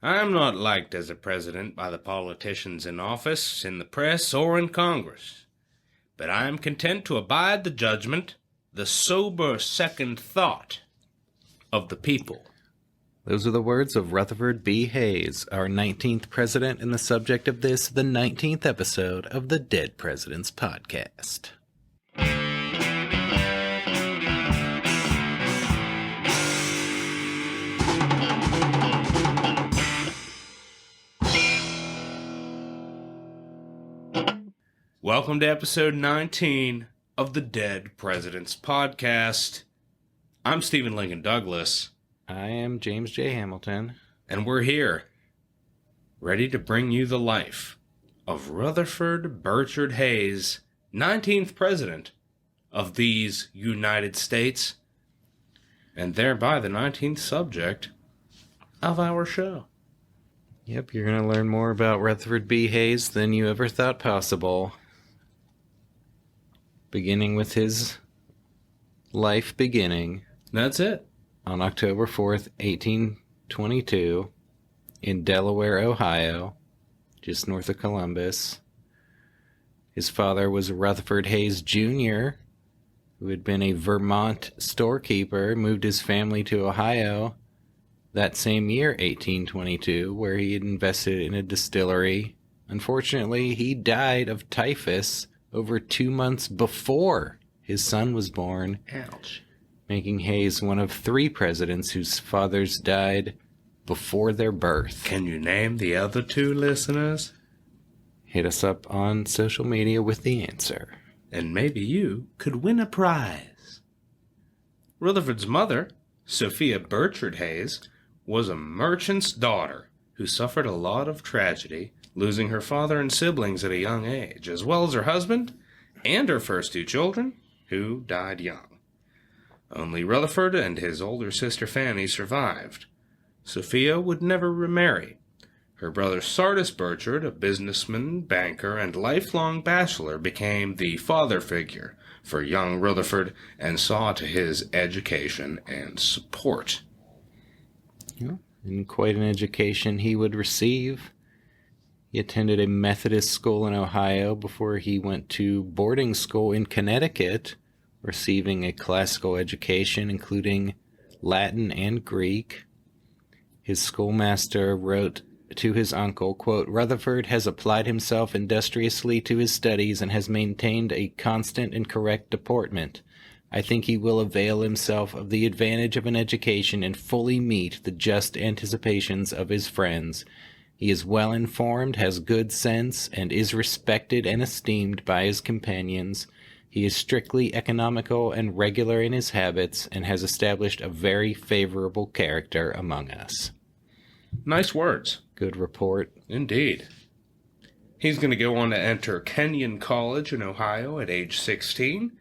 I am not liked as a president by the politicians in office, in the press, or in Congress. But I am content to abide the judgment, the sober second thought of the people. Those are the words of Rutherford B. Hayes, our 19th president, and the subject of this, the 19th episode of the Dead Presidents Podcast. Welcome to episode 19 of the Dead Presidents Podcast. I'm Stephen Lincoln Douglas. I am James J. Hamilton. And we're here, ready to bring you the life of Rutherford Burchard Hayes, 19th president of these United States, and thereby the 19th subject of our show. Yep, you're going to learn more about Rutherford B. Hayes than you ever thought possible. Beginning with his life beginning. That's it. On October 4th, 1822, in Delaware, Ohio, just north of Columbus. His father was Rutherford Hayes Jr., who had been a Vermont storekeeper, moved his family to Ohio that same year, 1822, where he had invested in a distillery. Unfortunately, he died of typhus over 2 months before his son was born. Ouch. Making Hayes one of 3 presidents whose fathers died before their birth. Can you name the other 2 listeners? Hit us up on social media with the answer. And maybe you could win a prize. Rutherford's mother, Sophia Burchard Hayes, was a merchant's daughter who suffered a lot of tragedy, losing her father and siblings at a young age, as well as her husband and her first 2 children, who died young. Only Rutherford and his older sister Fanny survived. Sophia would never remarry. Her brother Sardis Burchard, a businessman, banker, and lifelong bachelor, became the father figure for young Rutherford and saw to his education and support. Yeah, and quite an education he would receive. He attended a Methodist school in Ohio before he went to boarding school in Connecticut, receiving a classical education including Latin and Greek. His schoolmaster wrote to his uncle, quote, "Rutherford has applied himself industriously to his studies and has maintained a constant and correct deportment. I think he will avail himself of the advantage of an education and fully meet the just anticipations of his friends. He is well informed, has good sense, and is respected and esteemed by his companions. He is strictly economical and regular in his habits, and has established a very favorable character among us." Nice words. Good report. Indeed. He's going to go on to enter Kenyon College in Ohio at age 16.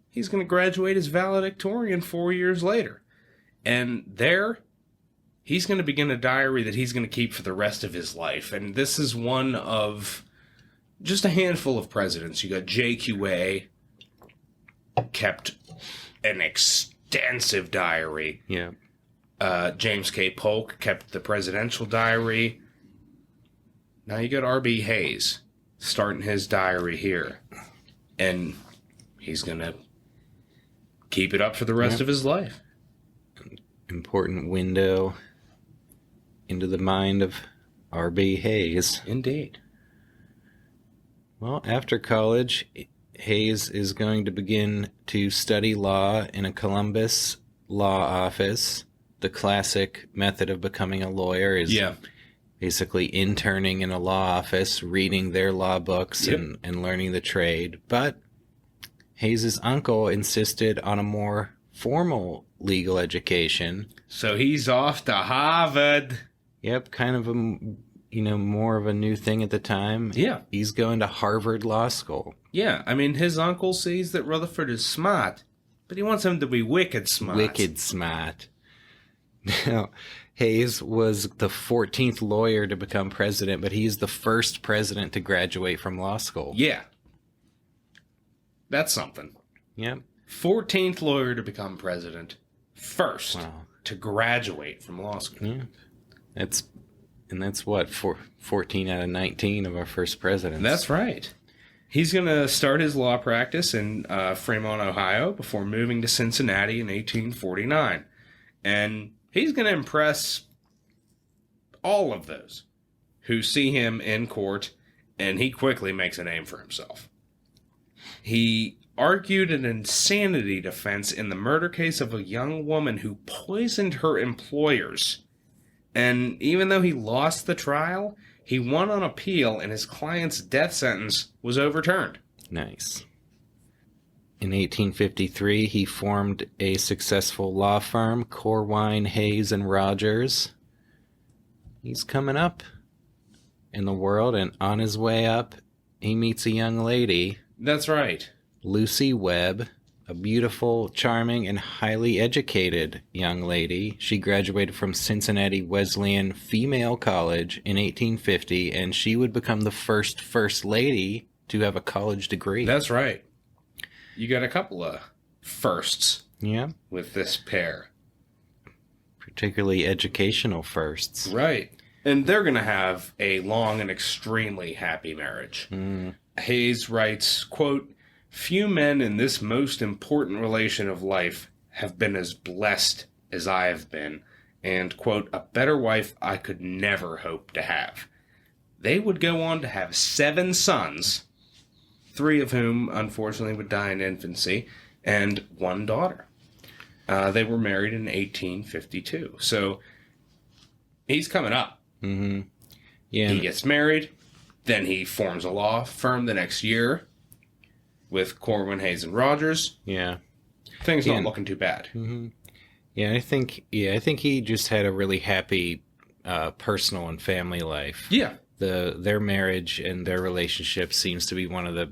He's going to graduate as valedictorian 4 years later. And there, he's going to begin a diary that he's going to keep for the rest of his life. And this is one of just a handful of presidents. You got JQA, kept an extensive diary. Yeah. James K. Polk kept the presidential diary. Now you got R.B. Hayes starting his diary here. And he's going to keep it up for the rest of his life. Important window into the mind of R.B. Hayes. Indeed. Well, after college, Hayes is going to begin to study law in a Columbus law office. The classic method of becoming a lawyer is basically interning in a law office, reading their law books and learning the trade. But Hayes' uncle insisted on a more formal legal education. So he's off to Harvard. Yep, kind of more of a new thing at the time. Yeah. He's going to Harvard Law School. Yeah, I mean, his uncle sees that Rutherford is smart, but he wants him to be wicked smart. Wicked smart. Now, Hayes was the 14th lawyer to become president, but he's the first president to graduate from law school. Yeah. That's something. Yep. 14th lawyer to become president. First to graduate from law school. Yeah. It's And that's what, 14 out of 19 of our first presidents. That's right. He's going to start his law practice in Fremont, Ohio, before moving to Cincinnati in 1849. And he's going to impress all of those who see him in court, and he quickly makes a name for himself. He argued an insanity defense in the murder case of a young woman who poisoned her employers. And even though he lost the trial, he won on appeal, and his client's death sentence was overturned. Nice. In 1853, he formed a successful law firm, Corwine, Hayes, and Rogers. He's coming up in the world, and on his way up, he meets a young lady. That's right. Lucy Webb, a beautiful, charming, and highly educated young lady. She graduated from Cincinnati Wesleyan Female College in 1850, and she would become the first lady to have a college degree. That's right. You got a couple of firsts with this pair. Particularly educational firsts. Right. And they're going to have a long and extremely happy marriage. Hayes writes, quote, "Few men in this most important relation of life have been as blessed as I have been, and, quote, a better wife I could never hope to have." They would go on to have 7 sons, 3 of whom, unfortunately, would die in infancy, and 1 daughter. They were married in 1852. So he's coming up. Mm-hmm. Yeah. He gets married, then he forms a law firm the next year with Corwin, Hayes, and Rogers. Yeah. Things not looking too bad. Mm-hmm. Yeah, I think he just had a really happy personal and family life. Yeah. Their marriage and their relationship seems to be one of the,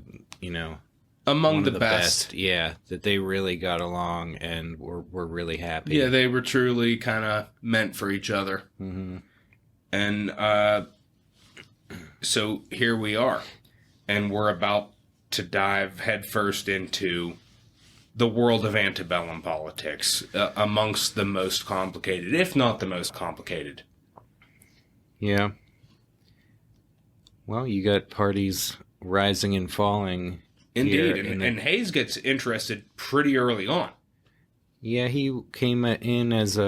among the best. Yeah, that they really got along and were really happy. Yeah, they were truly kind of meant for each other. Mm-hmm. And so here we are, and we're about to dive headfirst into the world of antebellum politics, amongst the most complicated, if not the most complicated. Yeah. Well, you got parties rising and falling. Indeed, and Hayes gets interested pretty early on. Yeah, he came in as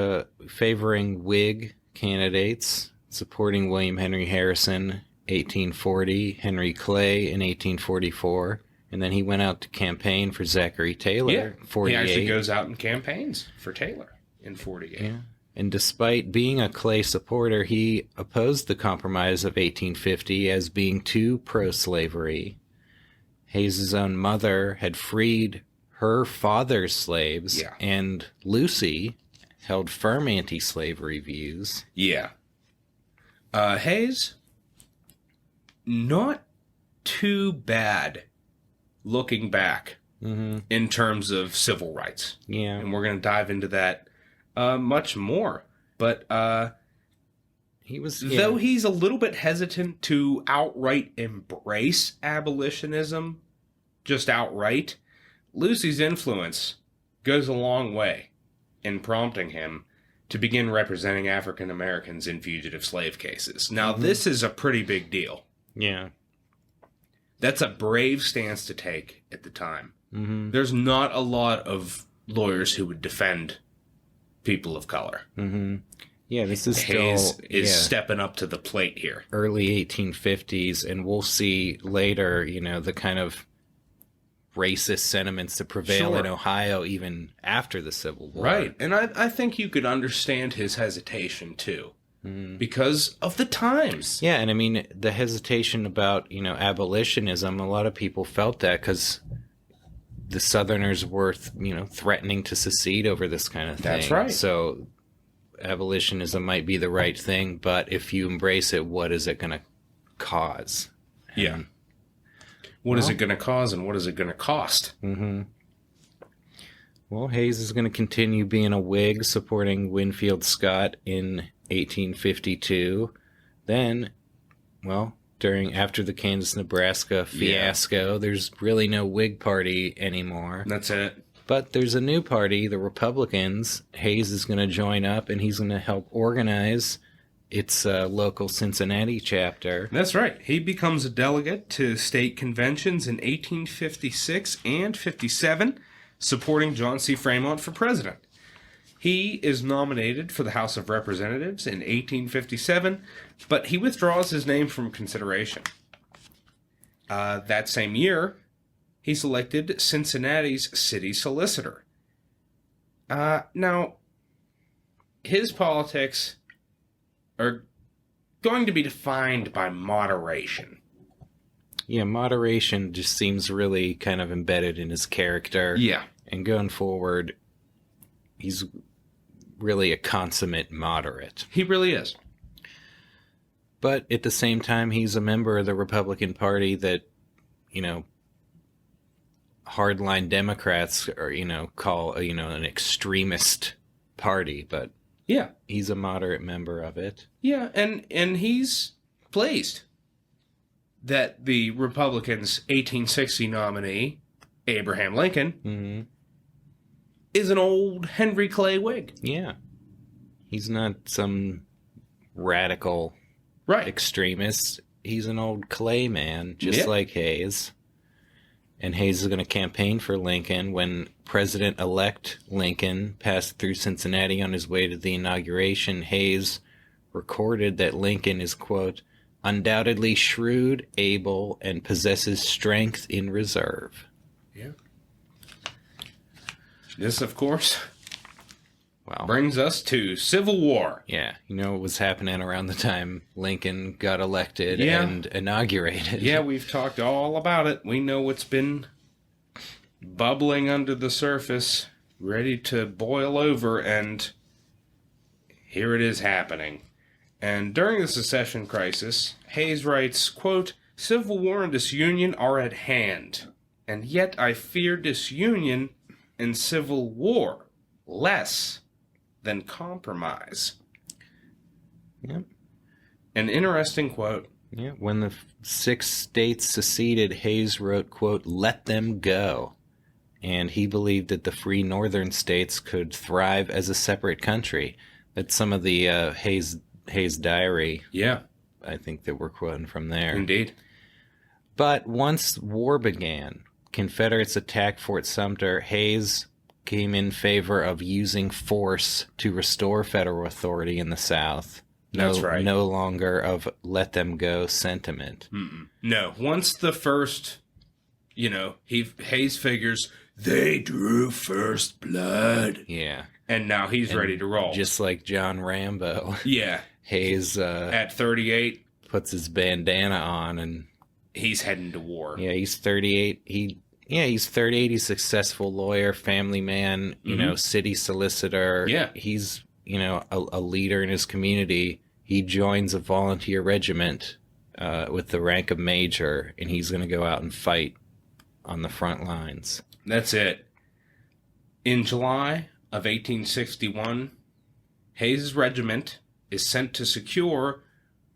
favoring Whig candidates, supporting William Henry Harrison, 1840, Henry Clay in 1844, and then he went out to campaign for Zachary Taylor, 48. He actually goes out and campaigns for Taylor in 48. Yeah. And despite being a Clay supporter, he opposed the Compromise of 1850 as being too pro-slavery. Hayes' own mother had freed her father's slaves, and Lucy held firm anti-slavery views. Yeah. Hayes, not too bad looking back in terms of civil rights. Yeah. And we're going to dive into that much more. But he was, though he's a little bit hesitant to outright embrace abolitionism, just outright, Lucy's influence goes a long way in prompting him to begin representing African Americans in fugitive slave cases. Now, this is a pretty big deal. Yeah. That's a brave stance to take at the time. Mm-hmm. There's not a lot of lawyers who would defend people of color. Mm-hmm. Yeah, this is Hayes is stepping up to the plate here. Early 1850s, and we'll see later, the kind of racist sentiments that prevail in Ohio even after the Civil War. Right, and I think you could understand his hesitation, too, because of the times. Yeah, and I mean, the hesitation about, abolitionism, a lot of people felt that because the Southerners were, threatening to secede over this kind of thing. That's right. So abolitionism might be the right thing, but if you embrace it, what is it going to cause? Yeah. What is it going to cause, and what is it going to cost? Mm-hmm. Well, Hayes is going to continue being a Whig, supporting Winfield Scott in 1852. Then, after the Kansas-Nebraska fiasco, there's really no Whig party anymore. That's it. But there's a new party, the Republicans. Hayes is going to join up, and he's going to help organize its local Cincinnati chapter. That's right. He becomes a delegate to state conventions in 1856 and 57, supporting John C. Fremont for president. He is nominated for the House of Representatives in 1857, but he withdraws his name from consideration. That same year, he's elected Cincinnati's city solicitor. Now, his politics are going to be defined by moderation. Yeah, moderation just seems really kind of embedded in his character. Yeah. And going forward, he's really a consummate moderate. He really is. But at the same time, he's a member of the Republican Party that, hardline Democrats are, call, an extremist party. But yeah, he's a moderate member of it. Yeah, and he's pleased that the Republicans' 1860 nominee, Abraham Lincoln, is an old Henry Clay Whig. Yeah. He's not some radical extremist. He's an old Clay man, just like Hayes. And Hayes is going to campaign for Lincoln. When President-elect Lincoln passed through Cincinnati on his way to the inauguration, Hayes recorded that Lincoln is, quote, undoubtedly shrewd, able, and possesses strength in reserve. Yeah. This, of course, brings us to Civil War. Yeah. What was happening around the time Lincoln got elected and inaugurated. Yeah, we've talked all about it. We know what's been bubbling under the surface, ready to boil over, and here it is happening. And during the secession crisis, Hayes writes, quote, Civil war and disunion are at hand, and yet I fear disunion and civil war less than compromise. Yep. An interesting quote. Yeah. When the 6 states seceded, Hayes wrote, quote, let them go. And he believed that the free northern states could thrive as a separate country. That's some of the Hayes diary. Yeah. I think that we're quoting from there. Indeed. But once war began, Confederates attacked Fort Sumter. Hayes came in favor of using force to restore federal authority in the South. That's right. No longer of let them go sentiment. No. Once the first, Hayes figures, they drew first blood. Yeah. And now he's ready to roll. Just like John Rambo. Yeah. Hayes, at 38, puts his bandana on and he's heading to war. Yeah, he's 38. He's 38. He's a successful lawyer, family man, city solicitor. Yeah. He's, a leader in his community. He joins a volunteer regiment with the rank of major, and he's going to go out and fight on the front lines. That's it. In July of 1861, Hayes' regiment is sent to secure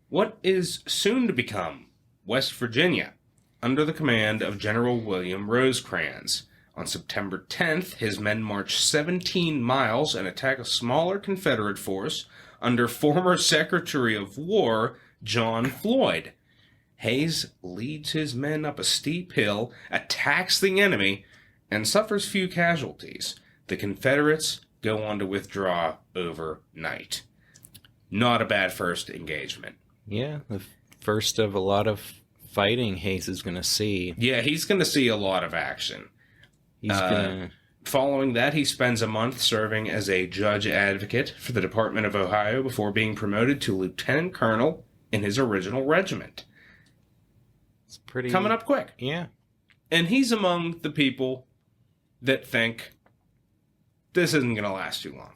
what is soon to become West Virginia, under the command of General William Rosecrans. On September 10th, his men march 17 miles and attack a smaller Confederate force under former Secretary of War John Floyd. Hayes leads his men up a steep hill, attacks the enemy, and suffers few casualties. The Confederates go on to withdraw overnight. Not a bad first engagement. Yeah, the first of a lot of fighting Hayes is going to see. Yeah, he's going to see a lot of action. Following that, he spends a month serving as a judge advocate for the Department of Ohio before being promoted to lieutenant colonel in his original regiment. It's pretty coming up quick. Yeah. And he's among the people that think this isn't going to last too long.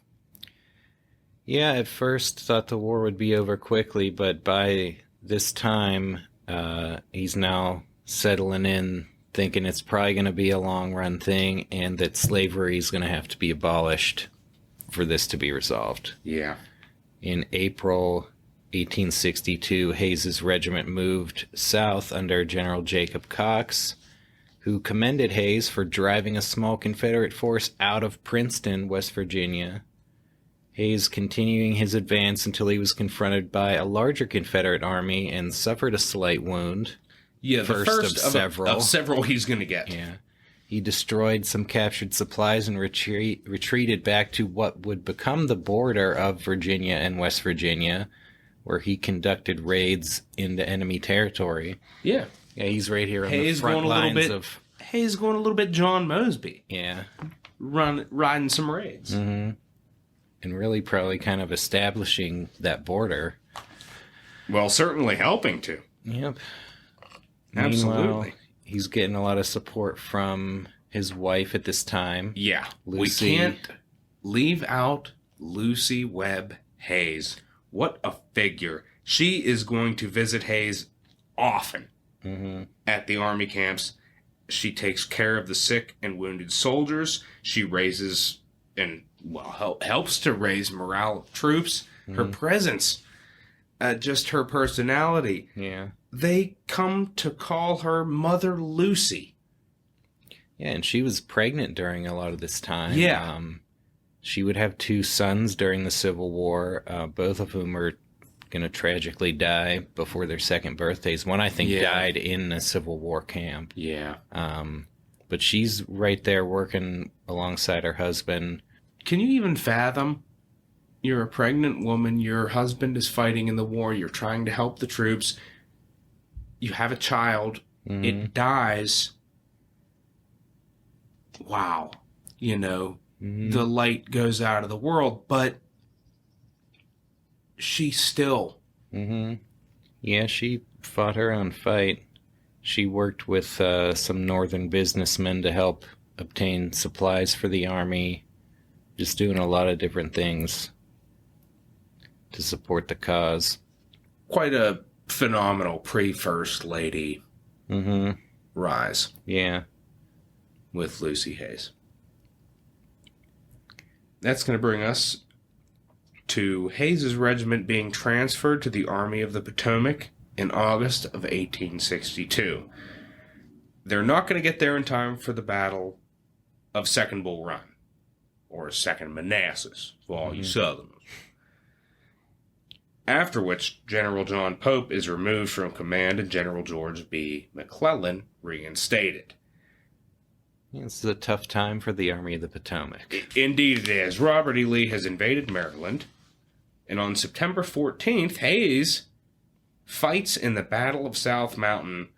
Yeah, at first thought the war would be over quickly, but by this time, he's now settling in, thinking it's probably going to be a long-run thing, and that slavery is going to have to be abolished for this to be resolved. Yeah. In April 1862, Hayes's regiment moved south under General Jacob Cox, who commended Hayes for driving a small Confederate force out of Princeton, West Virginia. Hayes continuing his advance until he was confronted by a larger Confederate army and suffered a slight wound. Yeah, the first of several. Of several he's going to get. Yeah. He destroyed some captured supplies and retreated back to what would become the border of Virginia and West Virginia, where he conducted raids into enemy territory. Yeah. Yeah, he's right here on the front lines of... Hayes going a little bit John Mosby. Yeah. Riding some raids. Mm-hmm. And really probably kind of establishing that border. Well, certainly helping to. Yep. Absolutely. Meanwhile, he's getting a lot of support from his wife at this time. Yeah. Lucy. We can't leave out Lucy Webb Hayes. What a figure. She is going to visit Hayes often at the army camps. She takes care of the sick and wounded soldiers. She raises and, well, helps to raise morale of troops. Her presence, just her personality. Yeah. They come to call her Mother Lucy. Yeah, and she was pregnant during a lot of this time. Yeah. She would have 2 sons during the Civil War, both of whom are going to tragically die before their second birthdays. One, I think, died in a Civil War camp. Yeah. But she's right there working alongside her husband. Can you even fathom? You're a pregnant woman. Your husband is fighting in the war. You're trying to help the troops. You have a child. It dies. Wow. You know, the light goes out of the world, but she still. Yeah, she fought her own fight. She worked with some northern businessmen to help obtain supplies for the army, just doing a lot of different things to support the cause. Quite a phenomenal pre-First Lady rise. Yeah. With Lucy Hayes. That's going to bring us to Hayes's regiment being transferred to the Army of the Potomac in August of 1862. They're not going to get there in time for the Battle of Second Bull Run, or Second Manassas, for all you Southerners. After which, General John Pope is removed from command and General George B. McClellan reinstated. It's a tough time for the Army of the Potomac. Indeed it is. Robert E. Lee has invaded Maryland, and on September 14th, Hayes fights in the Battle of South Mountain,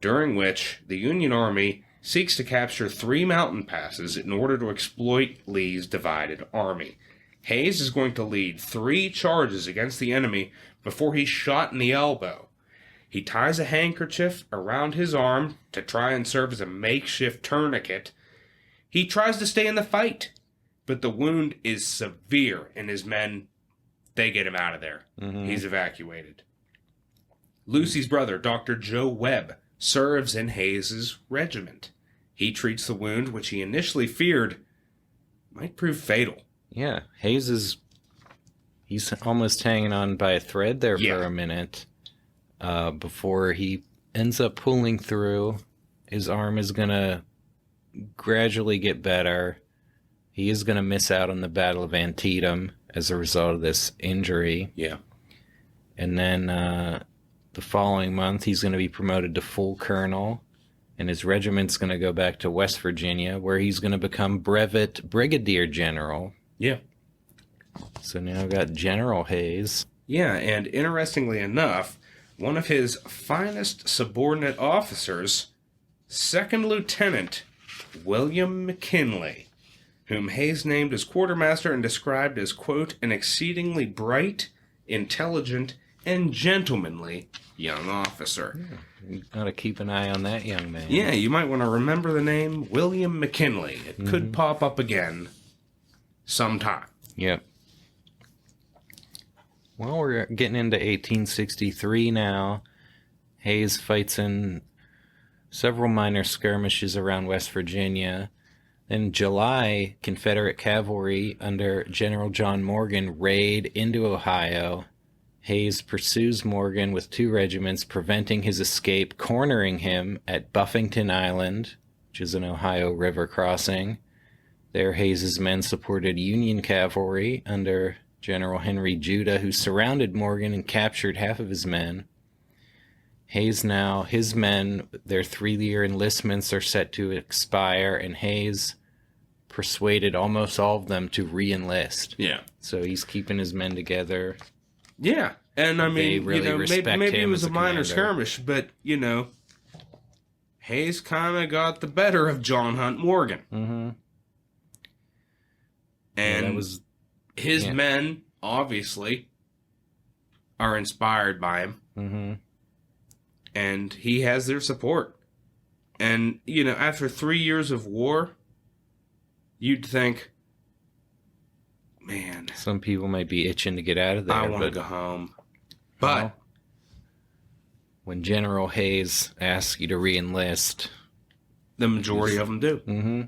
during which the Union Army seeks to capture 3 mountain passes in order to exploit Lee's divided army. Hayes is going to lead 3 charges against the enemy before he's shot in the elbow. He ties a handkerchief around his arm to try and serve as a makeshift tourniquet. He tries to stay in the fight, but the wound is severe, and his men, they get him out of there. He's evacuated. Lucy's brother, Dr. Joe Webb, serves in Hayes's regiment. He treats the wound, which he initially feared might prove fatal. Yeah, he's almost hanging on by a thread there for a minute before he ends up pulling through. His arm is going to gradually get better. He is going to miss out on the Battle of Antietam as a result of this injury. Yeah. And then the following month, he's going to be promoted to full colonel, and his regiment's going to go back to West Virginia, where he's going to become brevet brigadier general. Yeah. So now I've got General Hayes. Yeah, and interestingly enough, one of his finest subordinate officers, Second Lieutenant William McKinley, whom Hayes named as quartermaster and described as, quote, an exceedingly bright, intelligent, and gentlemanly young officer. Yeah, you ought to keep an eye on that young man. Yeah, you might want to remember the name William McKinley. It could pop up again sometime. Yep. Well, we're getting into 1863 now. Hayes fights in several minor skirmishes around West Virginia. In July, Confederate cavalry under General John Morgan raid into Ohio. Hayes pursues Morgan with 2 regiments, preventing his escape, cornering him at Buffington Island, which is an Ohio River crossing. There, Hayes's men supported Union cavalry under General Henry Judah, who surrounded Morgan and captured half of his men. Hayes now, his men, their 3-year enlistments are set to expire, and Hayes persuaded almost all of them to re-enlist. Yeah. So he's keeping his men together. Yeah. And I mean, really maybe it was a minor commander. skirmish, but, Hayes kind of got the better of John Hunt Morgan. Mm-hmm. And his men, obviously, are inspired by him. Mm-hmm. And he has their support. And, after 3 years of war, you'd think, man, some people might be itching to get out of there. I want to go home. But when General Hayes asks you to re-enlist, the majority of them do. Mm-hmm.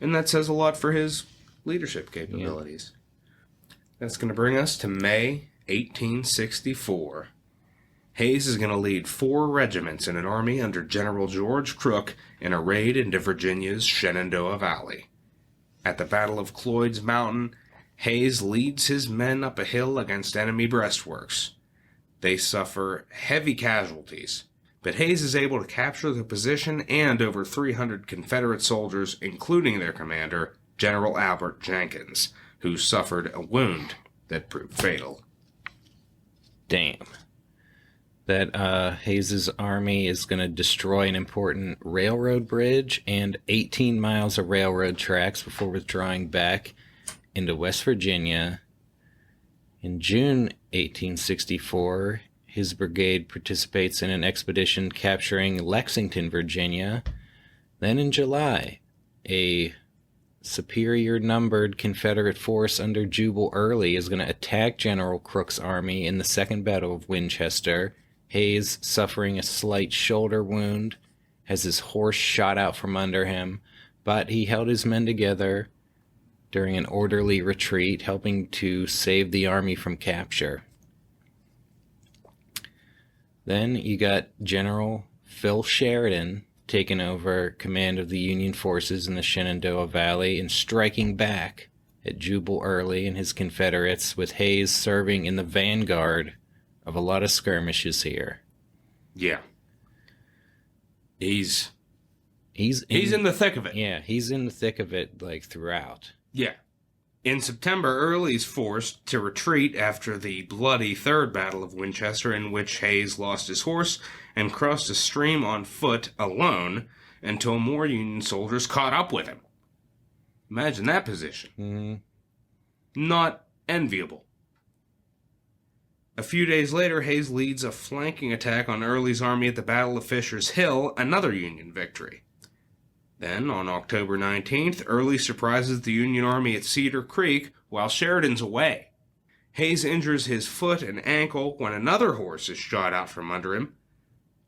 And that says a lot for his leadership capabilities. Yeah. That's going to bring us to May 1864. Hayes is going to lead 4 regiments in an army under General George Crook in a raid into Virginia's Shenandoah Valley. At the Battle of Cloyd's Mountain, Hayes leads his men up a hill against enemy breastworks. They suffer heavy casualties, but Hayes is able to capture the position and over 300 Confederate soldiers, including their commander, General Albert Jenkins, who suffered a wound that proved fatal. Damn. That Hayes's army is going to destroy an important railroad bridge and 18 miles of railroad tracks before withdrawing back into West Virginia. In June 1864, his brigade participates in an expedition capturing Lexington, Virginia. Then in July, a superior numbered Confederate force under Jubal Early is going to attack General Crook's army in the Second Battle of Winchester. Hayes, suffering a slight shoulder wound, has his horse shot out from under him, but he held his men together during an orderly retreat, helping to save the army from capture. Then you got General Phil Sheridan taking over command of the Union forces in the Shenandoah Valley and striking back at Jubal Early and his Confederates, with Hayes serving in the vanguard of a lot of skirmishes here. Yeah. He's in the thick of it. Yeah, he's in the thick of it, throughout. Yeah. In September, Early's forced to retreat after the bloody Third Battle of Winchester, in which Hayes lost his horse and crossed a stream on foot alone until more Union soldiers caught up with him. Imagine that position. Mm-hmm. Not enviable. A few days later, Hayes leads a flanking attack on Early's army at the Battle of Fisher's Hill, another Union victory. Then, on October 19th, Early surprises the Union army at Cedar Creek while Sheridan's away. Hayes injures his foot and ankle when another horse is shot out from under him,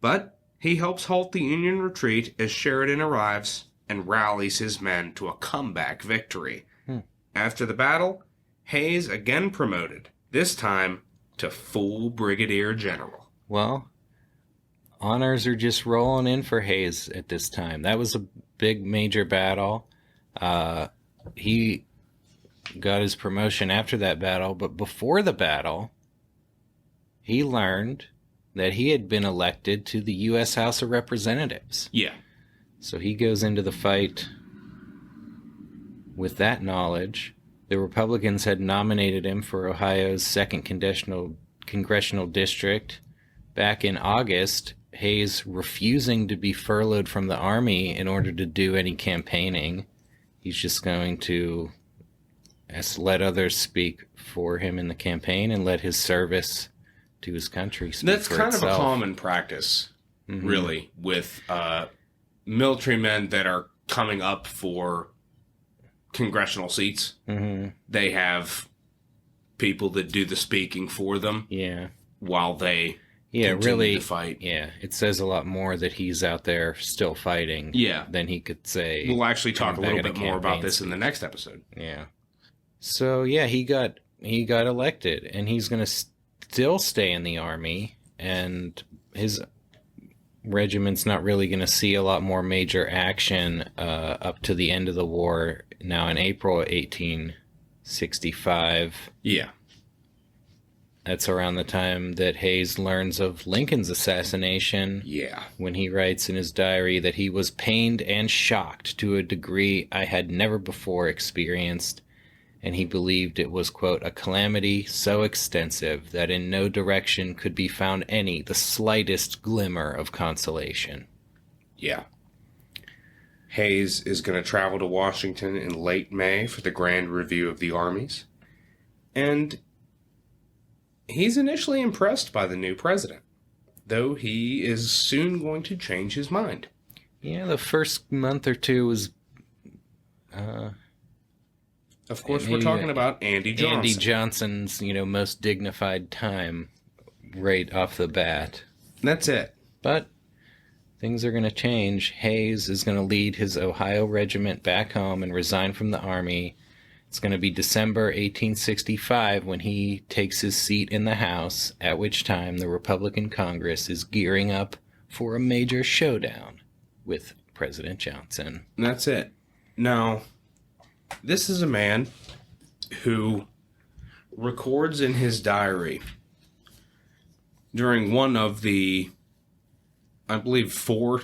but he helps halt the Union retreat as Sheridan arrives and rallies his men to a comeback victory. After the battle, Hayes again promoted, this time to full brigadier general. Well, honors are just rolling in for Hayes at this time. That was a big major battle. He got his promotion after that battle, but before the battle, he learned that he had been elected to the U.S. House of Representatives. Yeah. So he goes into the fight with that knowledge. The Republicans had nominated him for Ohio's 2nd Congressional District. Back in August, Hayes refusing to be furloughed from the Army in order to do any campaigning. He's just going to let others speak for him in the campaign and let his service to his country speak That's for kind itself. of a common practice, really, with military men that are coming up for congressional seats. Mm-hmm. They have people that do the speaking for them. Yeah. While they continue really to fight. Yeah, it says a lot more that he's out there still fighting. Yeah. Than he could say. We'll actually talk a little bit more about this speech. in the next episode. Yeah. So yeah, he got elected, and he's going to still stay in the Army, and his regiment's not really going to see a lot more major action up to the end of the war. Now, in April 1865, Yeah. that's around the time that Hayes learns of Lincoln's assassination. Yeah. When he writes in his diary that he was pained and shocked to a degree I had never before experienced, and he believed it was, quote, a calamity so extensive that in no direction could be found the slightest glimmer of consolation. Yeah. Hayes is going to travel to Washington in late May for the Grand Review of the Armies. And he's initially impressed by the new president, though he is soon going to change his mind. Yeah, the first month or two was... Of course, we're talking about Andy Johnson. Andy Johnson's, most dignified time right off the bat. That's it. But things are going to change. Hayes is going to lead his Ohio regiment back home and resign from the Army. It's going to be December 1865 when he takes his seat in the House, at which time the Republican Congress is gearing up for a major showdown with President Johnson. That's it. Now, this is a man who records in his diary during one of the, I believe, 4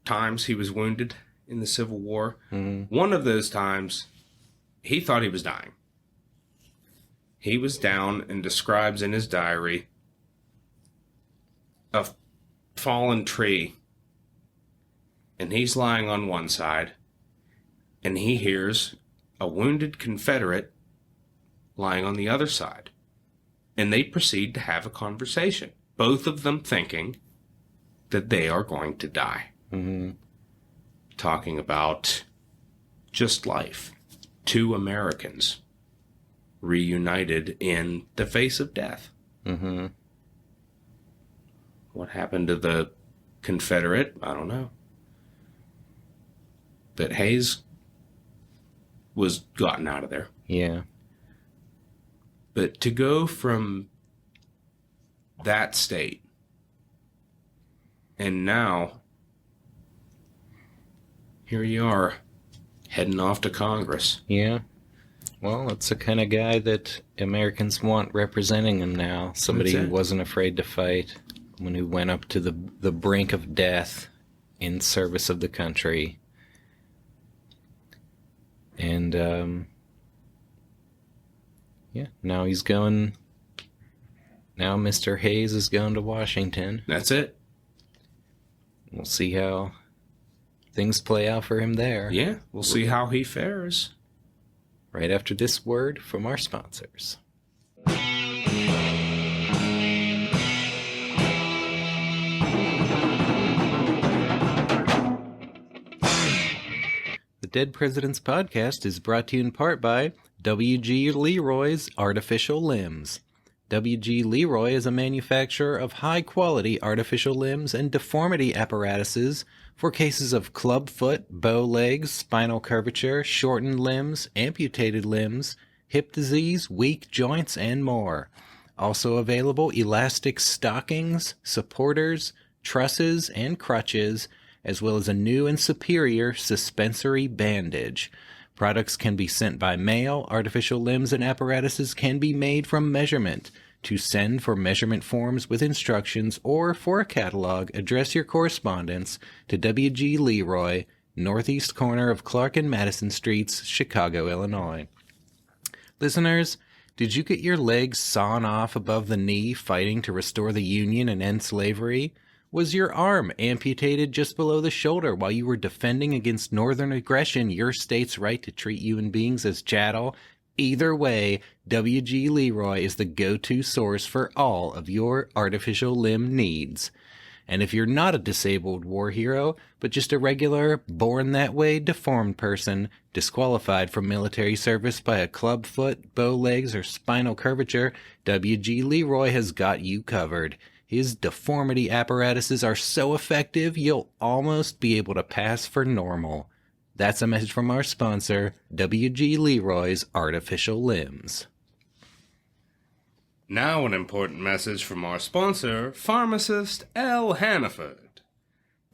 times he was wounded in the Civil War. Mm-hmm. One of those times, he thought he was dying. He was down and describes in his diary a fallen tree, and he's lying on one side, and he hears a wounded Confederate lying on the other side. And they proceed to have a conversation, both of them thinking that they are going to die. Mm-hmm. Talking about just life. 2 Americans reunited in the face of death. Mm-hmm. What happened to the Confederate? I don't know. But Hayes was gotten out of there. Yeah. But to go from that state and now here you are heading off to Congress. Yeah. Well, it's the kind of guy that Americans want representing them now. Somebody who wasn't afraid to fight, someone who went up to the brink of death in service of the country. And, now he's going... Now Mr. Hayes is going to Washington. That's it. We'll see how things play out for him there. Yeah, we'll see how he fares. Right after this word from our sponsors. The Dead Presidents Podcast is brought to you in part by W.G. Leroy's Artificial Limbs. W.G. Leroy is a manufacturer of high-quality artificial limbs and deformity apparatuses for cases of clubfoot, bow legs, spinal curvature, shortened limbs, amputated limbs, hip disease, weak joints, and more. Also available elastic stockings, supporters, trusses, and crutches, as well as a new and superior suspensory bandage. Products can be sent by mail. Artificial limbs and apparatuses can be made from measurement. To send for measurement forms with instructions or for a catalog, address your correspondence to W.G. Leroy, northeast corner of Clark and Madison Streets, Chicago, Illinois. Listeners, did you get your legs sawn off above the knee fighting to restore the Union and end slavery? Was your arm amputated just below the shoulder while you were defending against Northern aggression your state's right to treat human beings as chattel? Either way, W.G. Leroy is the go-to source for all of your artificial limb needs. And if you're not a disabled war hero, but just a regular, born-that-way, deformed person, disqualified from military service by a club foot, bow legs, or spinal curvature, W.G. Leroy has got you covered. His deformity apparatuses are so effective, you'll almost be able to pass for normal. That's a message from our sponsor, W.G. Leroy's Artificial Limbs. Now an important message from our sponsor, pharmacist L. Hannaford.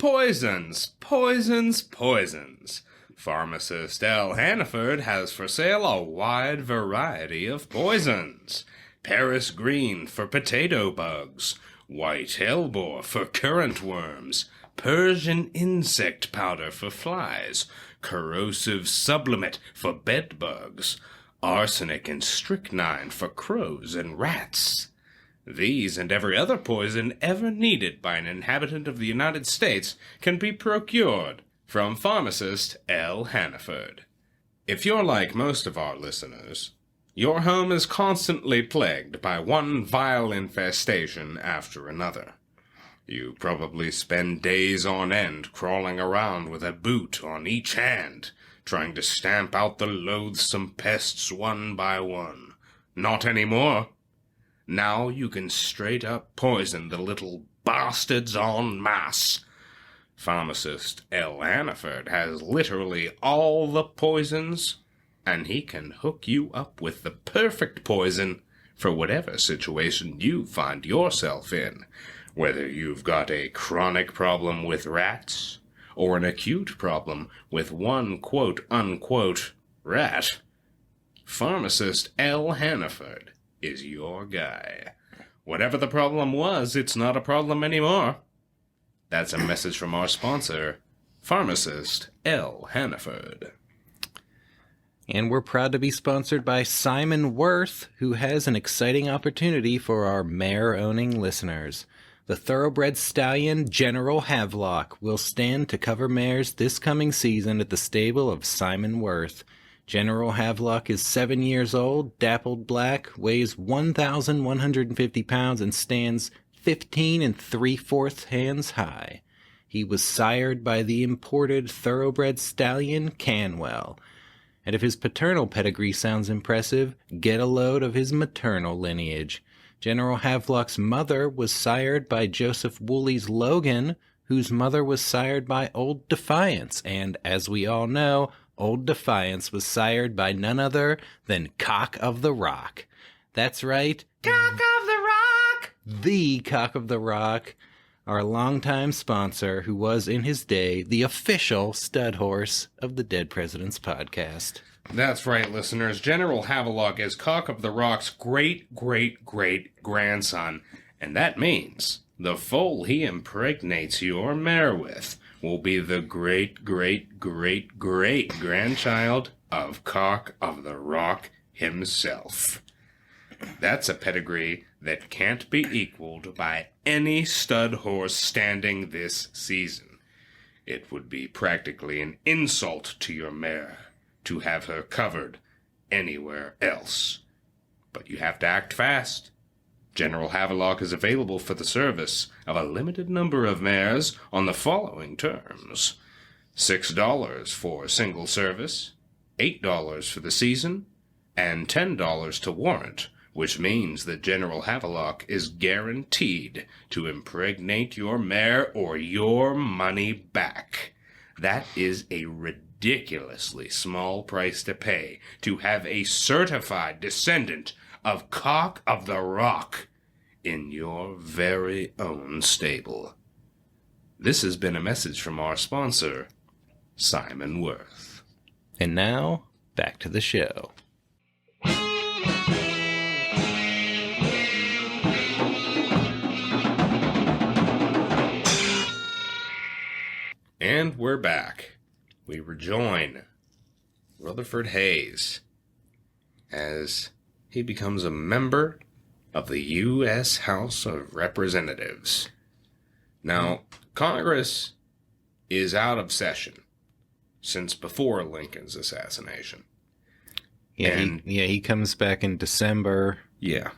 Poisons, poisons, poisons. Pharmacist L. Hannaford has for sale a wide variety of poisons. Paris green for potato bugs, white hellebore for currant worms, Persian insect powder for flies, corrosive sublimate for bed bugs, arsenic and strychnine for crows and rats. These and every other poison ever needed by an inhabitant of the United States can be procured from pharmacist L. Hannaford. If you're like most of our listeners, your home is constantly plagued by one vile infestation after another. You probably spend days on end crawling around with a boot on each hand, trying to stamp out the loathsome pests one by one. Not anymore. Now you can straight up poison the little bastards en masse. Pharmacist L. Hannaford has literally all the poisons, and he can hook you up with the perfect poison for whatever situation you find yourself in, whether you've got a chronic problem with rats or an acute problem with one quote-unquote rat. Pharmacist L. Hannaford is your guy. Whatever the problem was, it's not a problem anymore. That's a message from our sponsor, Pharmacist L. Hannaford. And we're proud to be sponsored by Simon Worth, who has an exciting opportunity for our mare-owning listeners. The thoroughbred stallion General Havelock will stand to cover mares this coming season at the stable of Simon Worth. General Havelock is 7 years old, dappled black, weighs 1,150 pounds, and stands 15 3/4 hands high. He was sired by the imported thoroughbred stallion Canwell. And if his paternal pedigree sounds impressive, get a load of his maternal lineage. General Havelock's mother was sired by Joseph Woolley's Logan, whose mother was sired by Old Defiance, and as we all know, Old Defiance was sired by none other than Cock of the Rock. That's right. Cock of the Rock! The Cock of the Rock, our longtime sponsor, who was in his day the official stud horse of the Dead Presidents podcast. That's right, listeners. General Havelock is Cock of the Rock's great-great-great-grandson, and that means the foal he impregnates your mare with will be the great-great-great-great-grandchild of Cock of the Rock himself. That's a pedigree that can't be equaled by any stud horse standing this season. It would be practically an insult to your mare to have her covered anywhere else. But you have to act fast. General Havelock is available for the service of a limited number of mares on the following terms: $6 for single service, $8 for the season, and $10 to warrant, which means that General Havelock is guaranteed to impregnate your mare or your money back. That is a ridiculously small price to pay to have a certified descendant of Cock of the Rock in your very own stable. This has been a message from our sponsor, Simon Worth. And now, back to the show. And we're back. We rejoin Rutherford Hayes as he becomes a member of the U.S. House of Representatives. Now, Congress is out of session since before Lincoln's assassination. He comes back in December. Yeah.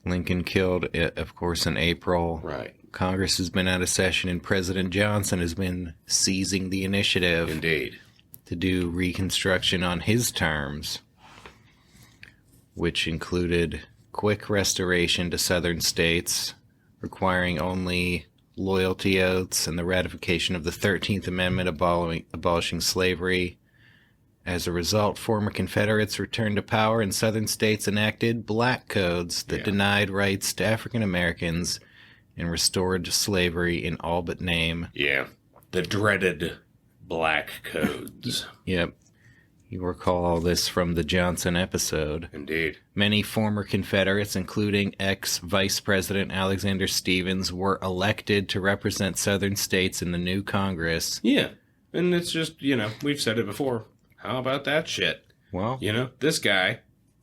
Lincoln killed, of course, in April. Right. Congress has been out of session, and President Johnson has been seizing the initiative. Indeed. To do Reconstruction on his terms, which included quick restoration to southern states, requiring only loyalty oaths and the ratification of the 13th Amendment abolishing slavery. As a result, former Confederates returned to power, and southern states enacted black codes that denied rights to African Americans and restored slavery in all but name. Yeah. The dreaded black codes. Yep. You recall all this from the Johnson episode. Indeed. Many former Confederates, including ex-Vice President Alexander Stephens, were elected to represent Southern states in the new Congress. Yeah. And it's just, we've said it before. How about that shit? Well, This guy,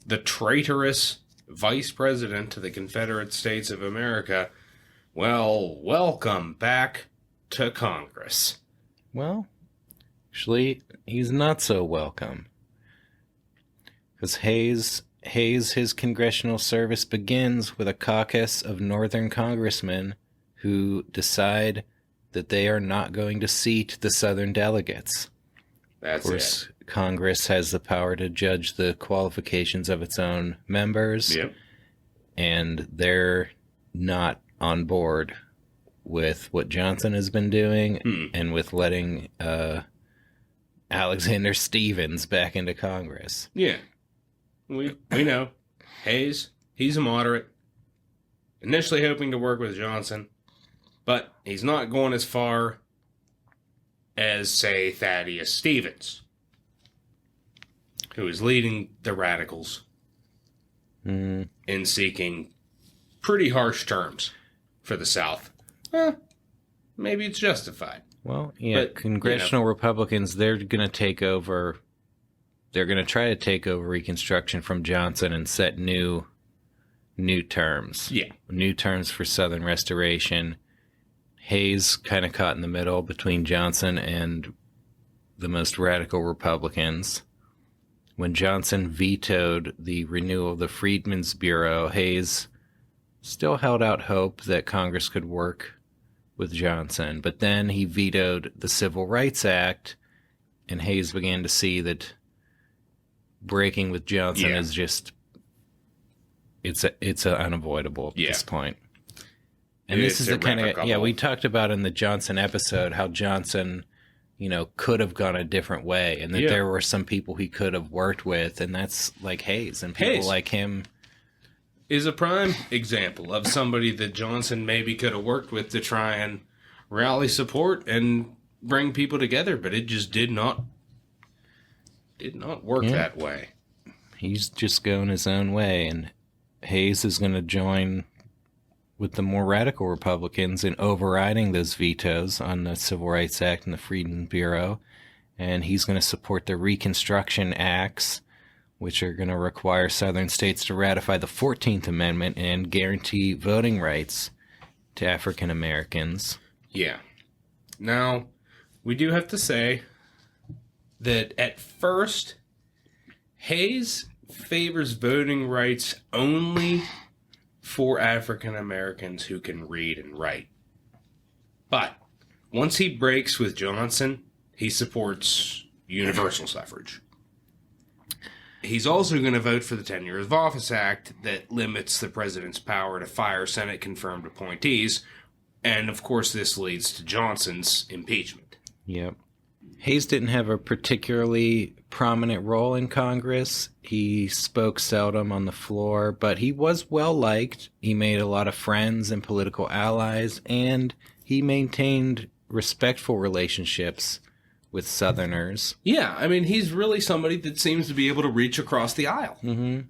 the traitorous Vice President to the Confederate States of America, well, welcome back to Congress. Well, actually, he's not so welcome. Because his congressional service begins with a caucus of Northern congressmen who decide that they are not going to seat the Southern delegates. That's of course, it. Congress has the power to judge the qualifications of its own members. Yep. And they're not on board with what Johnson has been doing and with letting Alexander Stephens back into Congress. Yeah. We know. Hayes, he's a moderate. Initially hoping to work with Johnson, but he's not going as far as, say, Thaddeus Stevens, who is leading the radicals in seeking pretty harsh terms for the South. Maybe it's justified. Well, yeah, but, congressional Republicans, they're going to take over. They're going to try to take over Reconstruction from Johnson and set new terms. Yeah. New terms for Southern restoration. Hayes kind of caught in the middle between Johnson and the most radical Republicans. When Johnson vetoed the renewal of the Freedmen's Bureau, Hayes still held out hope that Congress could work with Johnson. But then he vetoed the Civil Rights Act, and Hayes began to see that breaking with Johnson is just it's unavoidable at this point. And this is the kind of we talked about in the Johnson episode how Johnson, could have gone a different way, and that there were some people he could have worked with, and that's like Hayes, and people like him is a prime example of somebody that Johnson maybe could have worked with to try and rally support and bring people together, but it just did not work that way. He's just going his own way, and Hayes is going to join with the more radical Republicans in overriding those vetoes on the Civil Rights Act and the Freedmen Bureau, and he's going to support the Reconstruction Acts, which are going to require Southern states to ratify the 14th Amendment and guarantee voting rights to African Americans. Yeah. Now, we do have to say that at first, Hayes favors voting rights only for African Americans who can read and write. But once he breaks with Johnson, he supports universal suffrage. He's also going to vote for the 10 Years of Office Act that limits the president's power to fire Senate-confirmed appointees, and of course this leads to Johnson's impeachment. Yep. Hayes didn't have a particularly prominent role in Congress. He spoke seldom on the floor, but he was well-liked. He made a lot of friends and political allies, and he maintained respectful relationships with Southerners. Yeah, I mean, he's really somebody that seems to be able to reach across the aisle. Mm-hmm.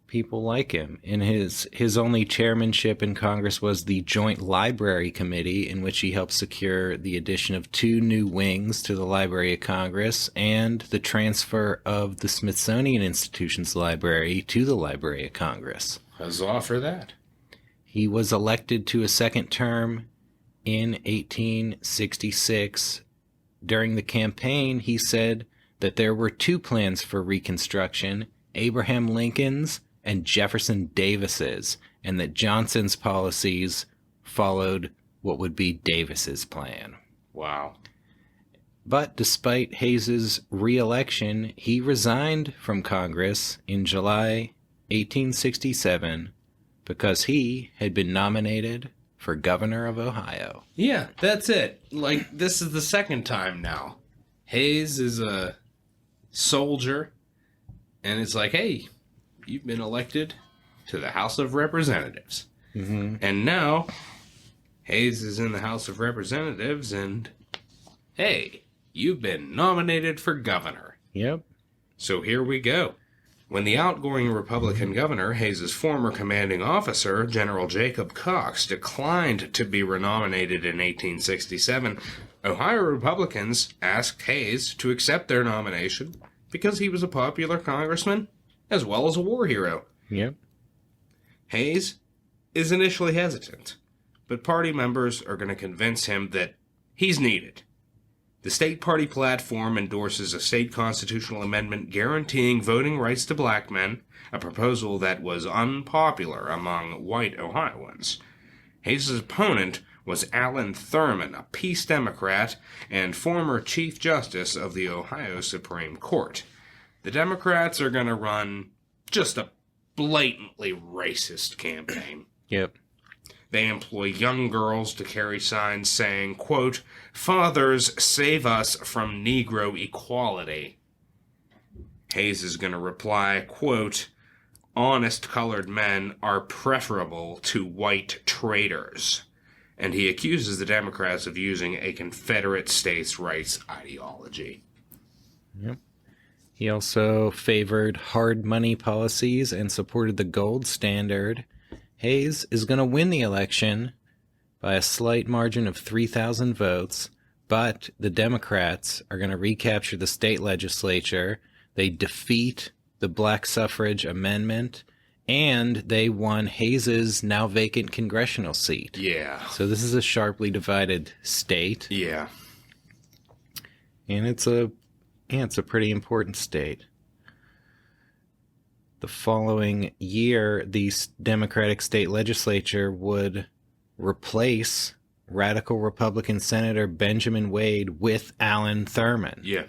People like him. In his only chairmanship in Congress was the Joint Library Committee, in which he helped secure the addition of 2 new wings to the Library of Congress and the transfer of the Smithsonian Institution's library to the Library of Congress. Huzzah for that. He was elected to a second term in 1866. During the campaign, he said that there were 2 plans for Reconstruction, Abraham Lincoln's and Jefferson Davis's, and that Johnson's policies followed what would be Davis's plan. Wow. But despite Hayes's re-election, he resigned from Congress in July 1867 because he had been nominated for governor of Ohio. Yeah, that's it. Like, this is the second time now. Hayes is a soldier, and it's like, hey, you've been elected to the House of Representatives. Mm-hmm. And now, Hayes is in the House of Representatives, and hey, you've been nominated for governor. Yep. So here we go. When the outgoing Republican governor, Hayes' former commanding officer, General Jacob Cox, declined to be renominated in 1867, Ohio Republicans asked Hayes to accept their nomination because he was a popular congressman as well as a war hero. Yep. Hayes is initially hesitant, but party members are going to convince him that he's needed. The state party platform endorses a state constitutional amendment guaranteeing voting rights to black men, a proposal that was unpopular among white Ohioans. Hayes' opponent was Allen Thurman, a Peace Democrat and former Chief Justice of the Ohio Supreme Court. The Democrats are going to run just a blatantly racist campaign. Yep. They employ young girls to carry signs saying, quote, "Fathers, save us from Negro equality." Hayes is going to reply, quote, "Honest colored men are preferable to white traitors." And he accuses the Democrats of using a Confederate states' rights ideology. Yep. He also favored hard money policies and supported the gold standard. Hayes is going to win the election by a slight margin of 3,000 votes, but the Democrats are going to recapture the state legislature. They defeat the black suffrage amendment, and they won Hayes' now vacant congressional seat. Yeah. So this is a sharply divided state. Yeah. And it's a pretty important state. The following year, the Democratic state legislature would replace radical Republican Senator Benjamin Wade with Allen Thurman. Yeah.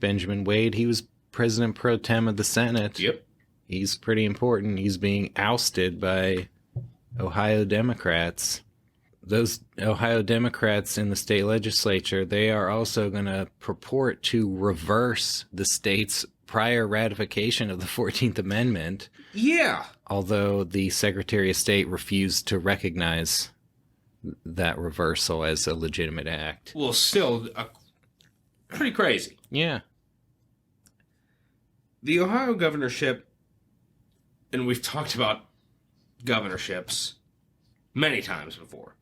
Benjamin Wade, he was president pro tem of the Senate. Yep. He's pretty important. He's being ousted by Ohio Democrats. Those Ohio Democrats in the state legislature, they are also going to purport to reverse the state's prior ratification of the 14th Amendment. Yeah. Although the Secretary of State refused to recognize that reversal as a legitimate act. Well, still, pretty crazy. Yeah. The Ohio governorship, and we've talked about governorships many times before,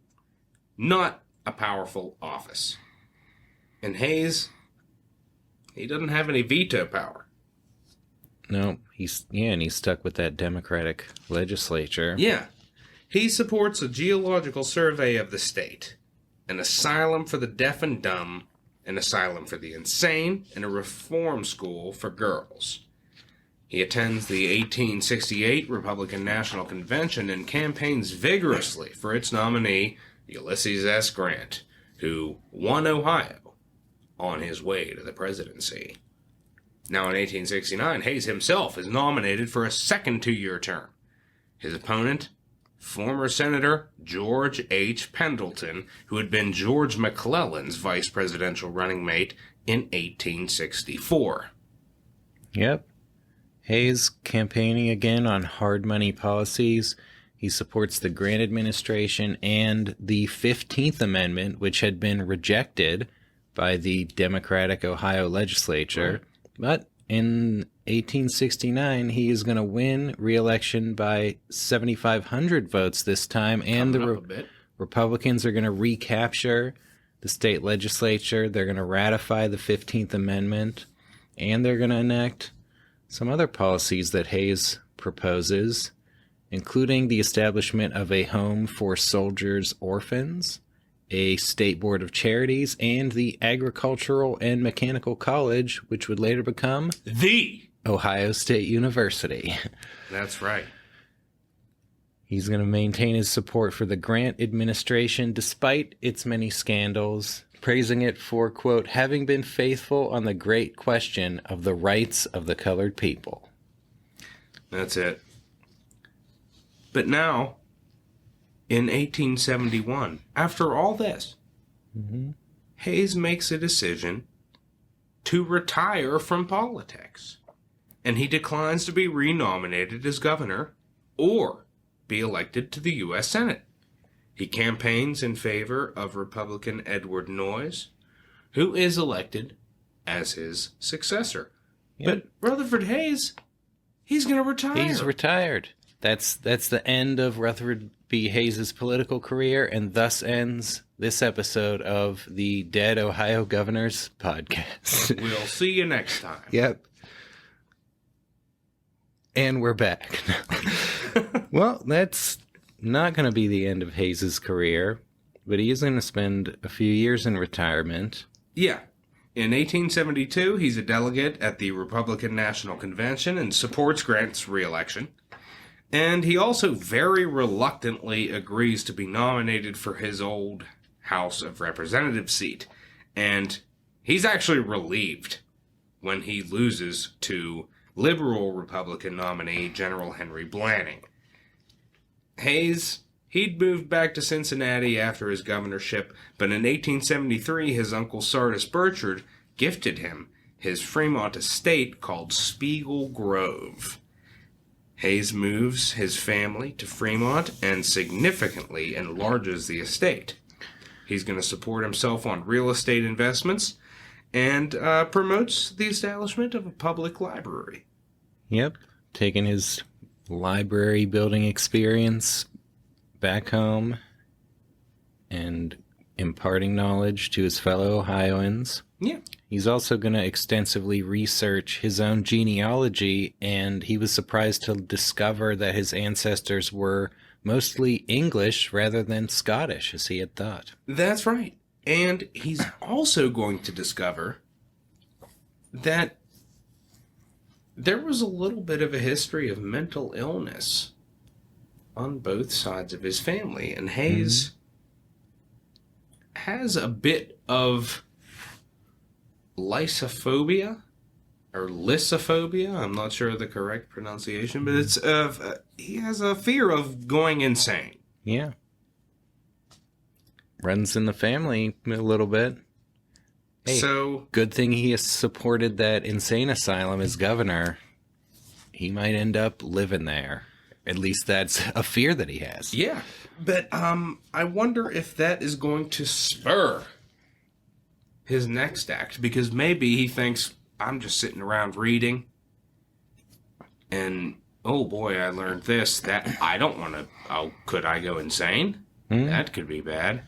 not a powerful office. And Hayes, he doesn't have any veto power. No, and he's stuck with that Democratic legislature. Yeah. He supports a geological survey of the state, an asylum for the deaf and dumb, an asylum for the insane, and a reform school for girls. He attends the 1868 Republican National Convention and campaigns vigorously for its nominee, Ulysses S. Grant, who won Ohio on his way to the presidency. Now in 1869, Hayes himself is nominated for a second two-year term. His opponent, former Senator George H. Pendleton, who had been George McClellan's vice presidential running mate in 1864. Yep. Hayes campaigning again on hard money policies. He supports the Grant administration and the 15th Amendment, which had been rejected by the Democratic Ohio legislature. Right. But in 1869, he is going to win re-election by 7,500 votes this time, and the Republicans are going to recapture the state legislature. They're going to ratify the 15th Amendment, and they're going to enact some other policies that Hayes proposes, including the establishment of a home for soldiers' orphans, a state board of charities, and the agricultural and mechanical college, which would later become the Ohio State University. That's right. He's going to maintain his support for the Grant administration despite its many scandals, praising it for, quote, having been faithful on the great question of the rights of the colored people. That's it. But now, in 1871, after all this, Hayes makes a decision to retire from politics, and he declines to be renominated as governor or be elected to the U.S. Senate. He campaigns in favor of Republican Edward Noyes, who is elected as his successor. Yep. But Rutherford Hayes, he's going to retire. He's retired. That's the end of Rutherford B. Hayes' political career, and thus ends this episode of the Dead Ohio Governors podcast. We'll see you next time. Yep. And we're back. Well, that's not going to be the end of Hayes' career, but he is going to spend a few years in retirement. Yeah. In 1872, he's a delegate at the Republican National Convention and supports Grant's re-election. And he also very reluctantly agrees to be nominated for his old House of Representatives seat. And he's actually relieved when he loses to liberal Republican nominee General Henry Blanning. Hayes, he'd moved back to Cincinnati after his governorship, but in 1873 his uncle Sardis Burchard gifted him his Fremont estate called Spiegel Grove. Hayes moves his family to Fremont and significantly enlarges the estate. He's going to support himself on real estate investments and promotes the establishment of a public library. Yep, taking his library building experience back home and imparting knowledge to his fellow Ohioans. Yeah. He's also going to extensively research his own genealogy, and he was surprised to discover that his ancestors were mostly English rather than Scottish, as he had thought. That's right. And he's also going to discover that there was a little bit of a history of mental illness on both sides of his family. And Hayes has a bit of lysophobia or lysophobia. I'm not sure of the correct pronunciation, but it's he has a fear of going insane. Yeah. Runs in the family a little bit. Hey, so good thing he has supported that insane asylum as governor. He might end up living there. At least that's a fear that he has. yeah, but I wonder if that is going to spur his next act, because maybe he thinks, I'm just sitting around reading, and oh boy, I learned this, that I don't want to, oh, could I go insane? That could be bad.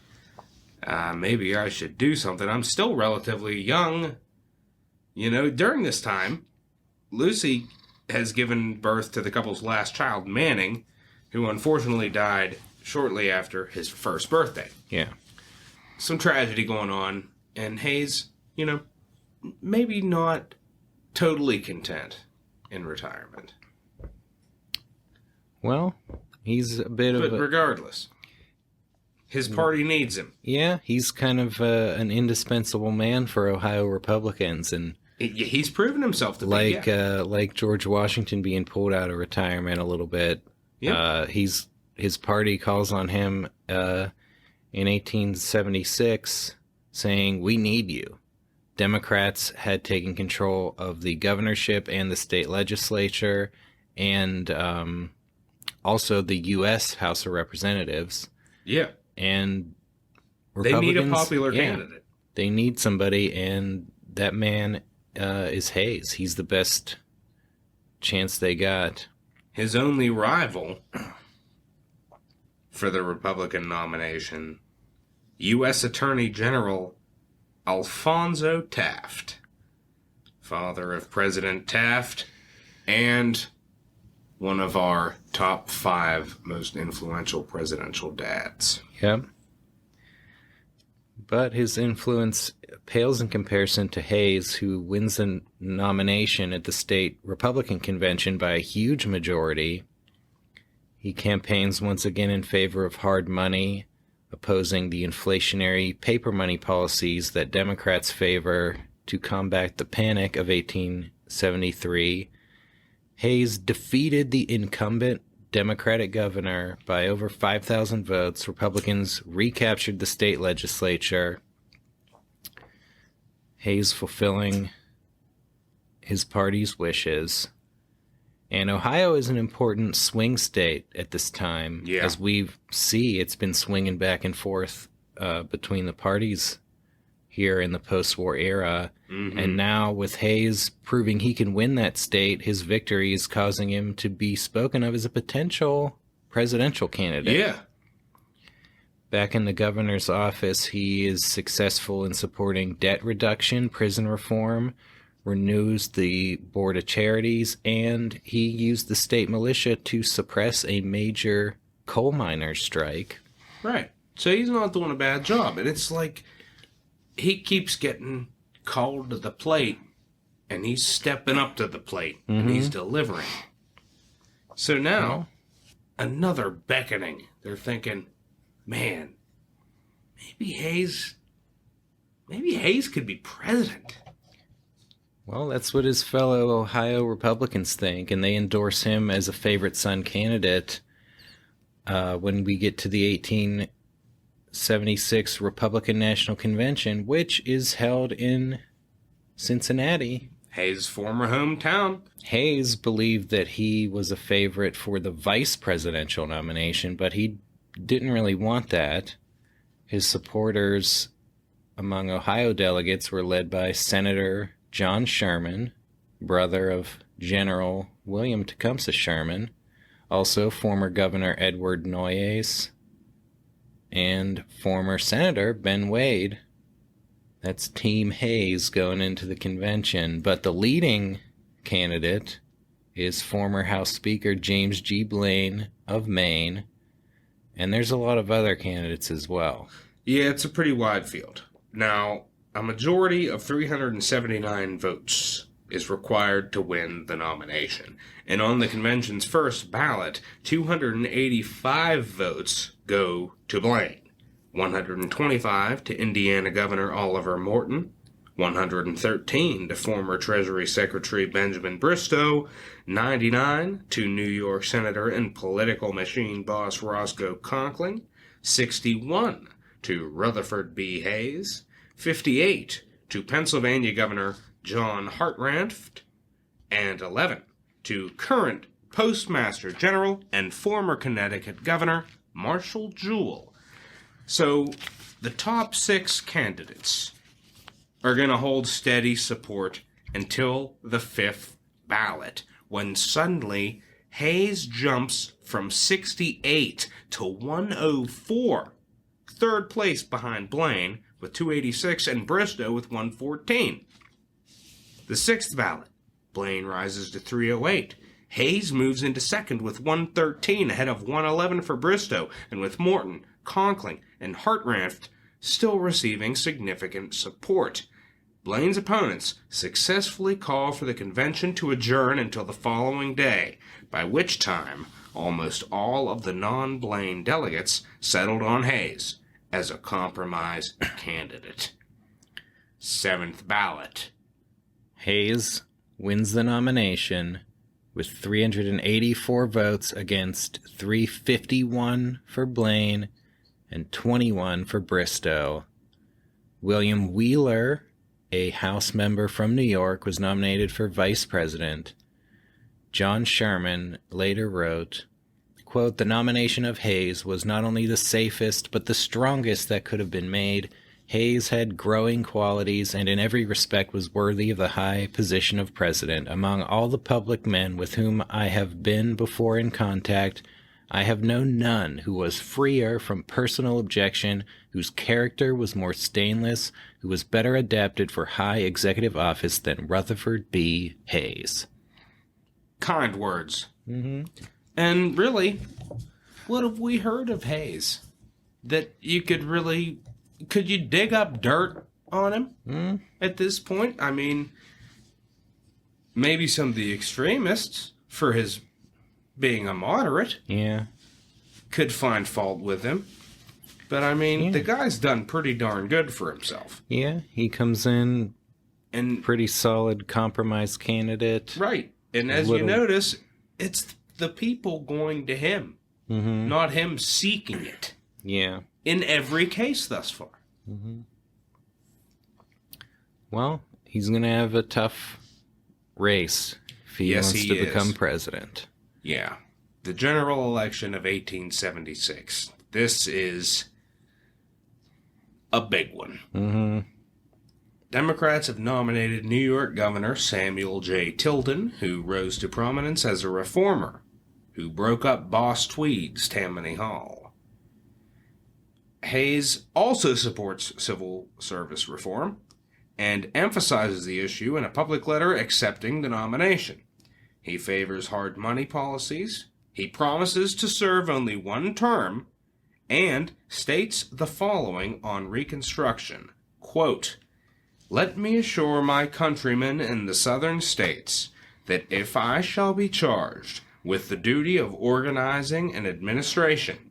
Maybe I should do something. I'm still relatively young. You know, during this time, Lucy has given birth to the couple's last child, Manning, who unfortunately died shortly after his first birthday. Yeah. Some tragedy going on, and Hayes, you know, maybe not totally content in retirement. Well, he's a bit But of a... regardless, his party needs him. Yeah, he's kind of an indispensable man for Ohio Republicans, and He's proven himself to be. like George Washington being pulled out of retirement a little bit. Yep. His party calls on him in 1876, saying, "We need you." Democrats had taken control of the governorship and the state legislature, and also the U.S. House of Representatives. Yeah. And They need a Republicans, popular yeah, candidate. They need somebody, and that man is Hayes. He's the best chance they got. His only rival for the Republican nomination, U.S. Attorney General Alphonso Taft, father of President Taft, and one of our top 5 most influential presidential dads. Yep. But his influence pales in comparison to Hayes, who wins the nomination at the state Republican convention by a huge majority. He campaigns once again in favor of hard money, opposing the inflationary paper money policies that Democrats favor to combat the Panic of 1873. Hayes defeated the incumbent Democratic governor by over 5,000 votes. Republicans recaptured the state legislature. Hayes fulfilling his party's wishes. And Ohio is an important swing state at this time. Yeah. As we see, it's been swinging back and forth between the parties here in the post-war era. Mm-hmm. And now with Hayes proving he can win that state, his victory is causing him to be spoken of as a potential presidential candidate. Yeah. Back in the governor's office, he is successful in supporting debt reduction, prison reform, renews the Board of Charities, and he used the state militia to suppress a major coal miners' strike. Right. So he's not doing a bad job. And it's like he keeps getting called to the plate, and he's stepping up to the plate, and he's delivering. So now, another beckoning. They're thinking, man, maybe Hayes could be president. Well, that's what his fellow Ohio Republicans think, and they endorse him as a favorite son candidate when we get to the 1876 Republican National Convention, which is held in Cincinnati. Hayes' former hometown. Hayes believed that he was a favorite for the vice presidential nomination, but he didn't really want that. His supporters among Ohio delegates were led by Senator John Sherman, brother of General William Tecumseh Sherman, also former Governor Edward Noyes, and former Senator Ben Wade. That's Team Hayes going into the convention. But the leading candidate is former House Speaker James G. Blaine of Maine, and there's a lot of other candidates as well. Yeah, it's a pretty wide field. Now, a majority of 379 votes is required to win the nomination. And on the convention's first ballot, 285 votes go to Blaine. 125 to Indiana Governor Oliver Morton, 113 to former Treasury Secretary Benjamin Bristow, 99 to New York Senator and political machine boss Roscoe Conkling, 61 to Rutherford B. Hayes, 58 to Pennsylvania Governor John Hartranft, and 11 to current Postmaster General and former Connecticut Governor Marshall Jewell. So the top 6 candidates are going to hold steady support until the 5th ballot, when suddenly Hayes jumps from 68 to 104, third place behind Blaine with 286 and Bristow with 114. The 6th ballot, Blaine rises to 308. Hayes moves into second with 113 ahead of 111 for Bristow, and with Morton, Conkling, and Hartranft still receiving significant support. Blaine's opponents successfully call for the convention to adjourn until the following day, by which time almost all of the non-Blaine delegates settled on Hayes as a compromise candidate. 7th ballot. Hayes wins the nomination with 384 votes against 351 for Blaine and 21 for Bristow. William Wheeler, a House member from New York, was nominated for vice president. John Sherman later wrote, quote, "The nomination of Hayes was not only the safest, but the strongest that could have been made. Hayes had growing qualities and in every respect was worthy of the high position of president. Among all the public men with whom I have been before in contact, I have known none who was freer from personal objection, whose character was more stainless, who was better adapted for high executive office than Rutherford B. Hayes." Kind words. Mm-hmm. And really, what have we heard of Hayes? That you could you dig up dirt on him at this point? I mean, maybe some of the extremists, for his being a moderate, could find fault with him. But I mean, the guy's done pretty darn good for himself. Yeah, he comes in and pretty solid compromise candidate. Right. And as you notice, it's the people going to him, not him seeking it. Yeah. In every case thus far. Mm-hmm. Well, he's going to have a tough race if he Yes, wants he to is. become president. Yeah. The general election of 1876. This is a big one. Mm-hmm. Democrats have nominated New York Governor Samuel J. Tilden, who rose to prominence as a reformer who broke up Boss Tweed's Tammany Hall. Hayes also supports civil service reform and emphasizes the issue in a public letter accepting the nomination. He favors hard money policies, he promises to serve only one term, and states the following on Reconstruction, quote, "Let me assure my countrymen in the southern states that if I shall be charged with the duty of organizing an administration,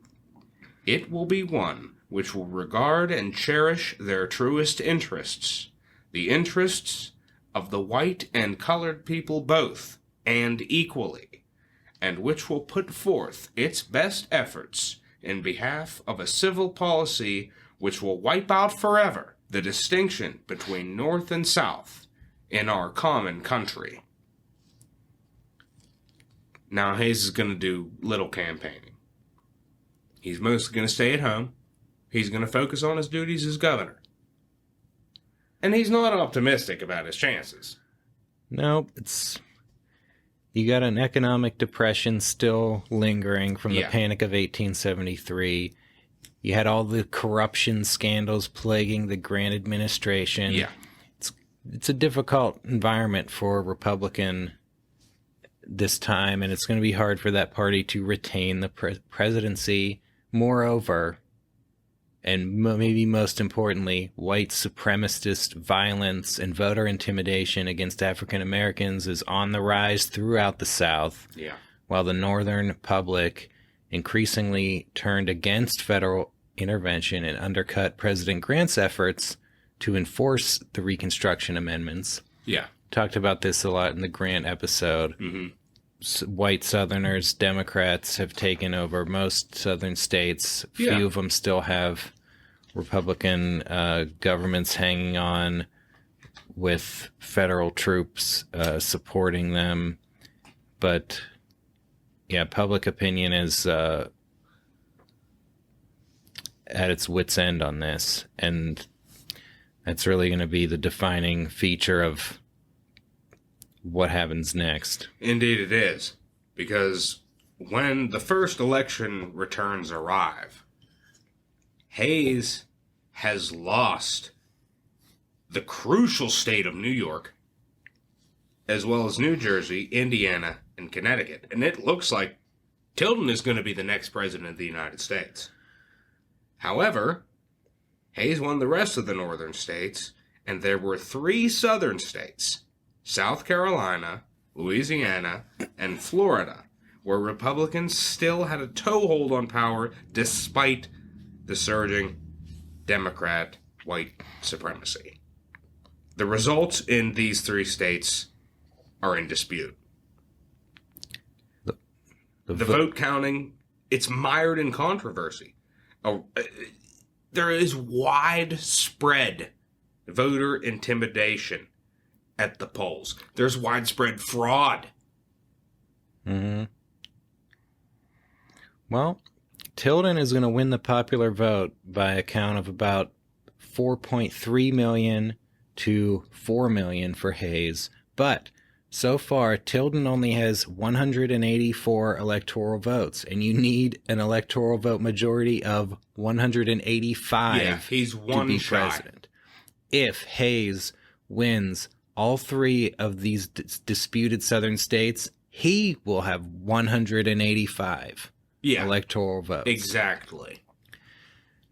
it will be one which will regard and cherish their truest interests, the interests of the white and colored people both, and equally, and which will put forth its best efforts in behalf of a civil policy which will wipe out forever the distinction between North and South in our common country." Now, Hayes is going to do little campaigning. He's mostly going to stay at home. He's going to focus on his duties as governor. And he's not optimistic about his chances. No, you got an economic depression still lingering from the Panic of 1873. You had all the corruption scandals plaguing the Grant administration. Yeah. It's a difficult environment for a Republican this time, and it's going to be hard for that party to retain the presidency. Moreover, and maybe most importantly, white supremacist violence and voter intimidation against African Americans is on the rise throughout the South, while the Northern public increasingly turned against federal intervention and undercut President Grant's efforts to enforce the Reconstruction amendments. Yeah. Talked about this a lot in the Grant episode. Mm-hmm. White Southerners, Democrats have taken over most Southern states. Few of them still have Republican governments hanging on with federal troops supporting them. But, yeah, public opinion is at its wit's end on this. And that's really going to be the defining feature of what happens next. Indeed it is. Because when the first election returns arrive, Hayes has lost the crucial state of New York, as well as New Jersey, Indiana, and Connecticut. And it looks like Tilden is going to be the next president of the United States. However, Hayes won the rest of the northern states, and there were 3 southern states, South Carolina, Louisiana, and Florida, where Republicans still had a toehold on power despite the surging Democrat white supremacy. The results in these 3 states are in dispute. The vote counting, it's mired in controversy. There is widespread voter intimidation at the polls. There's widespread fraud. Mm-hmm. Well, Tilden is going to win the popular vote by a count of about 4.3 million to 4 million for Hayes. But so far, Tilden only has 184 electoral votes, and you need an electoral vote majority of 185 he's one to be shy. president. If Hayes wins all 3 of these disputed southern states, he will have 185 electoral votes. Exactly.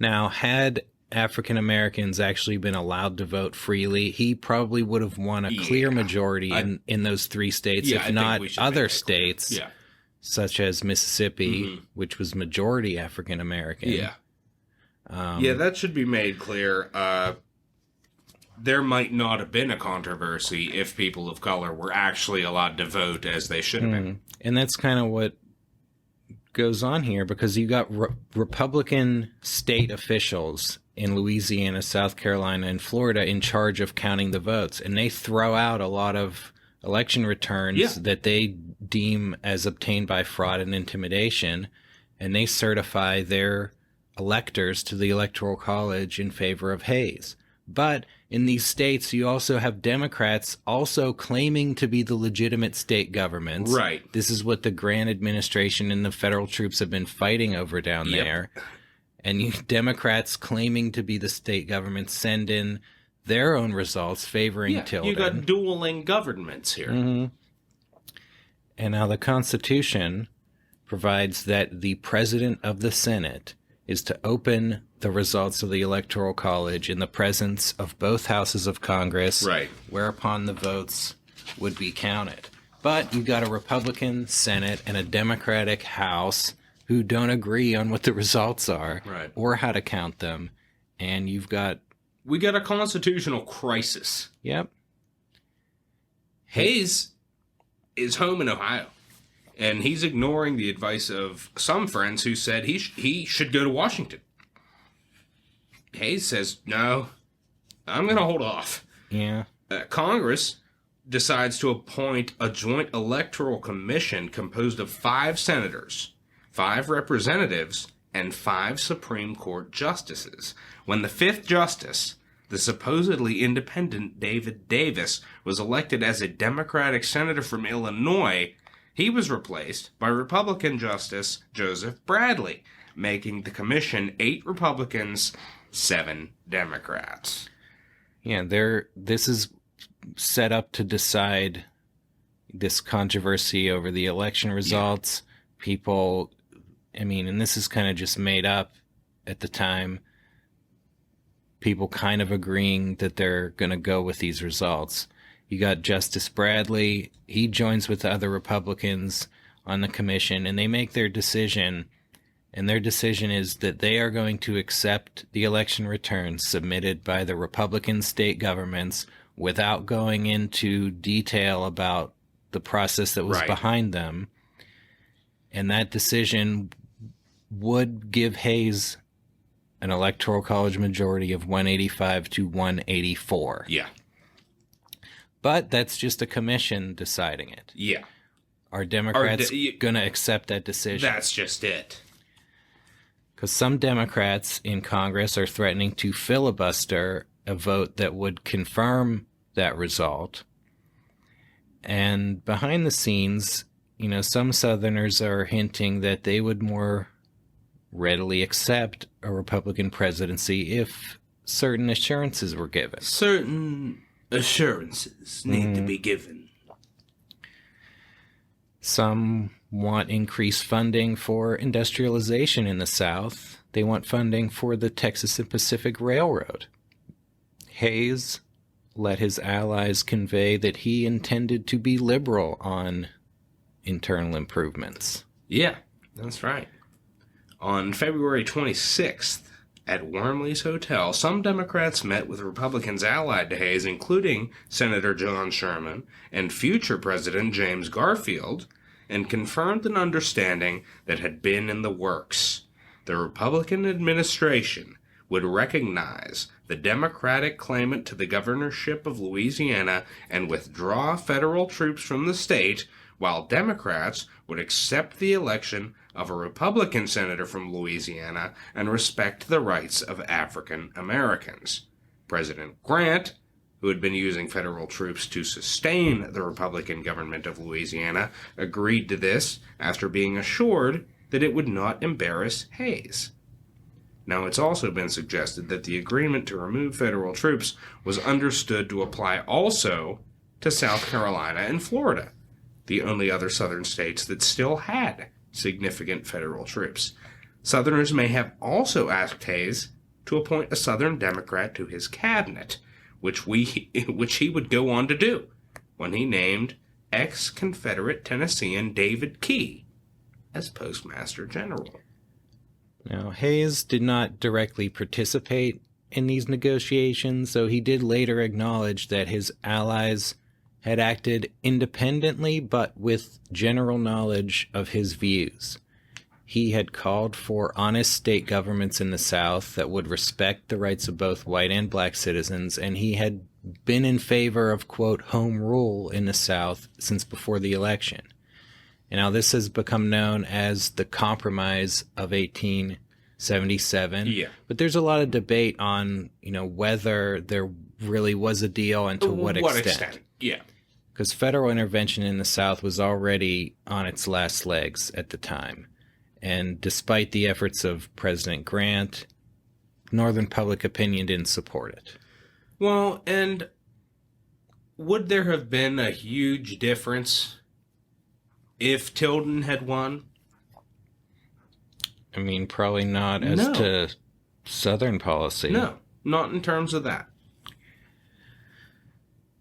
Now, had African Americans actually been allowed to vote freely, he probably would have won a clear majority in those 3 states, if not other states, such as Mississippi, which was majority African American. That should be made clear. There might not have been a controversy if people of color were actually allowed to vote as they should have been. And that's kind of what goes on here, because you got Republican state officials in Louisiana, South Carolina, and Florida in charge of counting the votes, and they throw out a lot of election returns Yeah. that they deem as obtained by fraud and intimidation, and they certify their electors to the Electoral College in favor of Hayes. But in these states, you also have Democrats also claiming to be the legitimate state governments. Right. This is what the Grant administration and the federal troops have been fighting over down Yep. there. And you Democrats claiming to be the state government send in their own results favoring Tilden. You got dueling governments here. Mm-hmm. And now the Constitution provides that the president of the Senate is to open the results of the Electoral College in the presence of both houses of Congress, Right. whereupon the votes would be counted. But you've got a Republican Senate and a Democratic House who don't agree on what the results are Right. or how to count them. And you've got... We got a constitutional crisis. Yep. Hayes is home in Ohio, and he's ignoring the advice of some friends who said he should go to Washington. Hayes says, no, I'm going to hold off. Yeah. Congress decides to appoint a joint electoral commission composed of 5 senators, 5 representatives, and 5 Supreme Court justices. When the 5th justice, the supposedly independent David Davis, was elected as a Democratic senator from Illinois, he was replaced by Republican Justice Joseph Bradley, making the commission 8 Republicans, 7 Democrats. Yeah, this is set up to decide this controversy over the election results. Yeah. People, I mean, and this is kind of just made up at the time. People kind of agreeing that they're going to go with these results. You got Justice Bradley. He joins with the other Republicans on the commission, and they make their decision. And their decision is that they are going to accept the election returns submitted by the Republican state governments without going into detail about the process that was Right. behind them. And that decision would give Hayes an electoral college majority of 185 to 184. Yeah. But that's just a commission deciding it. Yeah. Are Democrats going to accept that decision? That's just it. Because some Democrats in Congress are threatening to filibuster a vote that would confirm that result. And behind the scenes, you know, some Southerners are hinting that they would more readily accept a Republican presidency if certain assurances were given. Certain assurances need to be given. Some want increased funding for industrialization in the South. They want funding for the Texas and Pacific Railroad. Hayes let his allies convey that he intended to be liberal on internal improvements. Yeah, that's right. On February 26th, at Wormley's Hotel, some Democrats met with Republicans allied to Hayes, including Senator John Sherman and future President James Garfield, and confirmed an understanding that had been in the works. The Republican administration would recognize the Democratic claimant to the governorship of Louisiana and withdraw federal troops from the state, while Democrats would accept the election of a Republican senator from Louisiana and respect the rights of African Americans. President Grant, who had been using federal troops to sustain the Republican government of Louisiana, agreed to this after being assured that it would not embarrass Hayes. Now, it's also been suggested that the agreement to remove federal troops was understood to apply also to South Carolina and Florida, the only other southern states that still had significant federal troops. Southerners may have also asked Hayes to appoint a Southern Democrat to his cabinet, which he would go on to do when he named ex-Confederate Tennessean David Key as Postmaster General. Now, Hayes did not directly participate in these negotiations, though he did later acknowledge that his allies had acted independently but with general knowledge of his views. He had called for honest state governments in the South that would respect the rights of both white and black citizens, and he had been in favor of, quote, home rule in the South since before the election. And now this has become known as the Compromise of 1877. Yeah. But there's a lot of debate on, whether there really was a deal and to what extent. Yeah. Because federal intervention in the South was already on its last legs at the time. And despite the efforts of President Grant, Northern public opinion didn't support it. Well, and would there have been a huge difference if Tilden had won? I mean, probably not as to Southern policy. No, not in terms of that.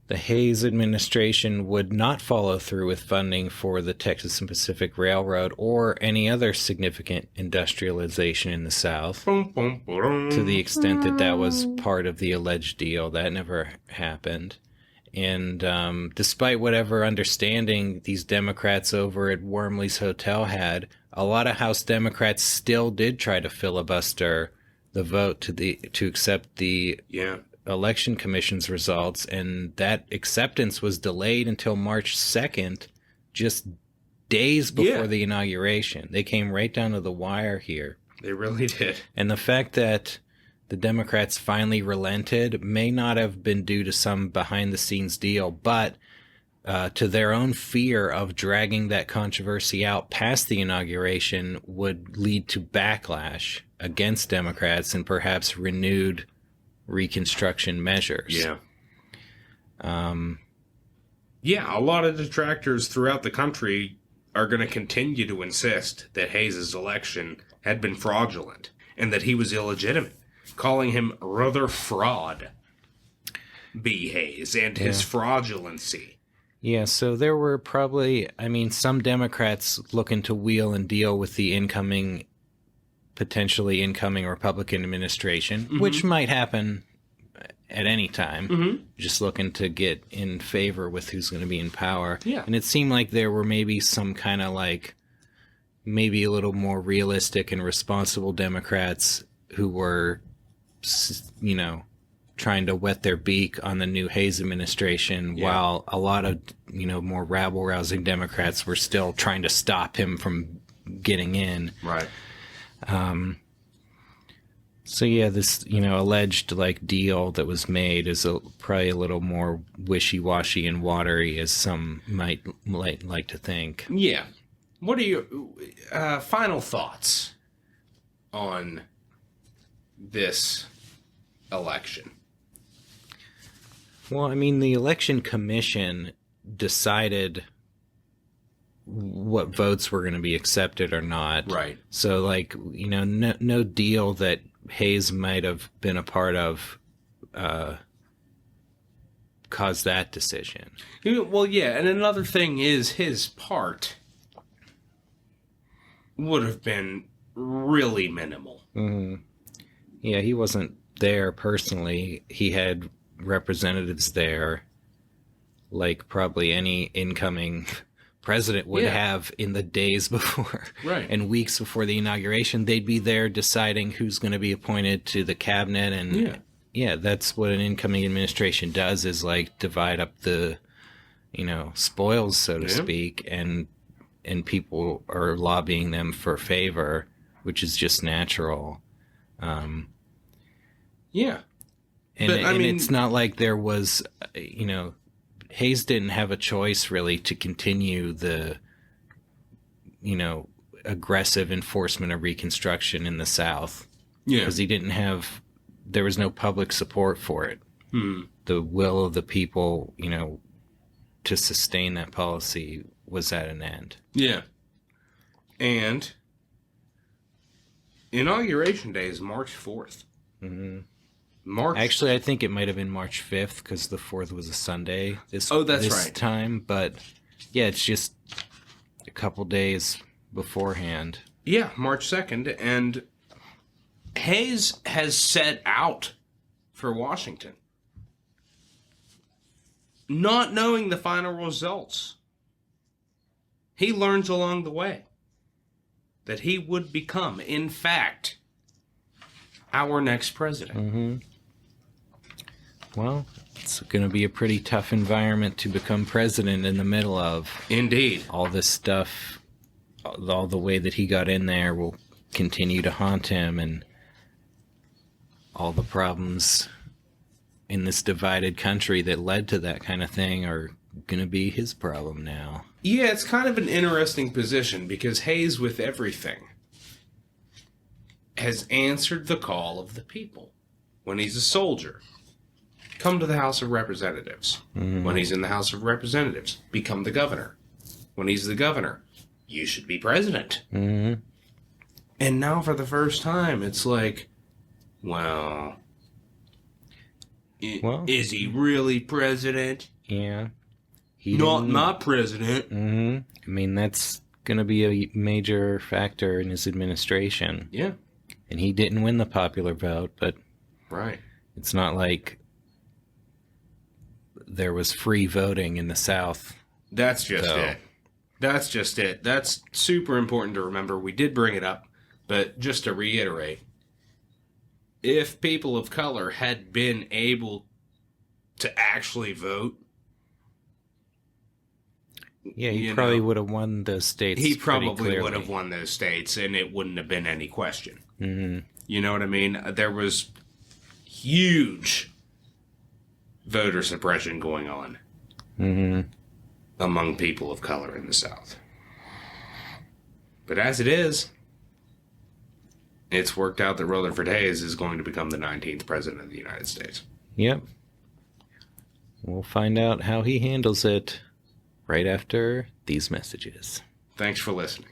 The Hayes administration would not follow through with funding for the Texas and Pacific Railroad or any other significant industrialization in the South. To the extent that that was part of the alleged deal, that never happened. And despite whatever understanding these Democrats over at Wormley's Hotel had, a lot of House Democrats still did try to filibuster the vote to accept the Election Commission's results, and that acceptance was delayed until March 2nd, just days before the inauguration. They came right down to the wire here. They really did. And the fact that the Democrats finally relented may not have been due to some behind-the-scenes deal, but to their own fear of dragging that controversy out past the inauguration would lead to backlash against Democrats and perhaps renewed Reconstruction measures. Yeah. A lot of detractors throughout the country are going to continue to insist that Hayes' election had been fraudulent and that he was illegitimate, calling him Rutherford B. Hayes and his fraudulency. Yeah, so there were probably, some Democrats looking to wheel and deal with the potentially incoming Republican administration, which might happen at any time, just looking to get in favor with who's going to be in power. Yeah. And it seemed like there were maybe some kind of maybe a little more realistic and responsible Democrats who were, trying to wet their beak on the new Hayes administration, while a lot of, more rabble-rousing Democrats were still trying to stop him from getting in. Right. So this, alleged deal that was made is probably a little more wishy-washy and watery as some might like to think. Yeah. What are your final thoughts on this election? Well, the Election Commission decided what votes were going to be accepted or not. Right. So, no deal that Hayes might have been a part of caused that decision. Well, yeah, and another thing is his part would have been really minimal. Mm-hmm. Yeah, he wasn't there personally. He had representatives there, like probably any incoming president would have in the days before and weeks before the inauguration. They'd be there deciding who's going to be appointed to the cabinet, and that's what an incoming administration does, is divide up the spoils, so to speak, and people are lobbying them for favor, which is just natural. And it's not like there was, Hayes didn't have a choice really to continue the, aggressive enforcement of Reconstruction in the South. Yeah. Because there was no public support for it. The will of the people, to sustain that policy was at an end. Yeah. And Inauguration Day is March 4th. Mm-hmm. Actually, I think it might have been March 5th because the 4th was a Sunday this time. But, it's just a couple days beforehand. Yeah, March 2nd. And Hayes has set out for Washington, not knowing the final results. He learns along the way that he would become, in fact, our next president. Mm-hmm. Well, It's going to be a pretty tough environment to become president in the middle of. Indeed. All this stuff, all the way that he got in there will continue to haunt him, and all the problems in this divided country that led to that kind of thing are going to be his problem now. Yeah, it's kind of an interesting position because Hayes, with everything, has answered the call of the people. When he's a soldier, come to the House of Representatives. Mm-hmm. When he's in the House of Representatives, become the governor. When he's the governor, you should be president. Mm-hmm. And now for the first time, it's like, well, is he really president? Yeah. Not president. Mm-hmm. I mean, that's going to be a major factor in his administration. Yeah. And he didn't win the popular vote, but right. It's not like there was free voting in the South. That's just it. That's just it. That's super important to remember. We did bring it up, but just to reiterate, if people of color had been able to actually vote, yeah, he probably would have won those states. He probably would have won those states, and it wouldn't have been any question. Mm-hmm. You know what I mean? There was huge voter suppression going on among people of color in the South. But as it is, it's worked out that Rutherford Hayes is going to become the 19th president of the United States. Yep. We'll find out how he handles it right after these messages. Thanks for listening.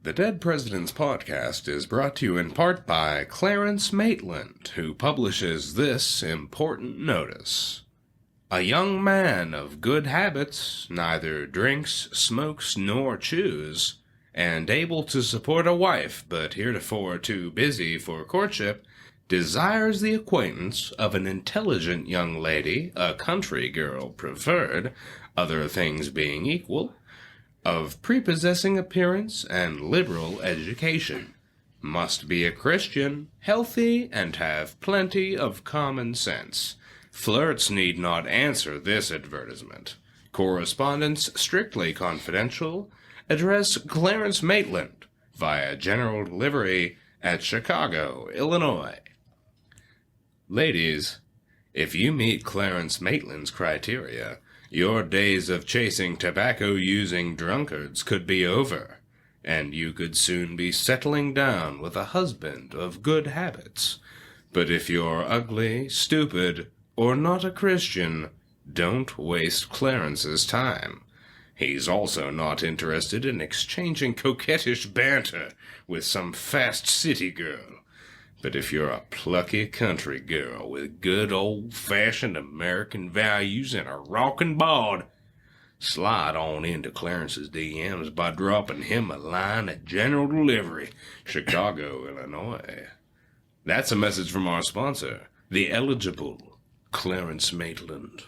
The Dead Presidents Podcast is brought to you in part by Clarence Maitland, who publishes this important notice. A young man of good habits, neither drinks, smokes, nor chews, and able to support a wife, but heretofore too busy for courtship, desires the acquaintance of an intelligent young lady, a country girl preferred, other things being equal, of prepossessing appearance and liberal education, must be a Christian, healthy, and have plenty of common sense. Flirts need not answer this advertisement. Correspondence strictly confidential. Address Clarence Maitland, via General Delivery at Chicago, Illinois. Ladies, if you meet Clarence Maitland's criteria, your days of chasing tobacco-using drunkards could be over, and you could soon be settling down with a husband of good habits. But if you're ugly, stupid, or not a Christian, don't waste Clarence's time. He's also not interested in exchanging coquettish banter with some fast city girl. But if you're a plucky country girl with good old-fashioned American values and a rockin' bod, slide on into Clarence's DMs by dropping him a line at General Delivery, Chicago, Illinois. That's a message from our sponsor, the eligible Clarence Maitland.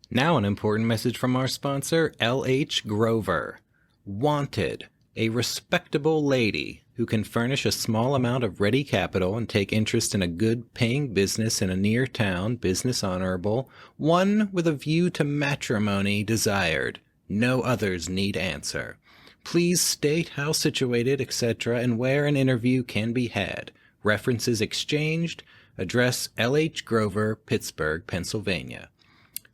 Now an important message from our sponsor, L.H. Grover. Wanted, a respectable lady who can furnish a small amount of ready capital and take interest in a good-paying business in a near-town, business honorable, one with a view to matrimony desired. No others need answer. Please state how situated, etc., and where an interview can be had. References exchanged. Address L.H. Grover, Pittsburgh, Pennsylvania.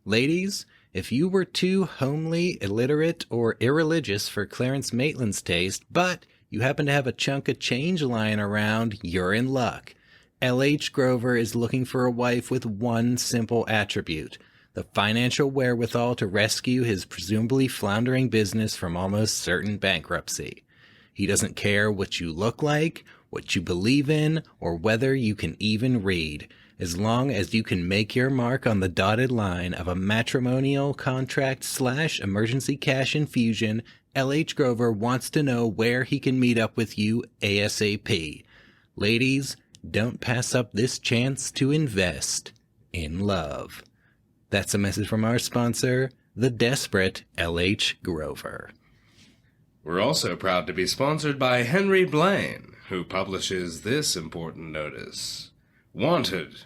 Ladies, if you were too homely, illiterate, or irreligious for Clarence Maitland's taste, but you happen to have a chunk of change lying around, you're in luck. L.H. Grover is looking for a wife with one simple attribute: the financial wherewithal to rescue his presumably floundering business from almost certain bankruptcy. He doesn't care what you look like, what you believe in, or whether you can even read, as long as you can make your mark on the dotted line of a matrimonial contract / emergency cash infusion. L.H. Grover wants to know where he can meet up with you ASAP. Ladies, don't pass up this chance to invest in love. That's a message from our sponsor, the desperate L.H. Grover. We're also proud to be sponsored by Henry Blaine, who publishes this important notice. Wanted,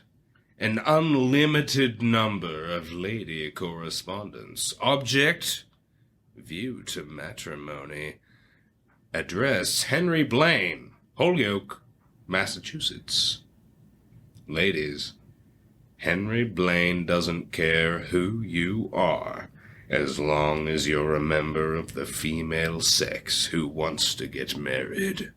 an unlimited number of lady correspondents. Object, view to matrimony. Address, Henry Blaine, Holyoke, Massachusetts. Ladies, Henry Blaine doesn't care who you are, as long as you're a member of the female sex who wants to get married.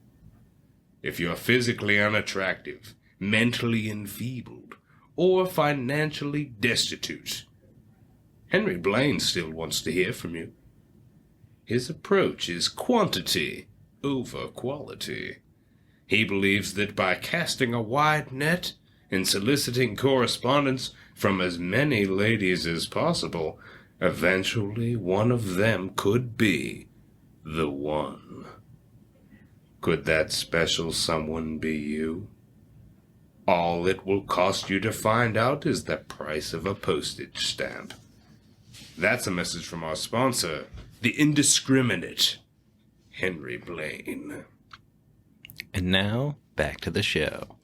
If you're physically unattractive, mentally enfeebled, or financially destitute, Henry Blaine still wants to hear from you. His approach is quantity over quality. He believes that by casting a wide net and soliciting correspondence from as many ladies as possible, eventually one of them could be the one. Could that special someone be you? All it will cost you to find out is the price of a postage stamp. That's a message from our sponsor, the indiscriminate Henry Blaine. And now, back to the show.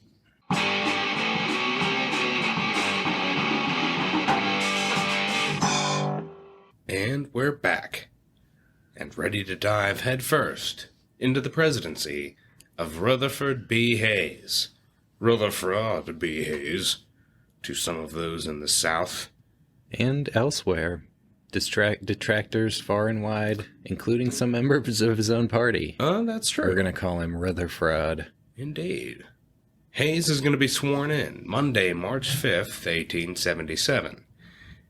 And we're back, and ready to dive headfirst into the presidency of Rutherford B. Hayes. Rutherford B. Hayes, to some of those in the South. And elsewhere. Detractors far and wide, including some members of his own party. Oh, that's true. We're going to call him Rutherford. Indeed. Hayes is going to be sworn in Monday, March 5th, 1877.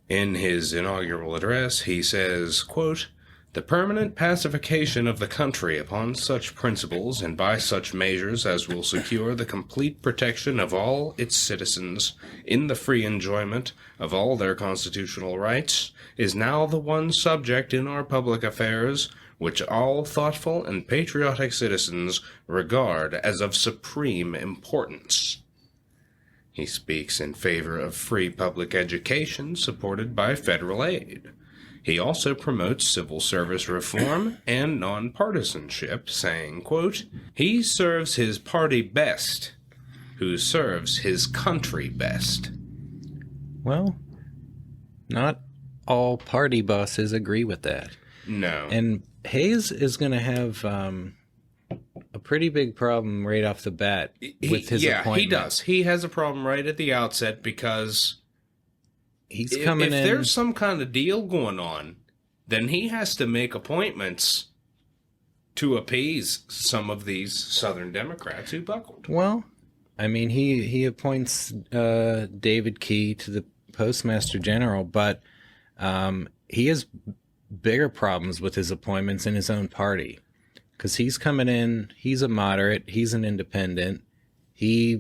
In his inaugural address, he says, quote, "The permanent pacification of the country upon such principles and by such measures as will secure the complete protection of all its citizens in the free enjoyment of all their constitutional rights is now the one subject in our public affairs which all thoughtful and patriotic citizens regard as of supreme importance." He speaks in favor of free public education supported by federal aid. He also promotes civil service reform and nonpartisanship, saying, quote, "He serves his party best, who serves his country best." Well, not all party bosses agree with that. No. And Hayes is going to have a pretty big problem right off the bat with his appointment. He does. He has a problem right at the outset because he's coming in. If there's some kind of deal going on, then he has to make appointments to appease some of these Southern Democrats who buckled. Well, I mean, he appoints David Key to the Postmaster General, but he has bigger problems with his appointments in his own party. Because he's coming in, he's a moderate, he's an independent. He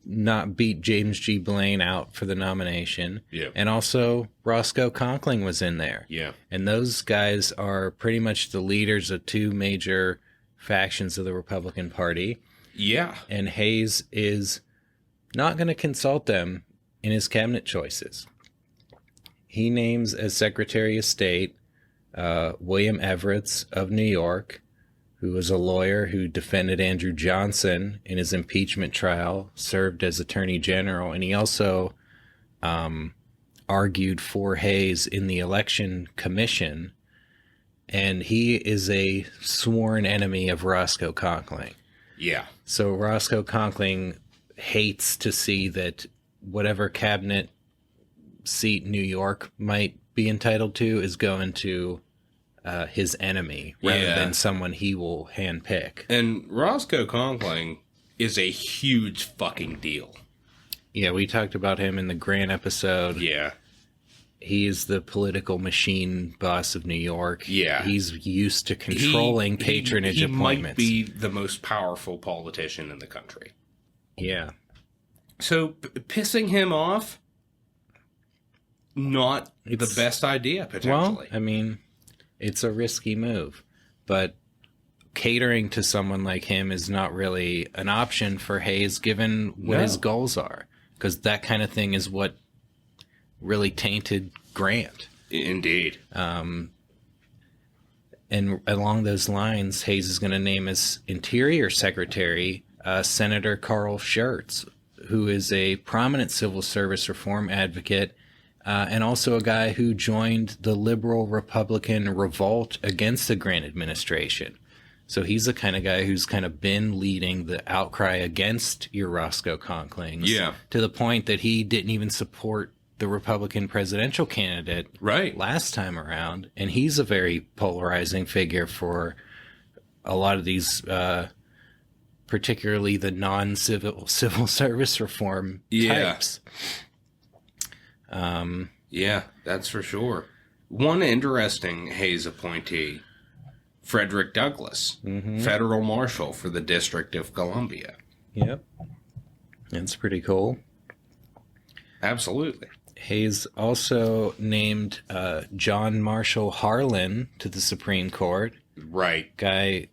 not beat James G. Blaine out for the nomination. Yeah. And also Roscoe Conkling was in there. Yeah. And those guys are pretty much the leaders of two major factions of the Republican Party. Yeah. And Hayes is not going to consult them in his cabinet choices. He names as Secretary of State William Everett of New York, who was a lawyer who defended Andrew Johnson in his impeachment trial, served as Attorney General, and he also argued for Hayes in the Election Commission, and he is a sworn enemy of Roscoe Conkling. Yeah. So Roscoe Conkling hates to see that whatever cabinet seat New York might be entitled to is going to his enemy rather than someone he will handpick. And Roscoe Conkling is a huge fucking deal. Yeah, we talked about him in the Grant episode. Yeah. He is the political machine boss of New York. Yeah. He's used to controlling patronage appointments. He might be the most powerful politician in the country. Yeah. So pissing him off, not the best idea, potentially. Well, I mean, it's a risky move, but catering to someone like him is not really an option for Hayes given what his goals are, because that kind of thing is what really tainted Grant. Indeed. And along those lines, Hayes is going to name as Interior Secretary Senator Carl Schurz, who is a prominent civil service reform advocate and also a guy who joined the liberal Republican revolt against the Grant administration. So he's the kind of guy who's kind of been leading the outcry against your Roscoe Conklings to the point that he didn't even support the Republican presidential candidate last time around. And he's a very polarizing figure for a lot of these, particularly the non-civil civil service reform types. Yeah, that's for sure. One interesting Hayes appointee, Frederick Douglass, federal marshal for the District of Columbia. Yep. That's pretty cool. Absolutely. Hayes also named John Marshall Harlan to the Supreme Court. Right. Guy,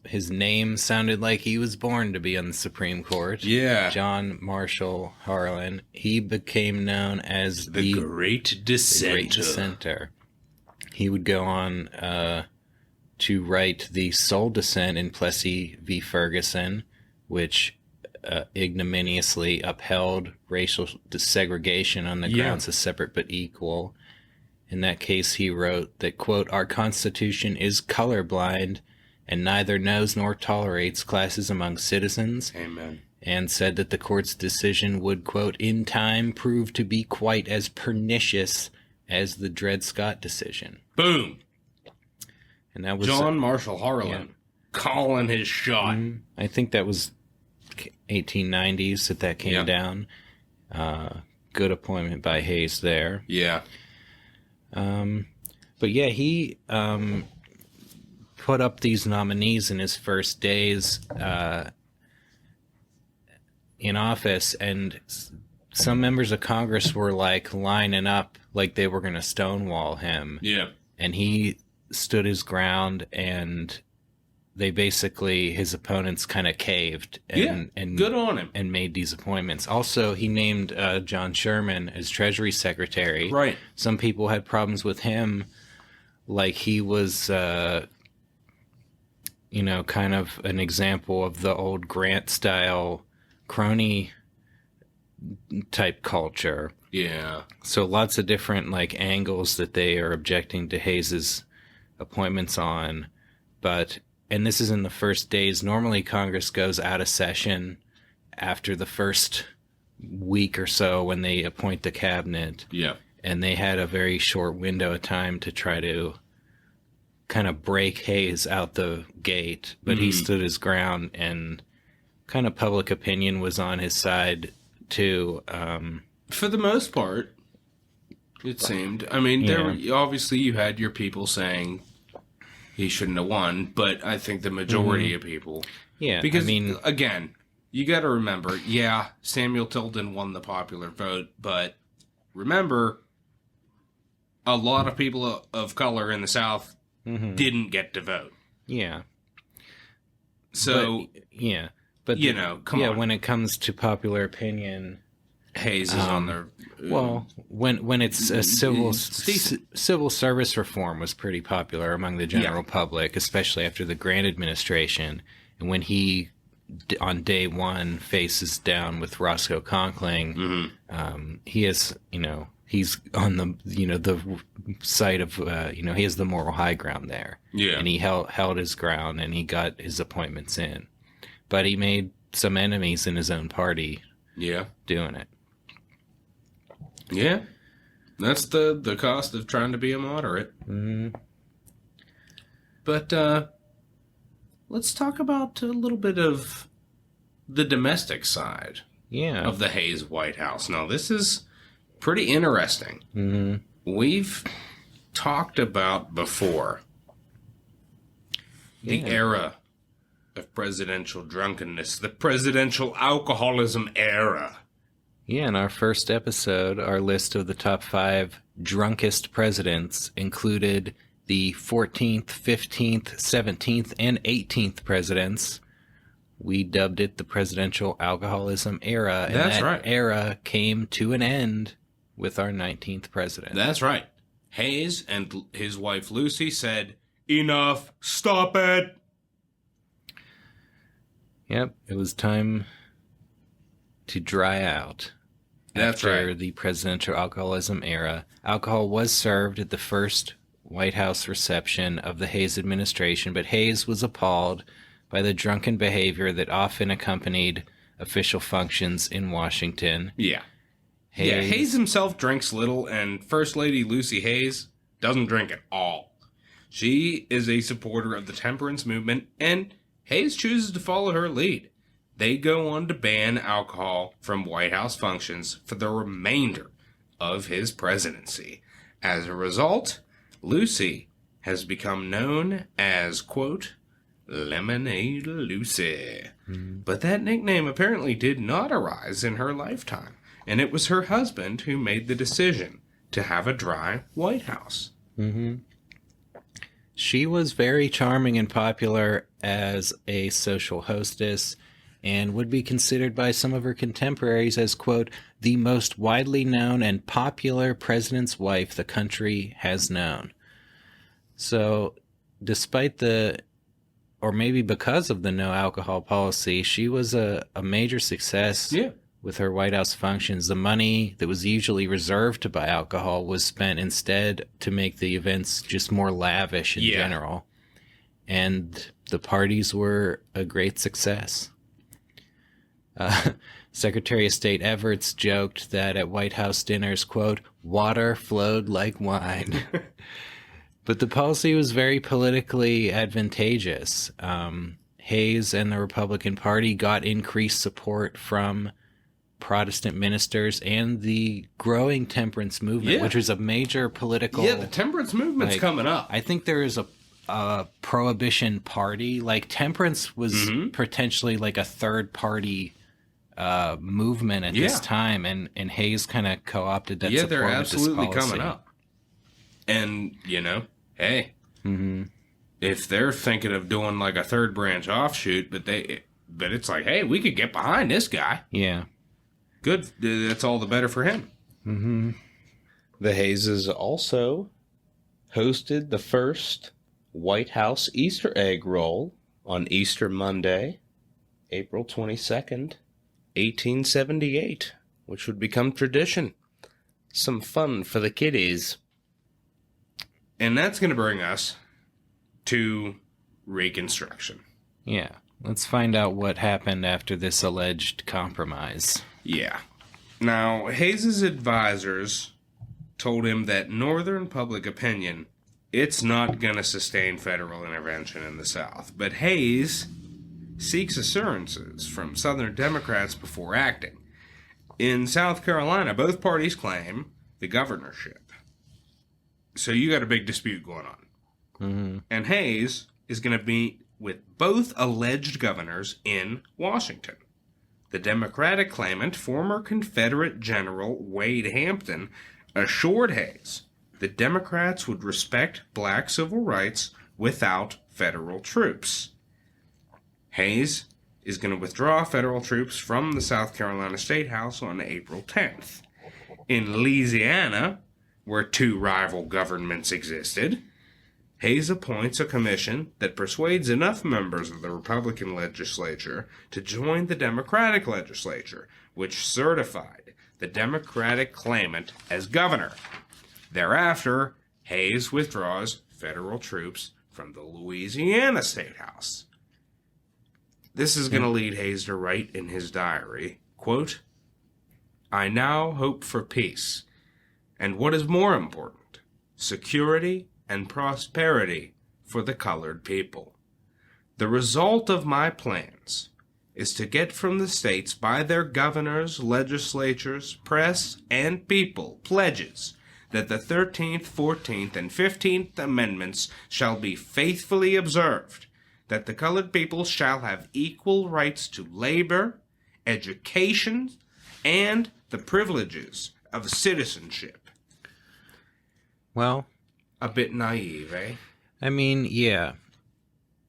his name sounded like he was born to be on the Supreme Court. Yeah. John Marshall Harlan. He became known as the Great Dissenter. The Great Dissenter. He would go on to write the sole dissent in Plessy v. Ferguson, which ignominiously upheld racial segregation on the grounds of separate but equal. In that case, he wrote that, quote, "Our Constitution is colorblind and neither knows nor tolerates classes among citizens." Amen. And said that the court's decision would, quote, "in time prove to be quite as pernicious as the Dred Scott decision." Boom. And that was John Marshall Harlan calling his shot. I think that was 1890s that came down. Good appointment by Hayes there. Yeah. But yeah, he put up these nominees in his first days in office, and some members of Congress were like lining up like they were going to stonewall him. Yeah. And he stood his ground, and they basically, his opponents kind of caved and good on him, and made these appointments. Also, he named John Sherman as Treasury Secretary. Right. Some people had problems with him, like he was, kind of an example of the old Grant style crony type culture. Yeah. So lots of different like angles that they are objecting to Hayes's appointments on, and this is in the first days. Normally Congress goes out of session after the first week or so when they appoint the cabinet. Yeah. And they had a very short window of time to try to kind of break Hayes out the gate, but he stood his ground, and kind of public opinion was on his side too. For the most part, it seemed. I mean, obviously you had your people saying he shouldn't have won, but I think the majority of people. Yeah, because, again, you got to remember, Samuel Tilden won the popular vote, but remember, a lot of people of color in the South didn't get to vote. Yeah. So, but come on. When it comes to popular opinion, Hayes is on there. Well, when it's a civil service reform was pretty popular among the general public, especially after the Grant administration, and when he on day one faces down with Roscoe Conkling, he is he's on the the side of he has the moral high ground there, and he held his ground, and he got his appointments in, but he made some enemies in his own party doing it. Yeah, that's the cost of trying to be a moderate. But let's talk about a little bit of the domestic side of the Hayes White House. Now, this is pretty interesting. We've talked about before the era of presidential drunkenness, the presidential alcoholism era. Yeah, in our first episode, our list of the top 5 drunkest presidents included the 14th, 15th, 17th, and 18th presidents. We dubbed it the presidential alcoholism era, and that era came to an end with our 19th president. That's right. Hayes and his wife Lucy said, Enough. Stop it. Yep, it was time to dry out. That's After right. the presidential alcoholism era, alcohol was served at the first White House reception of the Hayes administration, but Hayes was appalled by the drunken behavior that often accompanied official functions in Washington. Yeah. Hayes himself drinks little, and First Lady Lucy Hayes doesn't drink at all. She is a supporter of the temperance movement, and Hayes chooses to follow her lead. They go on to ban alcohol from White House functions for the remainder of his presidency. As a result, Lucy has become known as, quote, Lemonade Lucy. But that nickname apparently did not arise in her lifetime, and it was her husband who made the decision to have a dry White House. She was very charming and popular as a social hostess and would be considered by some of her contemporaries as, quote, the most widely known and popular president's wife the country has known. So, despite or maybe because of the no alcohol policy, she was a major success with her White House functions. The money that was usually reserved to buy alcohol was spent instead to make the events just more lavish in general. And the parties were a great success. Secretary of State Everts joked that at White House dinners, quote, water flowed like wine. But the policy was very politically advantageous. Hayes and the Republican Party got increased support from Protestant ministers and the growing temperance movement, which was a major political... Yeah, the temperance movement's coming up. I think there is a prohibition party. Like, temperance was potentially like a third party movement at this time, and Hayes kind of co-opted that support. Yeah, they're with this absolutely policy. coming up. And, hey, if they're thinking of doing like a third branch offshoot, but it's like, hey, we could get behind this guy. Yeah. Good. That's all the better for him. The Hayeses also hosted the first White House Easter egg roll on Easter Monday, April 22nd, 1878, which would become tradition. Some fun for the kiddies. And that's going to bring us to Reconstruction. Yeah. Let's find out what happened after this alleged compromise. Yeah. Now, Hayes' advisors told him that Northern public opinion, it's not going to sustain federal intervention in the South. But Hayes seeks assurances from Southern Democrats before acting. In South Carolina, both parties claim the governorship. So you got a big dispute going on. And Hayes is going to meet with both alleged governors in Washington. The Democratic claimant, former Confederate General Wade Hampton, assured Hayes the Democrats would respect black civil rights without federal troops. Hayes is going to withdraw federal troops from the South Carolina State House on April 10th. In Louisiana, where two rival governments existed, Hayes appoints a commission that persuades enough members of the Republican legislature to join the Democratic legislature, which certified the Democratic claimant as governor. Thereafter, Hayes withdraws federal troops from the Louisiana State House. This is going to lead Hayes to write in his diary, quote, I now hope for peace, and what is more important, security and prosperity for the colored people. The result of my plans is to get from the states by their governors, legislatures, press, and people pledges that the 13th, 14th, and 15th Amendments shall be faithfully observed, that the colored people shall have equal rights to labor, education, and the privileges of citizenship. Well, a bit naive, eh? I mean, yeah.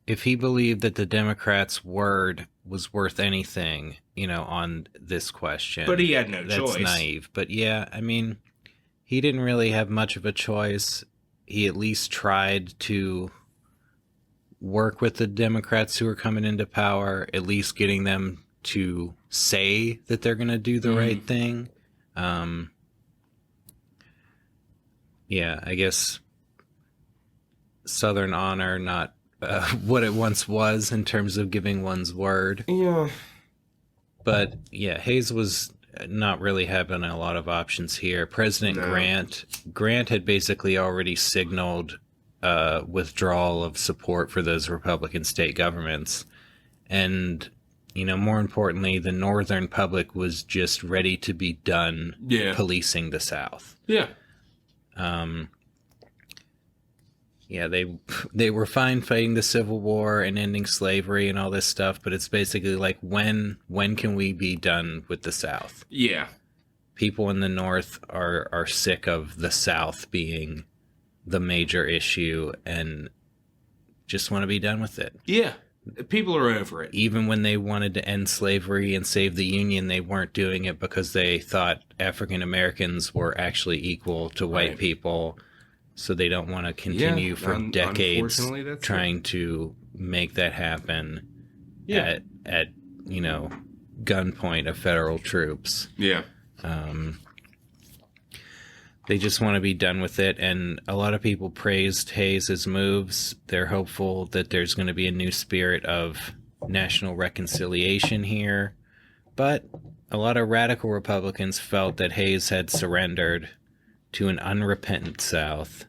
If he believed that the Democrats' word was worth anything, on this question. But he had no choice. That's naive. But yeah, I mean, he didn't really have much of a choice. He at least tried to work with the Democrats who are coming into power, at least getting them to say that they're going to do the right thing. Yeah, I guess Southern honor, not what it once was in terms of giving one's word. Yeah. But yeah, Hayes was not really having a lot of options here. President Grant had basically already signaled withdrawal of support for those Republican state governments. And, you know, more importantly, the Northern public was just ready to be done policing the South. Yeah. Yeah, they were fine fighting the Civil War and ending slavery and all this stuff, but it's basically like, when can we be done with the South? Yeah. People in the North are sick of the South being the major issue and just want to be done with it. Yeah. People are over it. Even when they wanted to end slavery and save the Union, they weren't doing it because they thought African Americans were actually equal to white people. So they don't want to continue for decades trying to make that happen at you know, gunpoint of federal troops. Yeah. They just want to be done with it, and a lot of people praised Hayes' moves. They're hopeful that there's going to be a new spirit of national reconciliation here, but a lot of radical Republicans felt that Hayes had surrendered to an unrepentant South.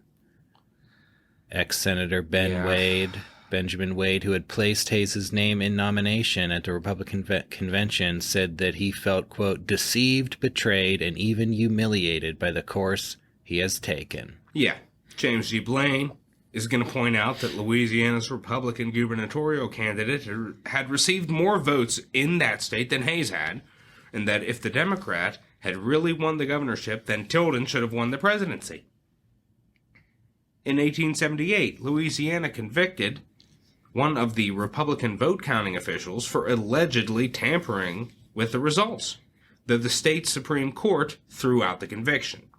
Ex-Senator Benjamin Wade, who had placed Hayes' name in nomination at the Republican convention, said that he felt, quote, deceived, betrayed, and even humiliated by the course he has taken. Yeah. James G. Blaine is going to point out that Louisiana's Republican gubernatorial candidate had received more votes in that state than Hayes had, and that if the Democrat had really won the governorship, then Tilden should have won the presidency. In 1878, Louisiana convicted one of the Republican vote-counting officials for allegedly tampering with the results, though the state's Supreme Court threw out the conviction.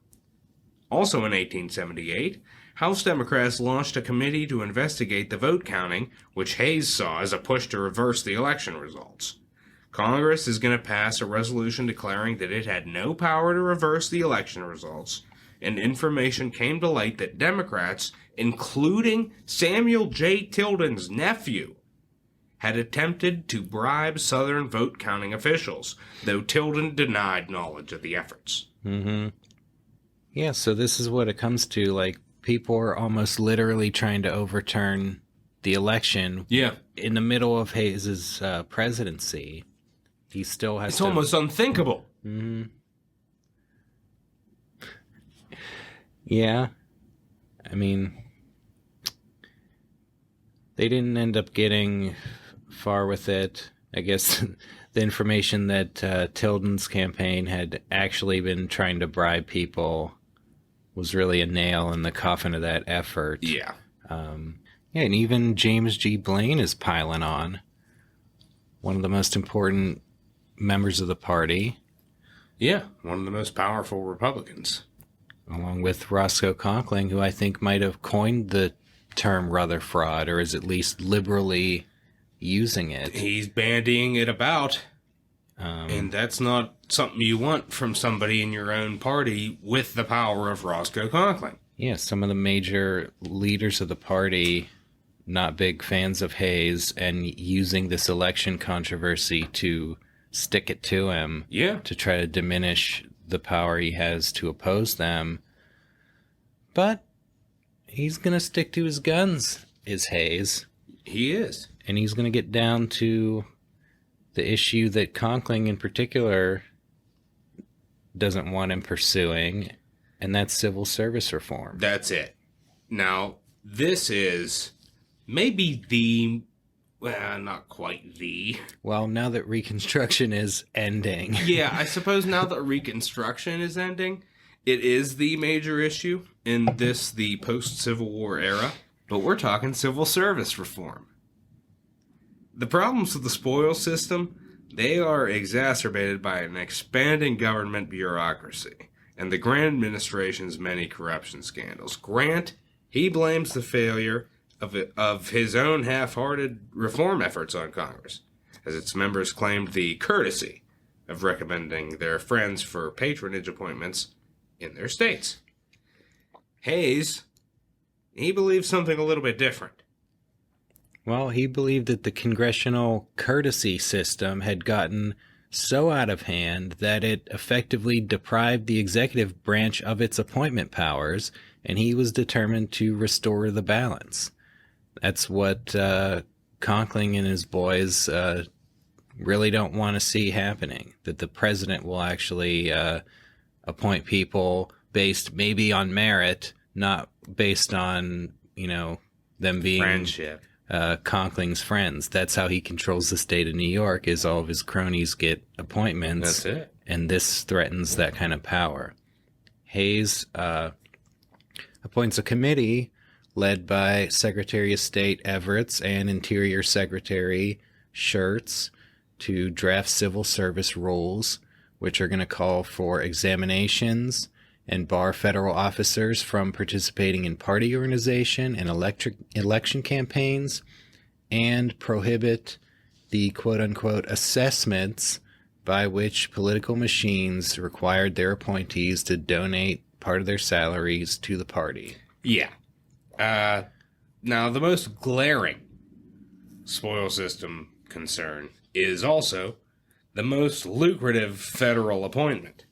Also in 1878, House Democrats launched a committee to investigate the vote counting, which Hayes saw as a push to reverse the election results. Congress is going to pass a resolution declaring that it had no power to reverse the election results, and information came to light that Democrats, including Samuel J. Tilden's nephew, had attempted to bribe Southern vote-counting officials, though Tilden denied knowledge of the efforts. Mm-hmm. Yeah, so this is what it comes to. Like, people are almost literally trying to overturn the election. Yeah. In the middle of Hayes' presidency. He still has It's almost unthinkable. Mm-hmm. Yeah. I mean, they didn't end up getting far with it. I guess the information that Tilden's campaign had actually been trying to bribe people was really a nail in the coffin of that effort. Yeah. Yeah, and even James G. Blaine is piling on. One of the most important members of the party. Yeah, one of the most powerful Republicans. Along with Roscoe Conkling, who I think might have coined the term Rutherford, or is at least liberally using it. He's bandying it about. And that's not something you want from somebody in your own party with the power of Roscoe Conkling. Yeah, some of the major leaders of the party, not big fans of Hayes, and using this election controversy to stick it to him. Yeah. To try to diminish the power he has to oppose them. But he's going to stick to his guns, is Hayes. He is. And he's going to get down to the issue that Conkling in particular doesn't want him pursuing, and that's civil service reform. That's it. Now, this is maybe the... Well, not quite the... Well, now that Reconstruction is ending. Yeah, I suppose now that Reconstruction is ending, it is the major issue in this, the post-Civil War era. But we're talking civil service reform. The problems with the spoils system, they are exacerbated by an expanding government bureaucracy and the Grant administration's many corruption scandals. Grant, he blames the failure of his own half-hearted reform efforts on Congress, as its members claimed the courtesy of recommending their friends for patronage appointments in their states. Hayes, he believed something a little bit different. Well, he believed that the congressional courtesy system had gotten so out of hand that it effectively deprived the executive branch of its appointment powers, and he was determined to restore the balance. That's what Conkling and his boys really don't want to see happening, that the president will actually appoint people based maybe on merit, not based on, them being Friendship. Conkling's friends. That's how he controls the state of New York, is all of his cronies get appointments. That's it. And this threatens that kind of power. Hayes appoints a committee led by Secretary of State Everett and Interior Secretary Schertz to draft civil service rules, which are going to call for examinations and bar federal officers from participating in party organization and election campaigns, and prohibit the quote-unquote assessments by which political machines required their appointees to donate part of their salaries to the party. Yeah. Now, the most glaring spoil system concern is also the most lucrative federal appointment,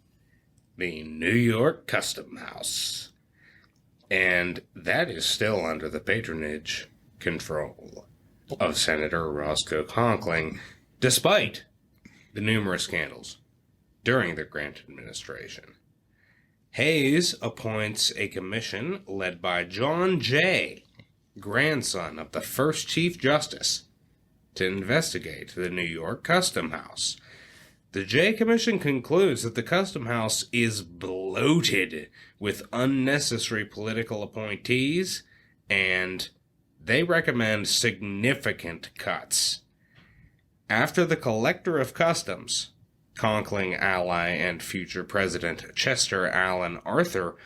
the New York Custom House. And that is still under the patronage control of Senator Roscoe Conkling, despite the numerous scandals during the Grant administration. Hayes appoints a commission led by John Jay, grandson of the first Chief Justice, to investigate the New York Custom House. The Jay Commission concludes that the Custom House is bloated with unnecessary political appointees, and they recommend significant cuts. After the Collector of Customs, Conkling ally and future President Chester Alan Arthur,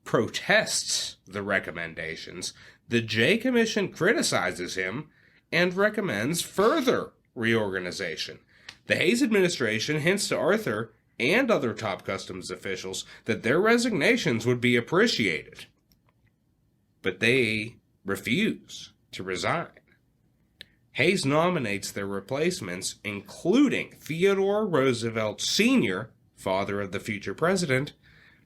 protests the recommendations, the Jay Commission criticizes him and recommends further reorganization. The Hayes administration hints to Arthur and other top customs officials that their resignations would be appreciated, but they refuse to resign. Hayes nominates their replacements, including Theodore Roosevelt Sr., father of the future president,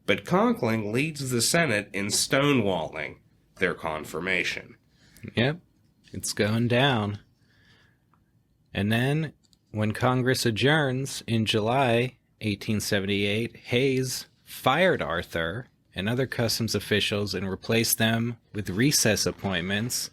but Conkling leads the Senate in stonewalling their confirmation. Yep, it's going down. And then, when Congress adjourns in July 1878, Hayes fired Arthur and other customs officials and replaced them with recess appointments.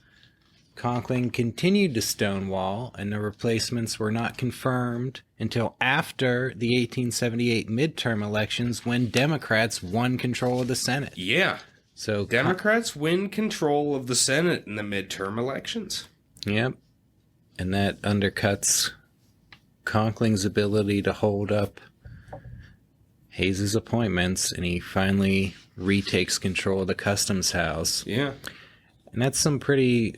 Conkling continued to stonewall, and the replacements were not confirmed until after the 1878 midterm elections, when Democrats won control of the Senate. Yeah. So Democrats win control of the Senate in the midterm elections. Yep. And that undercuts Conkling's ability to hold up Hayes's appointments, and he finally retakes control of the Customs House. Yeah. And that's some pretty,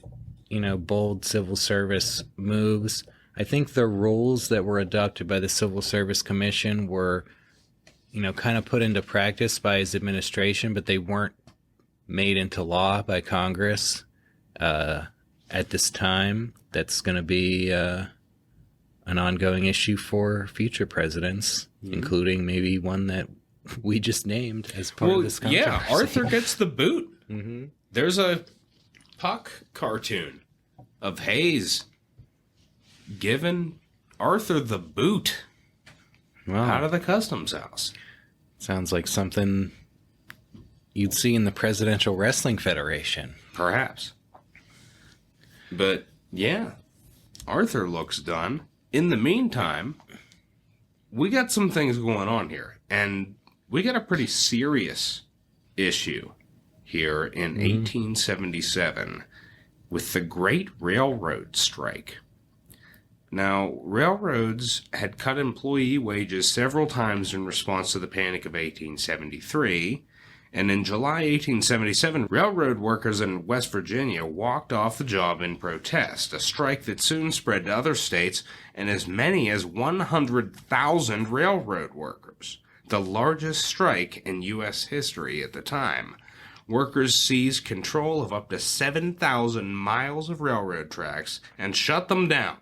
bold civil service moves. I think the rules that were adopted by the Civil Service Commission were, kind of put into practice by his administration, but they weren't made into law by Congress at this time. That's going to be an ongoing issue for future presidents, including maybe one that we just named as part of this controversy. Yeah, Arthur gets the boot. Mm-hmm. There's a Puck cartoon of Hayes giving Arthur the boot out of the Customs House. Sounds like something you'd see in the Presidential Wrestling Federation. Perhaps. But, yeah, Arthur looks done. In the meantime, we got some things going on here, and we got a pretty serious issue here in 1877 with the Great Railroad Strike. Now, railroads had cut employee wages several times in response to the Panic of 1873, And in July 1877, railroad workers in West Virginia walked off the job in protest, a strike that soon spread to other states and as many as 100,000 railroad workers, the largest strike in U.S. history at the time. Workers seized control of up to 7,000 miles of railroad tracks and shut them down.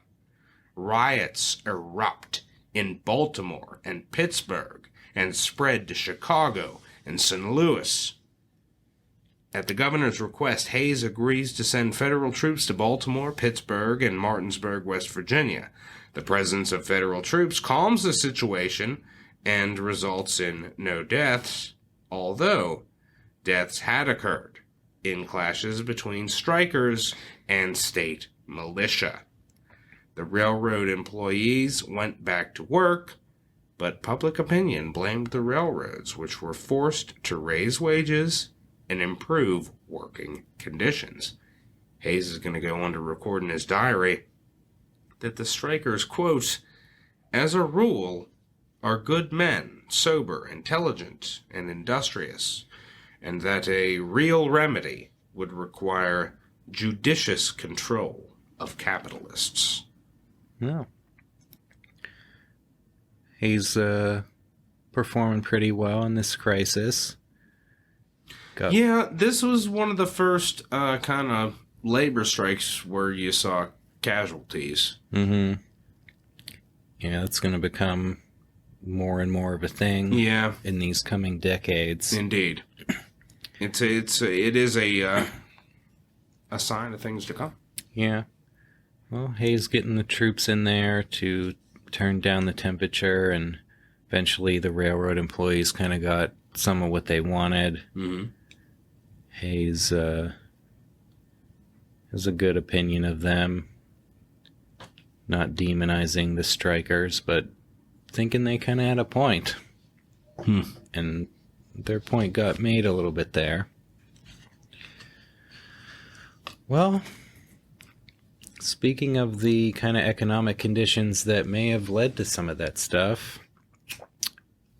Riots erupt in Baltimore and Pittsburgh and spread to Chicago and St. Louis. At the governor's request, Hayes agrees to send federal troops to Baltimore, Pittsburgh, and Martinsburg, West Virginia. The presence of federal troops calms the situation and results in no deaths, although deaths had occurred in clashes between strikers and state militia. The railroad employees went back to work, but public opinion blamed the railroads, which were forced to raise wages and improve working conditions. Hayes is going to go on to record in his diary that the strikers, quote, "as a rule, are good men, sober, intelligent, and industrious, and that a real remedy would require judicious control of capitalists." No. He's performing pretty well in this crisis. Yeah, this was one of the first kind of labor strikes where you saw casualties. Mm-hmm. Yeah, it's going to become more and more of a thing. Yeah, in these coming decades. Indeed, it is a sign of things to come. Yeah. Well, Hayes getting the troops in there to turn down the temperature, and eventually the railroad employees kind of got some of what they wanted. Mm-hmm. Hayes has a good opinion of them, not demonizing the strikers, but thinking they kind of had a point. And their point got made a little bit there. Well, speaking of the kind of economic conditions that may have led to some of that stuff,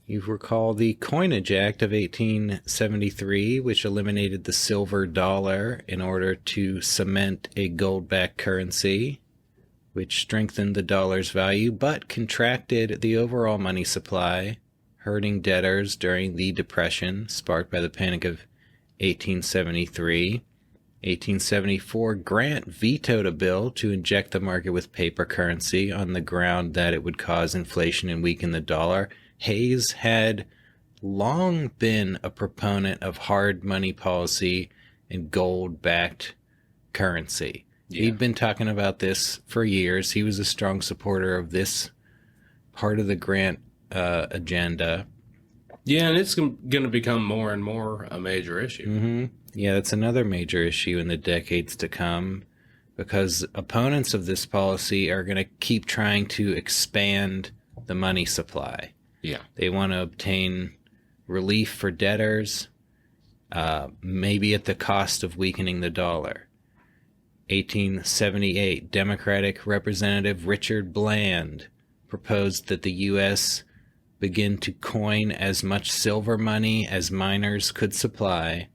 you recall the Coinage Act of 1873, which eliminated the silver dollar in order to cement a gold-backed currency, which strengthened the dollar's value but contracted the overall money supply, hurting debtors during the Depression sparked by the Panic of 1873. 1874, Grant vetoed a bill to inject the market with paper currency on the ground that it would cause inflation and weaken the dollar. Hayes had long been a proponent of hard money policy and gold-backed currency. Yeah. He'd been talking about this for years. He was a strong supporter of this part of the Grant agenda. Yeah, and it's going to become more and more a major issue. Mm-hmm. Yeah, that's another major issue in the decades to come, because opponents of this policy are going to keep trying to expand the money supply. Yeah. They want to obtain relief for debtors, maybe at the cost of weakening the dollar. 1878, Democratic Representative Richard Bland proposed that the U.S. begin to coin as much silver money as miners could supply.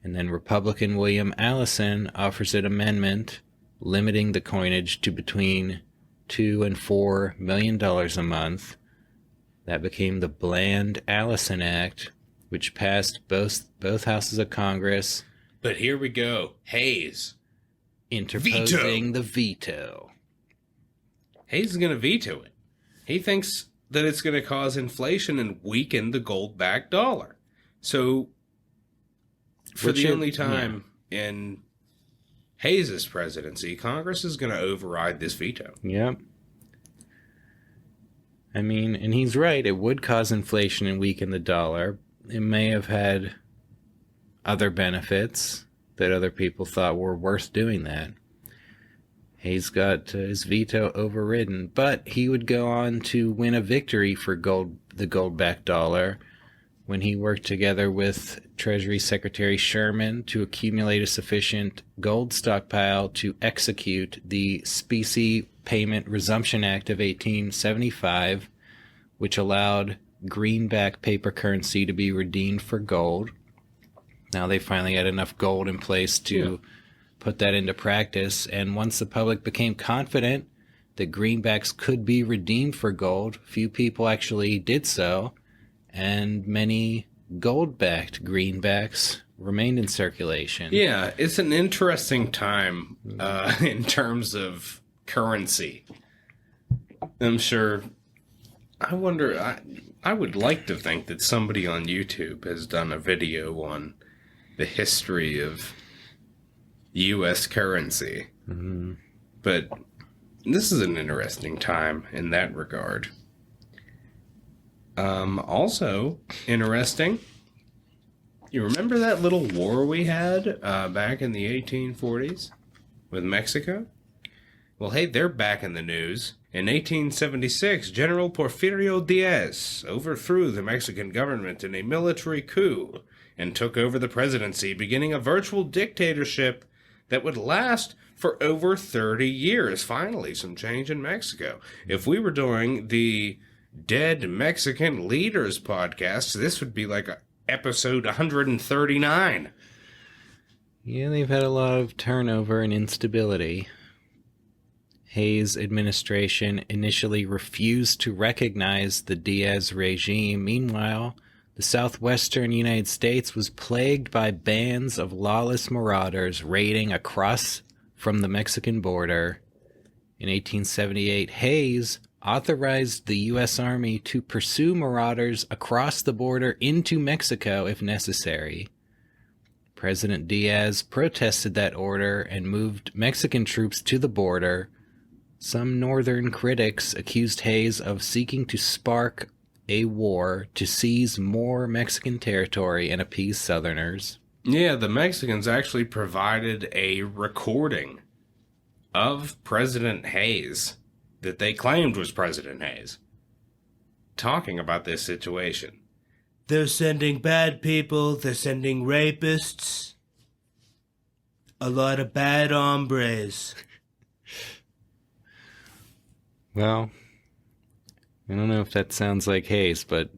And then Republican William Allison offers an amendment limiting the coinage to between $2 and $4 million a month. That became the Bland-Allison Act, which passed both houses of Congress. But here we go. Hayes interposing the veto. Hayes is going to veto it. He thinks that it's going to cause inflation and weaken the gold-backed dollar. So, for the only time in Hayes' presidency, Congress is going to override this veto. Yep. I mean, and he's right, it would cause inflation and weaken the dollar. It may have had other benefits that other people thought were worth doing that. Hayes got his veto overridden, but he would go on to win a victory for the gold-backed dollar when he worked together with Treasury Secretary Sherman to accumulate a sufficient gold stockpile to execute the Specie Payment Resumption Act of 1875, which allowed greenback paper currency to be redeemed for gold. Now they finally had enough gold in place to put that into practice. And once the public became confident that greenbacks could be redeemed for gold, few people actually did so, and many gold-backed greenbacks remained in circulation. Yeah, it's an interesting time in terms of currency. I'm sure. I wonder. I would like to think that somebody on YouTube has done a video on the history of U.S. currency. Mm-hmm. But this is an interesting time in that regard. Also interesting. You remember that little war we had back in the 1840s with Mexico? Well, hey, they're back in the news. In 1876, General Porfirio Diaz overthrew the Mexican government in a military coup and took over the presidency, beginning a virtual dictatorship that would last for over 30 years. Finally, some change in Mexico. If we were doing the Dead Mexican Leaders podcast, this would be like episode 139. Yeah, they've had a lot of turnover and instability. Hayes' administration initially refused to recognize the Diaz regime. Meanwhile, the southwestern United States was plagued by bands of lawless marauders raiding across from the Mexican border. In 1878, Hayes authorized the U.S. Army to pursue marauders across the border into Mexico if necessary. President Diaz protested that order and moved Mexican troops to the border. Some northern critics accused Hayes of seeking to spark a war to seize more Mexican territory and appease Southerners. Yeah, the Mexicans actually provided a recording of President Hayes that they claimed was President Hayes talking about this situation. They're sending bad people, they're sending rapists, a lot of bad hombres. Well, I don't know if that sounds like Hayes, but...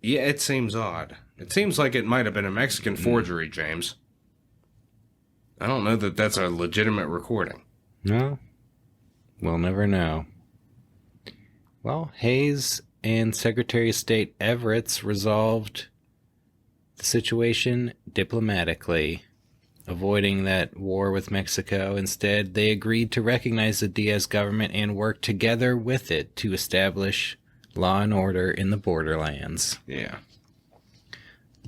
Yeah, it seems odd. It seems like it might have been a Mexican forgery, James. I don't know that that's a legitimate recording. No? We'll never know. Well, Hayes and Secretary of State Everett resolved the situation diplomatically, avoiding that war with Mexico. Instead, they agreed to recognize the Diaz government and work together with it to establish law and order in the borderlands. Yeah.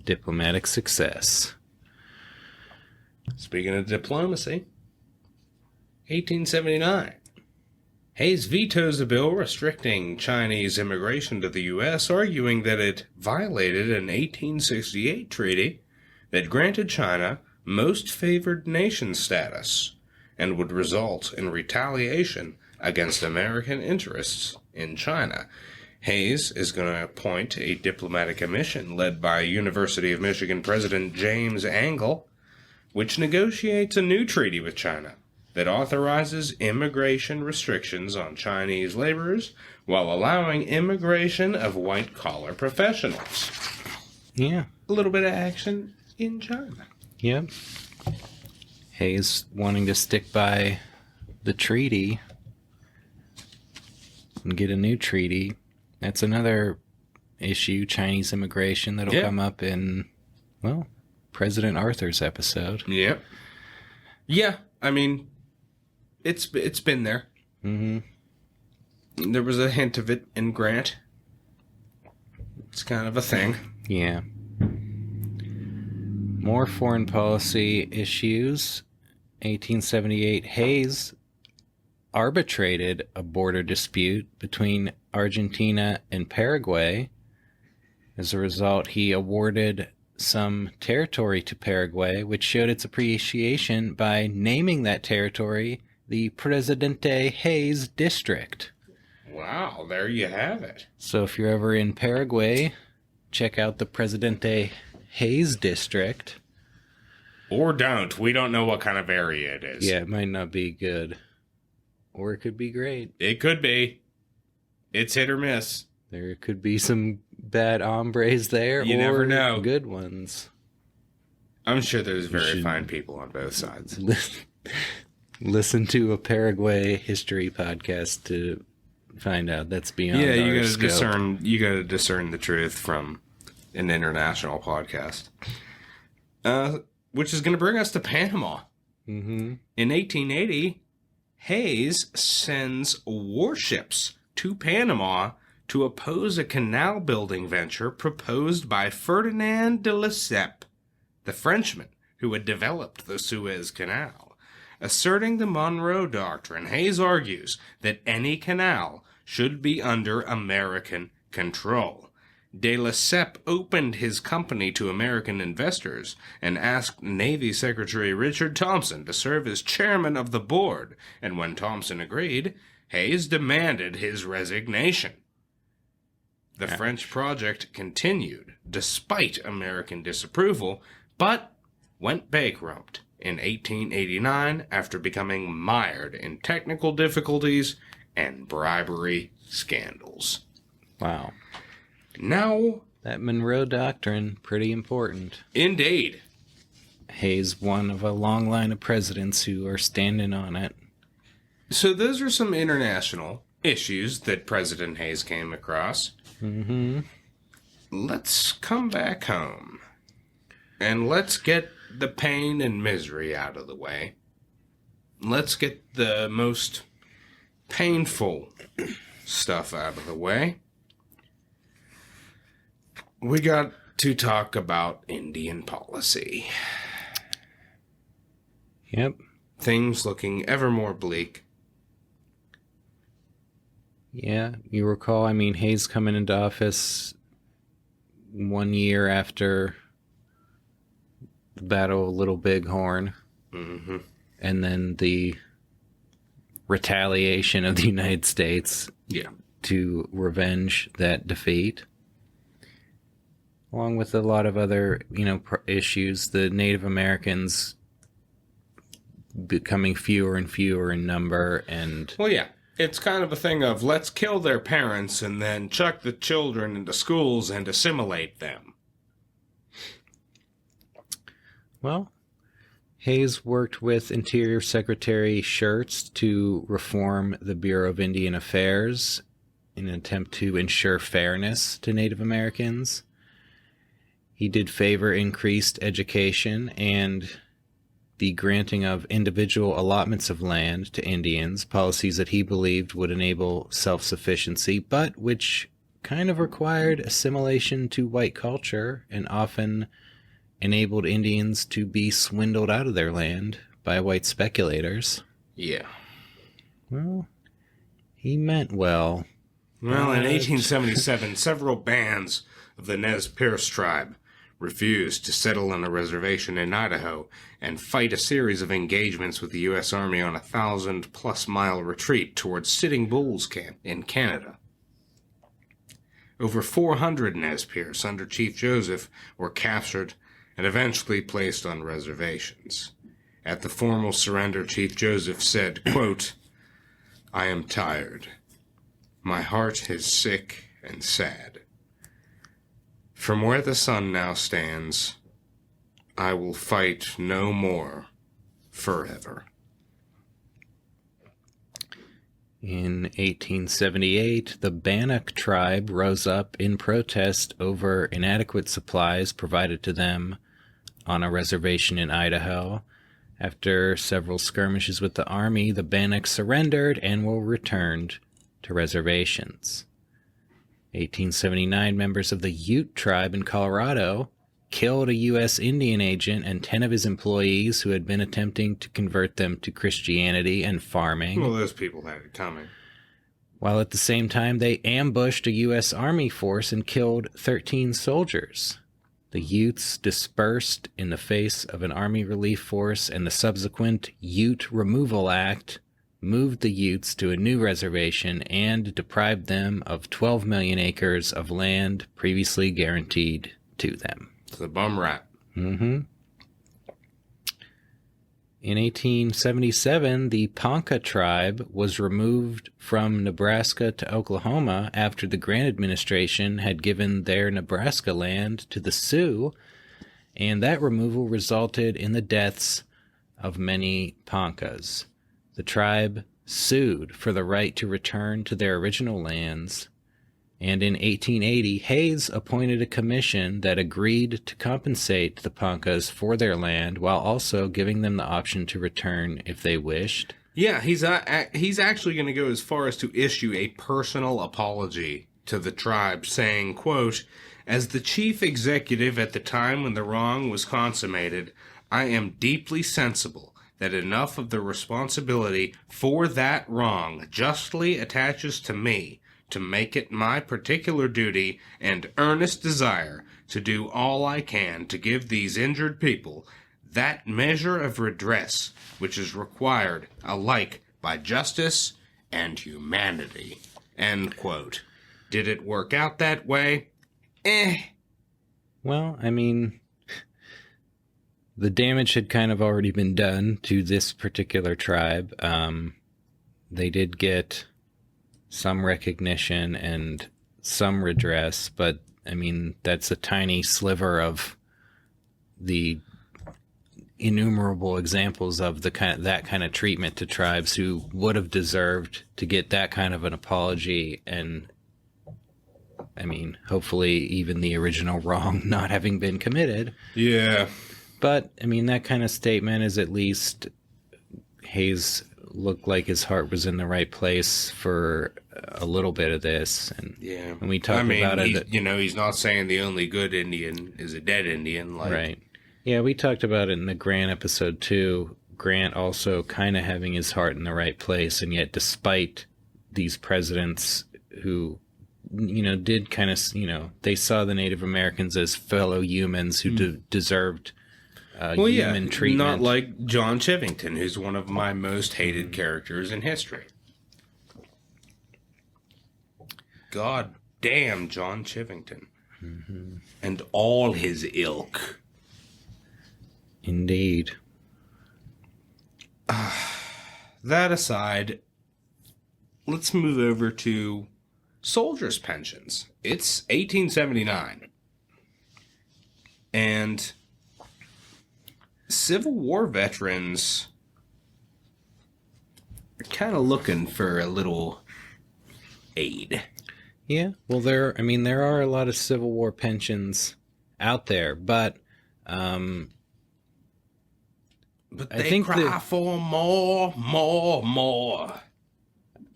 Diplomatic success. Speaking of diplomacy, 1879. Hayes vetoes a bill restricting Chinese immigration to the U.S., arguing that it violated an 1868 treaty that granted China most favored nation status and would result in retaliation against American interests in China. Hayes is going to appoint a diplomatic commission led by University of Michigan President James Angle, which negotiates a new treaty with China that authorizes immigration restrictions on Chinese laborers while allowing immigration of white-collar professionals. Yeah. A little bit of action in China. Yep. Hayes wanting to stick by the treaty and get a new treaty. That's another issue, Chinese immigration, that'll come up in, well, President Arthur's episode. Yeah. Yeah, I mean, it's been there. Mm-hmm. There was a hint of it in Grant. It's kind of a thing. Yeah. More foreign policy issues. 1878, Hayes arbitrated a border dispute between Argentina and Paraguay. As a result, he awarded some territory to Paraguay, which showed its appreciation by naming that territory the Presidente Hayes District. Wow, there you have it. So if you're ever in Paraguay, check out the Presidente Hayes District. Or don't. We don't know what kind of area it is. Yeah, it might not be good. Or it could be great. It could be. It's hit or miss. There could be some bad hombres there, You or never know. good ones. I'm sure there's very fine people on both sides. Listen to a Paraguay history podcast to find out. That's beyond Yeah, you our gotta scope. discern. You gotta discern the truth from an international podcast. Which is going to bring us to Panama. Mm-hmm. In 1880, Hayes sends warships to Panama to oppose a canal building venture proposed by Ferdinand de Lesseps, the Frenchman who had developed the Suez Canal. Asserting the Monroe Doctrine, Hayes argues that any canal should be under American control. De Lesseps opened his company to American investors and asked Navy Secretary Richard Thompson to serve as chairman of the board, and when Thompson agreed, Hayes demanded his resignation. The French project continued, despite American disapproval, but went bankrupt in 1889 after becoming mired in technical difficulties and bribery scandals. Wow. Now, That Monroe Doctrine, pretty important. indeed. Hayes one of a long line of presidents who are standing on it. So those are some international issues that President Hayes came across. Mm-hmm. Let's come back home. And let's get the pain and misery out of the way. Let's get the most painful stuff out of the way. We got to talk about Indian policy. Yep. Things looking ever more bleak. Yeah, you recall, Hayes coming into office 1 year after the Battle of Little Bighorn, Mm-hmm. and then the retaliation of the United States Yeah. to revenge that defeat. Along with a lot of other, issues, the Native Americans becoming fewer and fewer in number, and Well, yeah. It's kind of a thing of let's kill their parents and then chuck the children into schools and assimilate them. well, Hayes worked with Interior Secretary Schertz to reform the Bureau of Indian Affairs in an attempt to ensure fairness to Native Americans. He did favor increased education and the granting of individual allotments of land to Indians, policies that he believed would enable self-sufficiency, but which kind of required assimilation to white culture and often enabled Indians to be swindled out of their land by white speculators. Yeah. Well, he meant well. Well, in But- 1877, several bands of the Nez Perce tribe refused to settle on a reservation in Idaho and fight a series of engagements with the U.S. Army on a 1,000-plus mile retreat towards Sitting Bull's camp in Canada. Over 400 Nez Perce under Chief Joseph were captured and eventually placed on reservations. At the formal surrender, Chief Joseph said, quote, "I am tired. My heart is sick and sad. From where the sun now stands, I will fight no more forever." In 1878, the Bannock tribe rose up in protest over inadequate supplies provided to them on a reservation in Idaho. After several skirmishes with the army, the Bannock surrendered and were returned to reservations. 1879, members of the Ute tribe in Colorado killed a U.S. Indian agent and 10 of his employees who had been attempting to convert them to Christianity and farming. Well, those people had it coming. While at the same time, they ambushed a U.S. Army force and killed 13 soldiers. The Utes dispersed in the face of an Army relief force, and the subsequent Ute Removal Act moved the Utes to a new reservation and deprived them of 12 million acres of land previously guaranteed to them. It's the bum rat. Mm-hmm. In 1877, the Ponca tribe was removed from Nebraska to Oklahoma after the Grant administration had given their Nebraska land to the Sioux, and that removal resulted in the deaths of many Poncas. The tribe sued for the right to return to their original lands, and in 1880, Hayes appointed a commission that agreed to compensate the Poncas for their land while also giving them the option to return if they wished. Yeah, he's actually going to go as far as to issue a personal apology to the tribe, saying, quote, "As the chief executive at the time when the wrong was consummated, I am deeply sensible that enough of the responsibility for that wrong justly attaches to me to make it my particular duty and earnest desire to do all I can to give these injured people that measure of redress which is required alike by justice and humanity." End quote. Did it work out that way? Well, I mean, the damage had kind of already been done to this particular tribe. They did get some recognition and some redress, but I mean, that's a tiny sliver of the innumerable examples of that kind of treatment to tribes who would have deserved to get that kind of an apology, and I mean, hopefully even the original wrong not having been committed. Yeah. But I mean, that kind of statement is at least Hayes looked like his heart was in the right place for a little bit of this. And yeah, when we talked about it, he's not saying the only good Indian is a dead Indian. Like, right. Yeah, we talked about it in the Grant episode too. Grant also kind of having his heart in the right place, and yet despite these presidents who, did kind of, they saw the Native Americans as fellow humans who deserved human treatment. Not like John Chivington, who's one of my most hated characters in history. God damn John Chivington. Mm-hmm. And all his ilk. Indeed. That aside, let's move over to soldiers' pensions. It's 1879. And Civil War veterans are kind of looking for a little aid. Yeah, well, there are a lot of Civil War pensions out there, but they cry for more.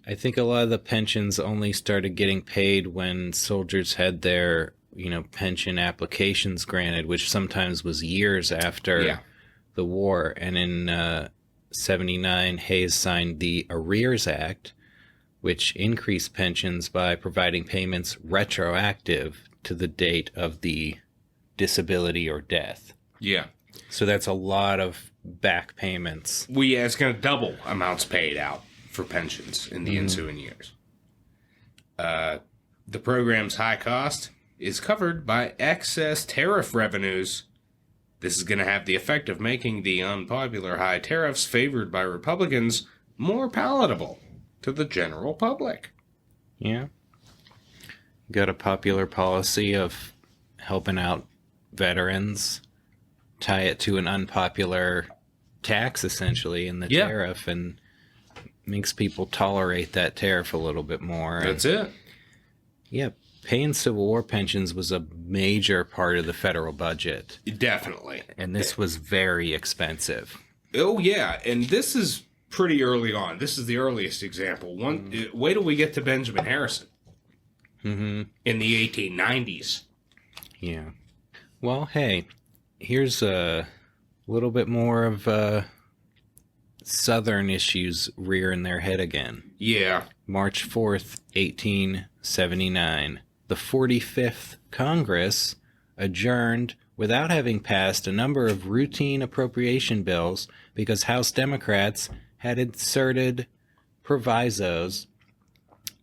I think a lot of the pensions only started getting paid when soldiers had their, pension applications granted, which sometimes was years after the war. And in 79, Hayes signed the Arrears Act, which increased pensions by providing payments retroactive to the date of the disability or death. Yeah. So that's a lot of back payments. It's going to double amounts paid out for pensions in the ensuing years. The program's high cost is covered by excess tariff revenues. This is going to have the effect of making the unpopular high tariffs favored by Republicans more palatable to the general public. Yeah. Got a popular policy of helping out veterans, tie it to an unpopular tax, essentially, in the tariff, and makes people tolerate that tariff a little bit more. That's it. Yeah, paying Civil War pensions was a major part of the federal budget. Definitely. And this was very expensive. Oh, yeah, and this is pretty early on. This is the earliest example. Wait till we get to Benjamin Harrison in the 1890s. Yeah. Well, hey, here's a little bit more of Southern issues rearing their head again. Yeah. March 4th, 1879. The 45th Congress adjourned without having passed a number of routine appropriation bills because House Democrats had inserted provisos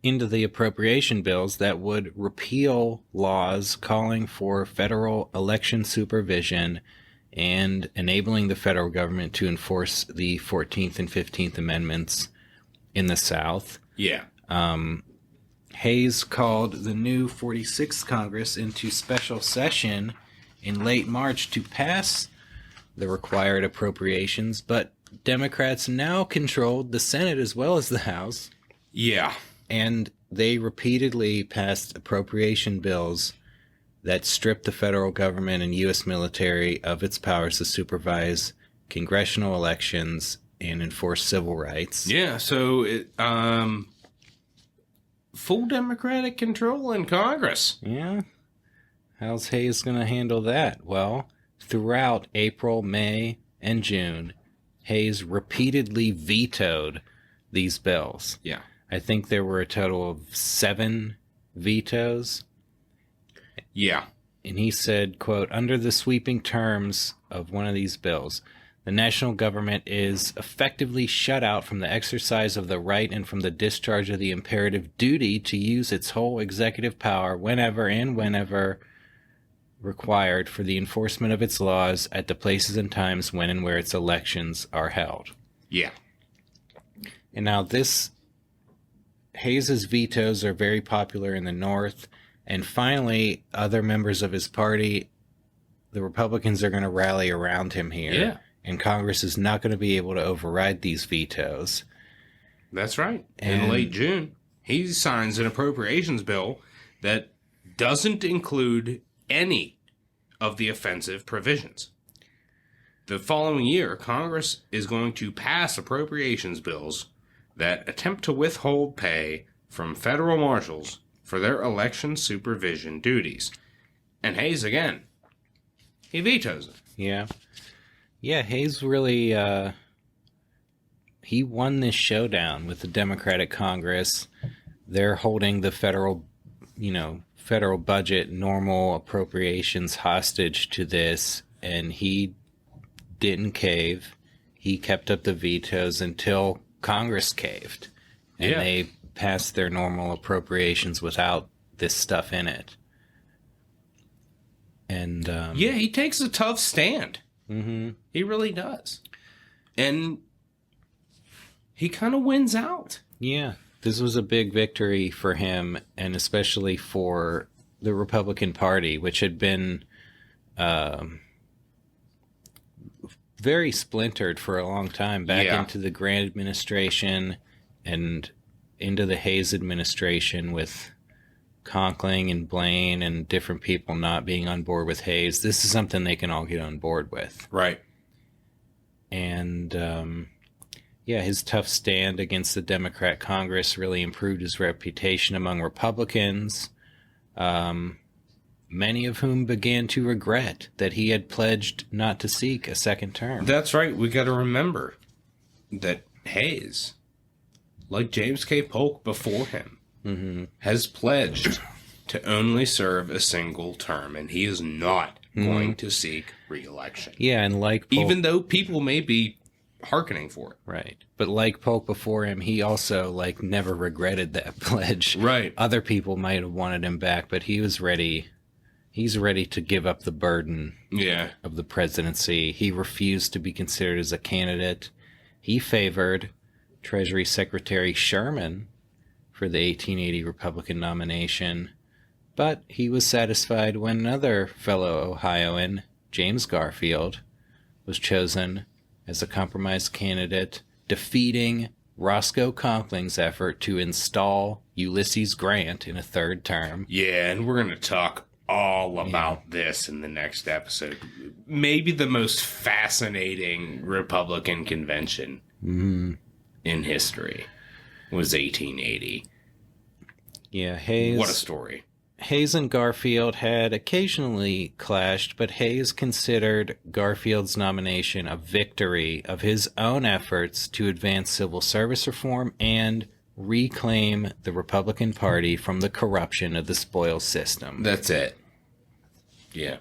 into the appropriation bills that would repeal laws calling for federal election supervision and enabling the federal government to enforce the 14th and 15th Amendments in the South. Yeah. Hayes called the new 46th Congress into special session in late March to pass the required appropriations, but Democrats now controlled the Senate as well as the House, Yeah. and they repeatedly passed appropriation bills that stripped the federal government and U.S. military of its powers to supervise congressional elections and enforce civil rights. Yeah, so full Democratic control in Congress. Yeah. How's Hayes going to handle that? Well, throughout April, May, and June, Hayes repeatedly vetoed these bills. Yeah. I think there were a total of 7 vetoes. Yeah. And he said, quote, under the sweeping terms of one of these bills, the national government is effectively shut out from the exercise of the right and from the discharge of the imperative duty to use its whole executive power whenever required for the enforcement of its laws at the places and times when and where its elections are held. Yeah. And now Hayes's vetoes are very popular in the North, and finally other members of his party, the Republicans, are going to rally around him here. Yeah. And Congress is not going to be able to override these vetoes. That's right. And in late June, he signs an appropriations bill that doesn't include any of the offensive provisions. The following year, Congress is going to pass appropriations bills that attempt to withhold pay from federal marshals for their election supervision duties. And Hayes, again, he vetoes it. Yeah. Yeah, Hayes really, he won this showdown with the Democratic Congress. They're holding the federal budget, normal appropriations hostage to this, and he didn't cave. He kept up the vetoes until Congress caved, and they passed their normal appropriations without this stuff in it. And he takes a tough stand. Mm-hmm. He really does. And he kind of wins out. Yeah, this was a big victory for him, and especially for the Republican Party, which had been very splintered for a long time, back into the Grant administration and into the Hayes administration with Conkling and Blaine and different people not being on board with Hayes. This is something they can all get on board with. Right. And his tough stand against the Democrat Congress really improved his reputation among Republicans, many of whom began to regret that he had pledged not to seek a second term. That's right. We got to remember that Hayes, like James K. Polk before him, has pledged to only serve a single term, and he is not going to seek re-election. Yeah, and like Polk, even though people may be hearkening for it. Right. But like Polk before him, he also never regretted that pledge. Right. Other people might have wanted him back, but he was ready. He's ready to give up the burden of the presidency. He refused to be considered as a candidate. He favored Treasury Secretary Sherman for the 1880 Republican nomination, but he was satisfied when another fellow Ohioan, James Garfield, was chosen as a compromise candidate, defeating Roscoe Conkling's effort to install Ulysses Grant in a third term. Yeah, and we're going to talk all about this in the next episode. Maybe the most fascinating Republican convention in history was 1880. Yeah, Hayes. What a story. Hayes and Garfield had occasionally clashed, but Hayes considered Garfield's nomination a victory of his own efforts to advance civil service reform and reclaim the Republican Party from the corruption of the spoils system. That's it. Yeah.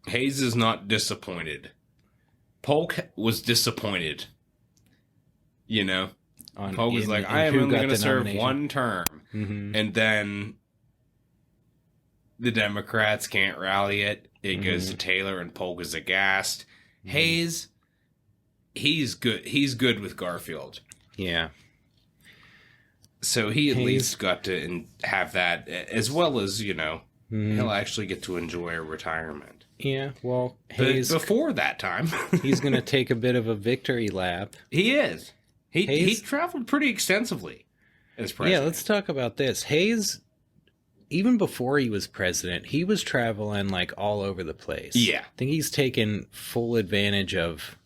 Hayes is not disappointed. Polk was disappointed. You know? Polk was like, I am only going to serve one term. Mm-hmm. And then the Democrats can't rally it. It goes to Taylor, and Polk is aghast. Hayes, he's good. He's good with Garfield. Yeah. So he at least got to have that, as well as, he'll actually get to enjoy a retirement. Yeah, well, But Hayes, before that time, he's going to take a bit of a victory lap. he is. He Hayes- traveled pretty extensively as president. Yeah, let's talk about this. Hayes, even before he was president, he was traveling like all over the place. Yeah. I think he's taken full advantage of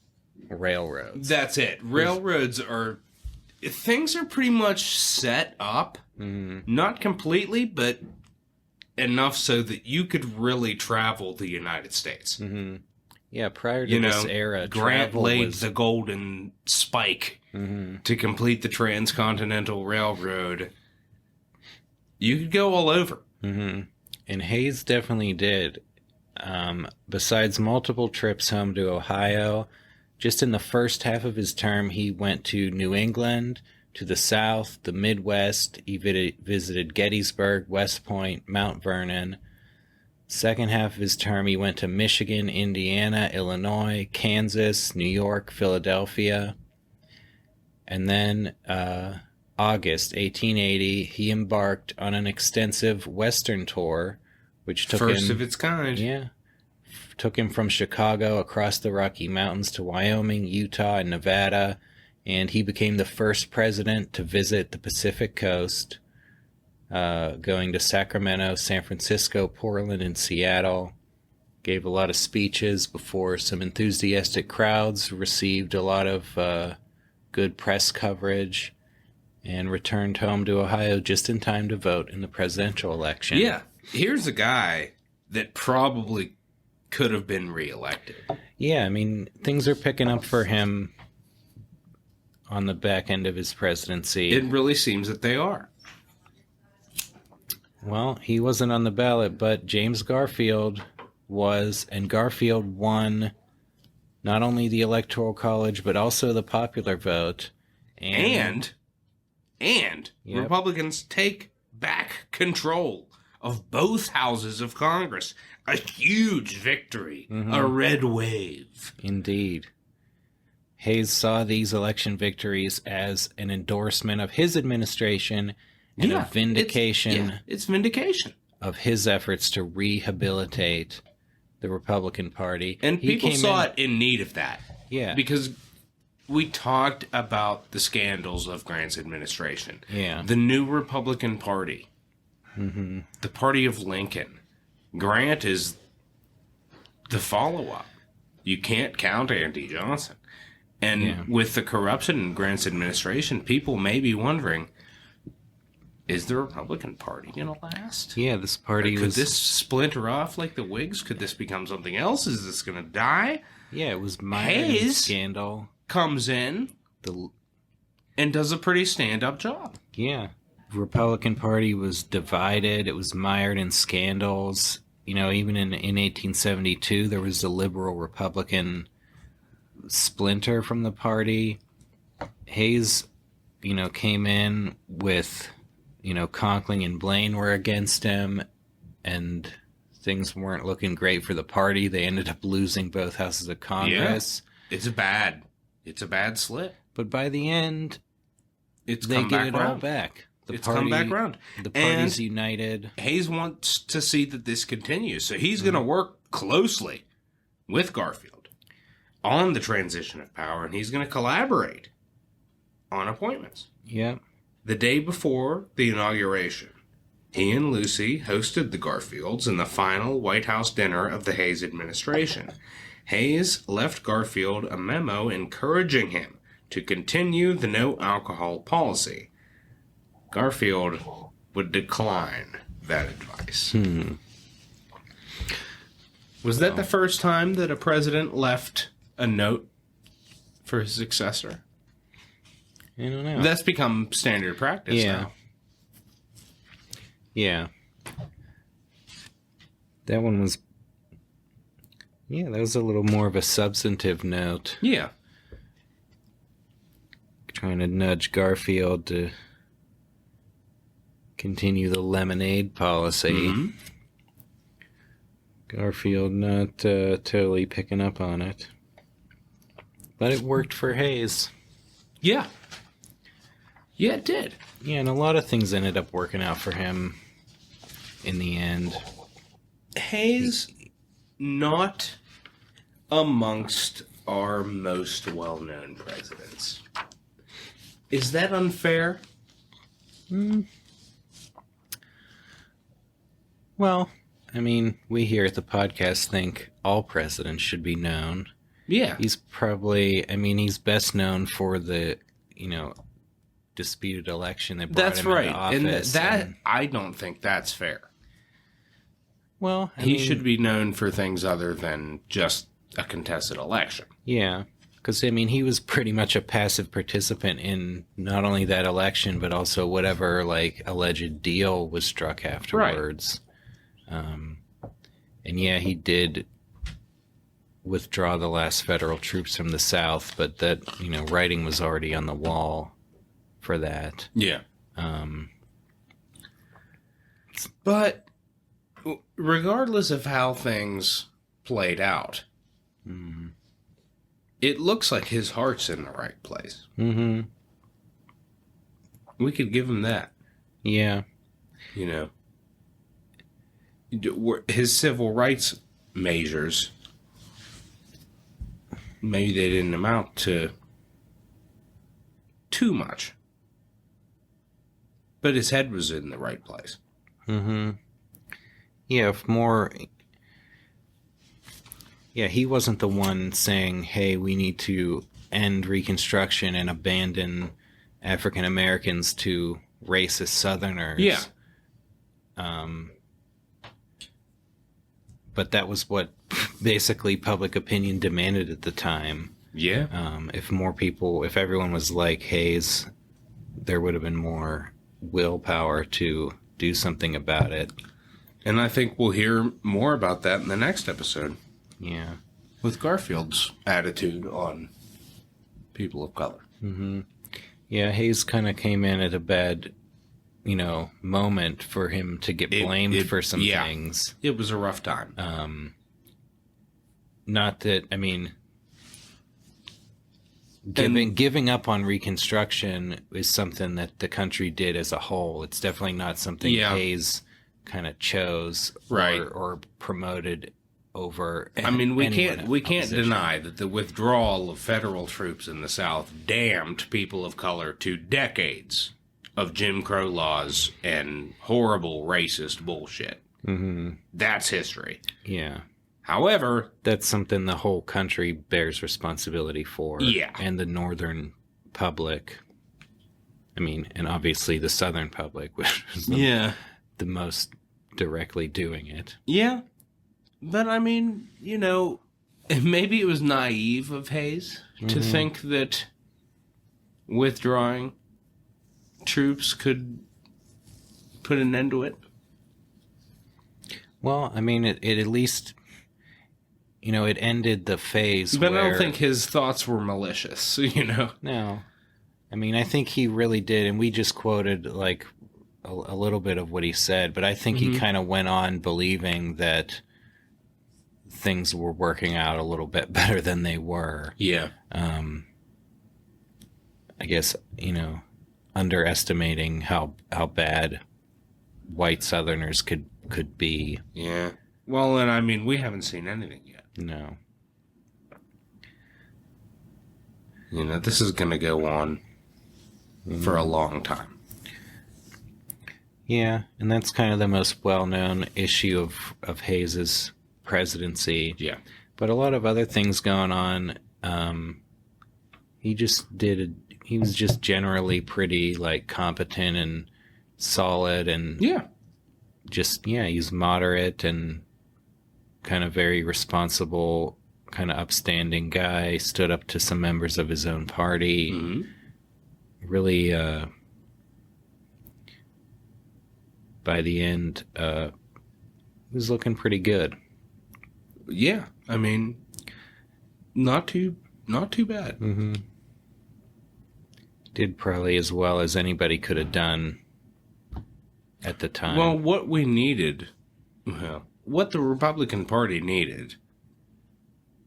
railroads. That's it. Railroads things are pretty much set up, not completely, but enough so that you could really travel the United States. Yeah, prior to this era, Grant travel laid was the golden spike to complete the Transcontinental Railroad. You could go all over. and Hayes definitely did. Besides multiple trips home to Ohio, just in the first half of his term, he went to New England, to the South, the Midwest. He visited Gettysburg, West Point, Mount Vernon. Second half of his term, he went to Michigan, Indiana, Illinois, Kansas, New York, Philadelphia. And then August 1880, he embarked on an extensive Western tour, which took First him, of its kind. yeah, took him from Chicago across the Rocky Mountains to Wyoming, Utah, and Nevada, and he became the first president to visit the Pacific Coast, going to Sacramento, San Francisco, Portland, and Seattle. Gave a lot of speeches before some enthusiastic crowds, received a lot of good press coverage, and returned home to Ohio just in time to vote in the presidential election. Yeah. Here's a guy that probably could have been reelected. Yeah, I mean, things are picking up for him on the back end of his presidency. It really seems that they are. Well, he wasn't on the ballot, but James Garfield was, and Garfield won not only the Electoral College, but also the popular vote. And Yep. Republicans take back control of both houses of Congress. A huge victory. A red wave. Indeed. Hayes saw these election victories as an endorsement of his administration and a vindication It's vindication. of his efforts to rehabilitate the Republican Party. And He people came saw in- it in need of that. Yeah. Because we talked about the scandals of Grant's administration. Yeah. The new Republican Party. The party of Lincoln. Grant is the follow-up. You can't count Andy Johnson. And with the corruption in Grant's administration, people may be wondering, is the Republican Party going to last? Yeah, this party Could was... this splinter off like the Whigs? Could this become something else? Is this going to die? Yeah, it was mired in Hayes scandal. comes in and does a pretty stand-up job. Yeah. The Republican Party was divided. It was mired in scandals. You know, even in 1872, there was a liberal Republican splinter from the party. Hayes, came in with, Conkling and Blaine were against him, and things weren't looking great for the party. They ended up losing both houses of Congress. Yeah, it's a bad slip. But by the end, They get it all back. It's come back around. The party's And united. Hayes wants to see that this continues, so he's going to work closely with Garfield on the transition of power, and he's going to collaborate on appointments. Yeah. The day before the inauguration, he and Lucy hosted the Garfields in the final White House dinner of the Hayes administration. Hayes left Garfield a memo encouraging him to continue the no alcohol policy. Garfield would decline that advice. Was that the first time that a president left a note for his successor? I don't know. That's become standard practice now. Yeah. That one was... Yeah, that was a little more of a substantive note. Yeah. Trying to nudge Garfield to continue the lemonade policy. Garfield not totally picking up on it. But it worked for Hayes. Yeah. Yeah, it did. Yeah, and a lot of things ended up working out for him in the end. Hayes, not amongst our most well-known presidents. Is that unfair? Well, I mean, we here at the podcast think all presidents should be known. Yeah. He's probably, I mean, he's best known for the, disputed election that brought That's him right. into office. And I don't think that's fair. Well, He should be known for things other than just a contested election. Yeah, because, I mean, he was pretty much a passive participant in not only that election, but also whatever, alleged deal was struck afterwards. And yeah, he did withdraw the last federal troops from the South, but that, writing was already on the wall for that. Yeah. But regardless of how things played out, it looks like his heart's in the right place. Mm-hmm. We could give him that. Yeah. His civil rights measures, maybe they didn't amount to too much. But his head was in the right place. Mm-hmm. Yeah, he wasn't the one saying, hey, we need to end Reconstruction and abandon African Americans to racist Southerners. Yeah. But that was what basically public opinion demanded at the time. Yeah. If everyone was like Hayes, there would have been more willpower to do something about it. And I think we'll hear more about that in the next episode. Yeah. With Garfield's attitude on people of color. Mm-hmm. Yeah, Hayes kind of came in at a bad, moment for him to get blamed for some things. It was a rough time. Not that, I mean, giving up on Reconstruction is something that the country did as a whole. It's definitely not something Hayes kind of chose or promoted over. I mean, we can't deny that the withdrawal of federal troops in the South damned people of color to decades of Jim Crow laws and horrible racist bullshit. Mm-hmm. That's history. Yeah. However, that's something the whole country bears responsibility for. Yeah. And the northern public. I mean, and obviously the southern public, which is the most directly doing it. Yeah. But I mean, maybe it was naive of Hayes to think that withdrawing troops could put an end to it. Well, I mean, it at least, it ended the phase But where... I don't think his thoughts were malicious, No. I mean, I think he really did, and we just quoted, a little bit of what he said, but I think he kind of went on believing that things were working out a little bit better than they were. Yeah. I guess, underestimating how bad white Southerners could be. Yeah. Well, and I mean, we haven't seen anything yet. No. This is going to go on for a long time. Yeah, and that's kind of the most well-known issue of Hayes's presidency. Yeah. But a lot of other things going on. He was just generally pretty, competent and solid and... Yeah. He's moderate and kind of very responsible, kind of upstanding guy, stood up to some members of his own party. Mm-hmm. Really, by the end, was looking pretty good. Yeah. I mean, not too bad. Mm-hmm. Did probably as well as anybody could have done at the time. Well, what the Republican Party needed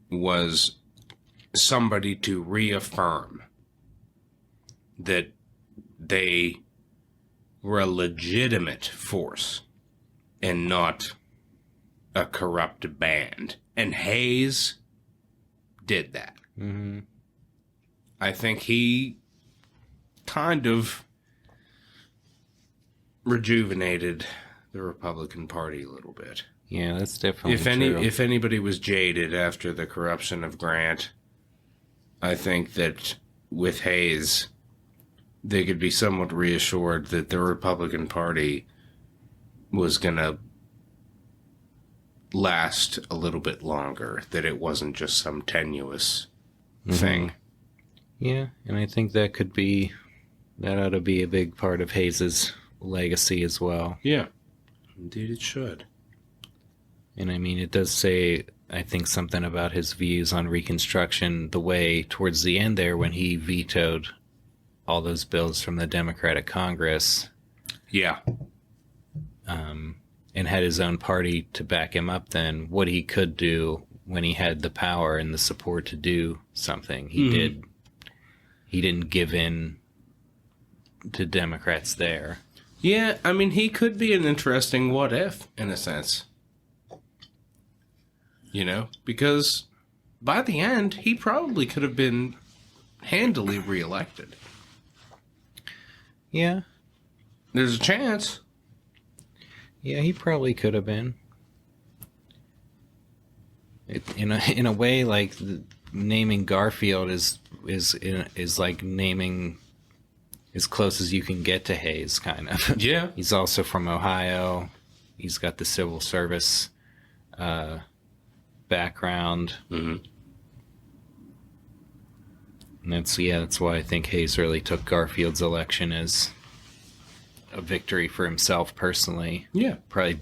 was somebody to reaffirm that they were a legitimate force and not a corrupt band. And Hayes did that. Mm-hmm. I think he kind of rejuvenated the Republican Party a little bit. Yeah, that's definitely true. If anybody was jaded after the corruption of Grant, I think that with Hayes, they could be somewhat reassured that the Republican Party was going to last a little bit longer, that it wasn't just some tenuous thing. Yeah, and I think that ought to be a big part of Hayes's legacy as well. Yeah, indeed it should. And I mean, it does say, I think, something about his views on Reconstruction, the way towards the end there when he vetoed all those bills from the Democratic Congress. Yeah. And had his own party to back him up then, what he could do when he had the power and the support to do something. He did. He didn't give in to Democrats there. Yeah, I mean, he could be an interesting what if, in a sense. You know, because by the end, he probably could have been handily reelected. Yeah. There's a chance. Yeah, he probably could have been. In a way, like naming Garfield is like naming as close as you can get to Hayes, kind of. Yeah. He's also from Ohio. He's got the civil service background. Mm-hmm. And that's why I think Hayes really took Garfield's election as a victory for himself personally. Yeah. Probably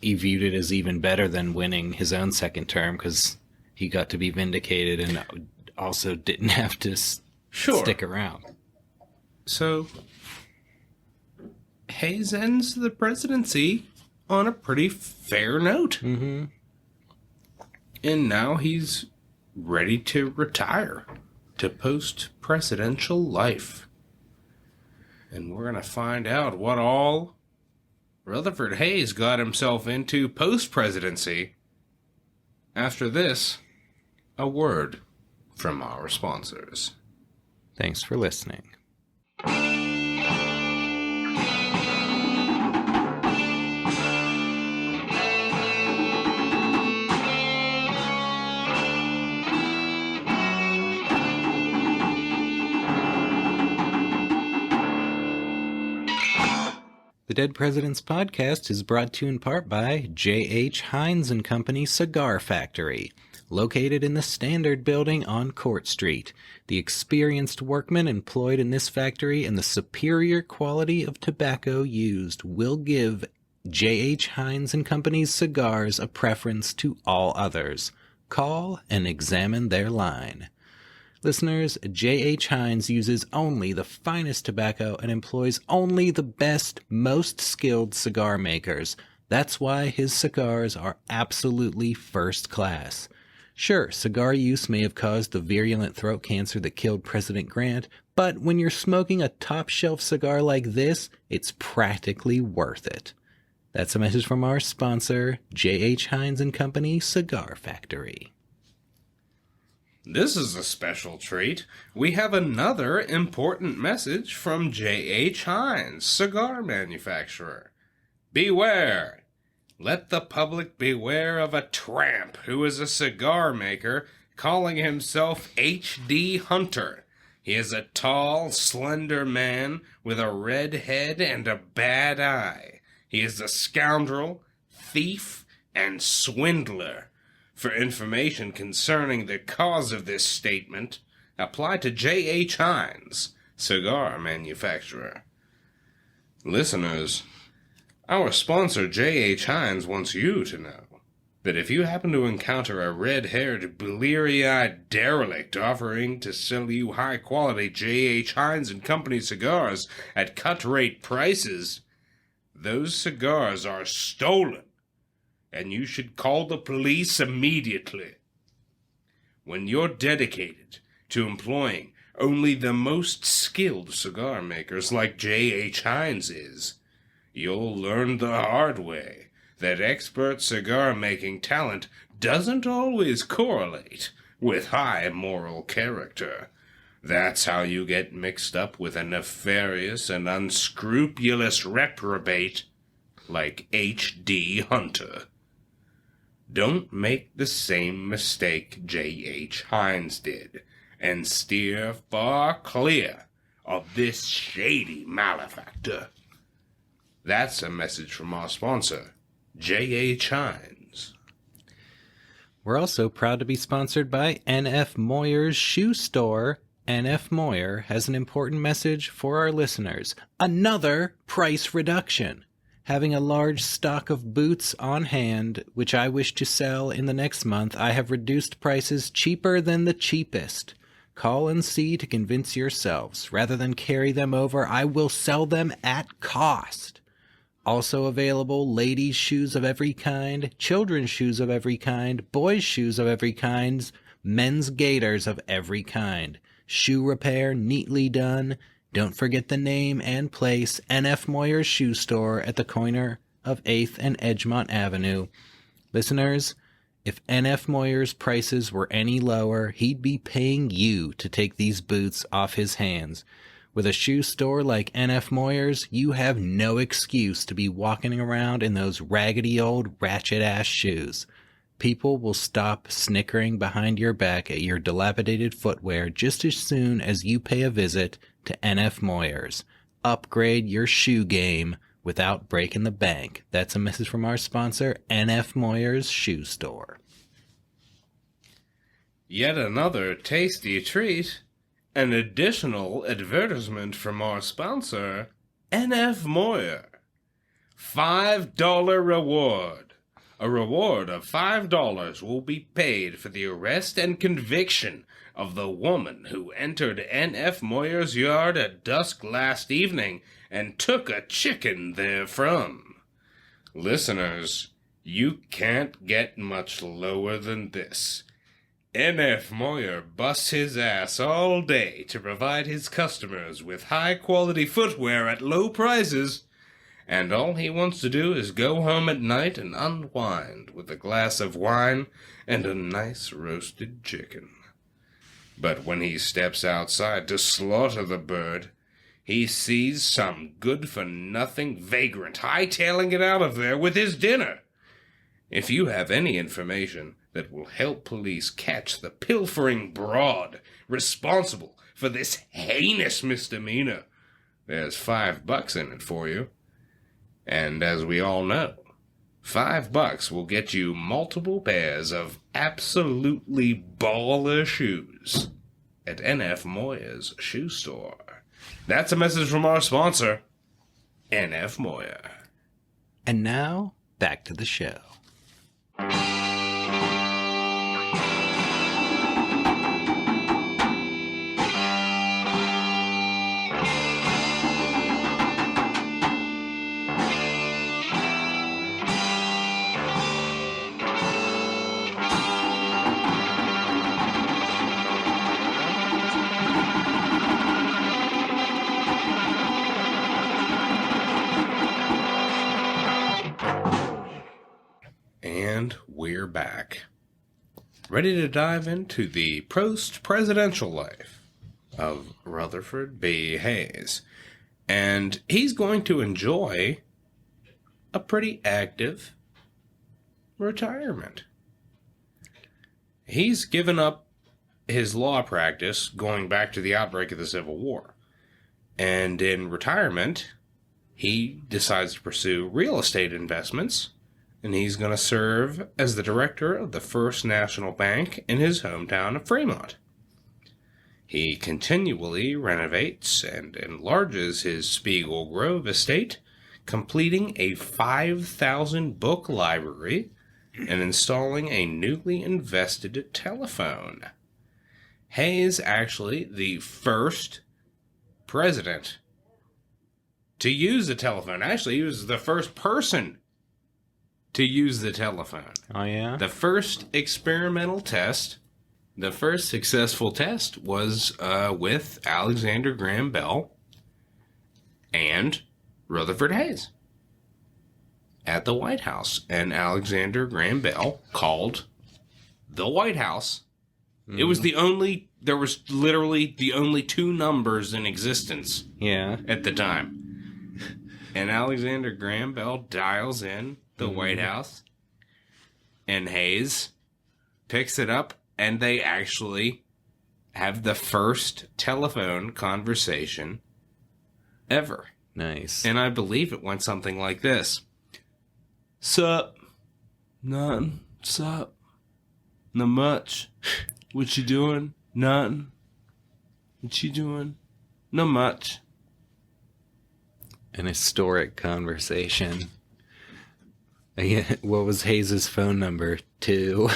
he viewed it as even better than winning his own second term because he got to be vindicated and also didn't have to stick around. So, Hayes ends the presidency on a pretty fair note. Mm-hmm. And now he's ready to retire to post-presidential life. And we're going to find out what all Rutherford Hayes got himself into post-presidency. After this, a word from our sponsors. Thanks for listening. The Dead Presidents Podcast is brought to you in part by J.H. Hines & Company Cigar Factory, located in the Standard Building on Court Street. The experienced workmen employed in this factory and the superior quality of tobacco used will give J.H. Hines & Company's cigars a preference to all others. Call and examine their line. Listeners, J.H. Hines uses only the finest tobacco and employs only the best, most skilled cigar makers. That's why his cigars are absolutely first class. Sure, cigar use may have caused the virulent throat cancer that killed President Grant, but when you're smoking a top-shelf cigar like this, it's practically worth it. That's a message from our sponsor, J.H. Hines & Company Cigar Factory. This is a special treat. We have another important message from J.H. Hines, cigar manufacturer. Beware! Let the public beware of a tramp who is a cigar maker calling himself H.D. Hunter. He is a tall, slender man with a red head and a bad eye. He is a scoundrel, thief, and swindler. For information concerning the cause of this statement, apply to J.H. Hines, cigar manufacturer. Listeners, our sponsor J.H. Hines wants you to know that if you happen to encounter a red-haired, bleary-eyed derelict offering to sell you high-quality J.H. Hines & Company cigars at cut-rate prices, those cigars are stolen, and you should call the police immediately. When you're dedicated to employing only the most skilled cigar makers like J.H. Hines is, you'll learn the hard way that expert cigar-making talent doesn't always correlate with high moral character. That's how you get mixed up with a nefarious and unscrupulous reprobate like H.D. Hunter. Don't make the same mistake J.H. Hines did, and steer far clear of this shady malefactor. That's a message from our sponsor, J.H. Hines. We're also proud to be sponsored by N.F. Moyer's Shoe Store. N.F. Moyer has an important message for our listeners. Another price reduction. Having a large stock of boots on hand, which I wish to sell in the next month, I have reduced prices cheaper than the cheapest. Call and see to convince yourselves. Rather than carry them over, I will sell them at cost. Also available, ladies' shoes of every kind, children's shoes of every kind, boys' shoes of every kind, men's gaiters of every kind. Shoe repair neatly done. Don't forget the name and place, N.F. Moyer's Shoe Store at the corner of 8th and Edgemont Avenue. Listeners, if N.F. Moyer's prices were any lower, he'd be paying you to take these boots off his hands. With a shoe store like N.F. Moyer's, you have no excuse to be walking around in those raggedy old ratchet-ass shoes. People will stop snickering behind your back at your dilapidated footwear just as soon as you pay a visit to N.F. Moyer's. Upgrade your shoe game without breaking the bank. That's a message from our sponsor, N.F. Moyer's Shoe Store. Yet another tasty treat. An additional advertisement from our sponsor, N.F. Moyer. $5 reward. A reward of $5 will be paid for the arrest and conviction of the woman who entered N.F. Moyer's yard at dusk last evening and took a chicken therefrom. Listeners, you can't get much lower than this. N.F. Moyer busts his ass all day to provide his customers with high-quality footwear at low prices, and all he wants to do is go home at night and unwind with a glass of wine and a nice roasted chicken. But when he steps outside to slaughter the bird, he sees some good-for-nothing vagrant hightailing it out of there with his dinner. If you have any information that will help police catch the pilfering broad responsible for this heinous misdemeanor, there's $5 in it for you. And as we all know, $5 will get you multiple pairs of absolutely baller shoes at N.F. Moyer's Shoe Store. That's a message from our sponsor, N.F. Moyer. And now, back to the show. And we're back. Ready to dive into the post-presidential life of Rutherford B. Hayes. And he's going to enjoy a pretty active retirement. He's given up his law practice going back to the outbreak of the Civil War. And in retirement, he decides to pursue real estate investments, and he's going to serve as the director of the First National Bank in his hometown of Fremont. He continually renovates and enlarges his Spiegel Grove estate, completing a 5,000-book library and installing a newly invested telephone. Hayes actually the first president to use the telephone. Actually, he was the first person to use the telephone. Oh, yeah? The first experimental test, the first successful test was with Alexander Graham Bell and Rutherford Hayes. at the White House, and Alexander Graham Bell called the White House. It was there was literally the only two numbers in existence at the time. And Alexander Graham Bell dials in the White House, and Hayes picks it up, and they actually have the first telephone conversation ever. Nice. And I believe it went something like this. Sup? Nothing. Sup? Not much. What you doing? Nothing. What you doing? Not much. An historic conversation. What was Hayes' phone number? 2.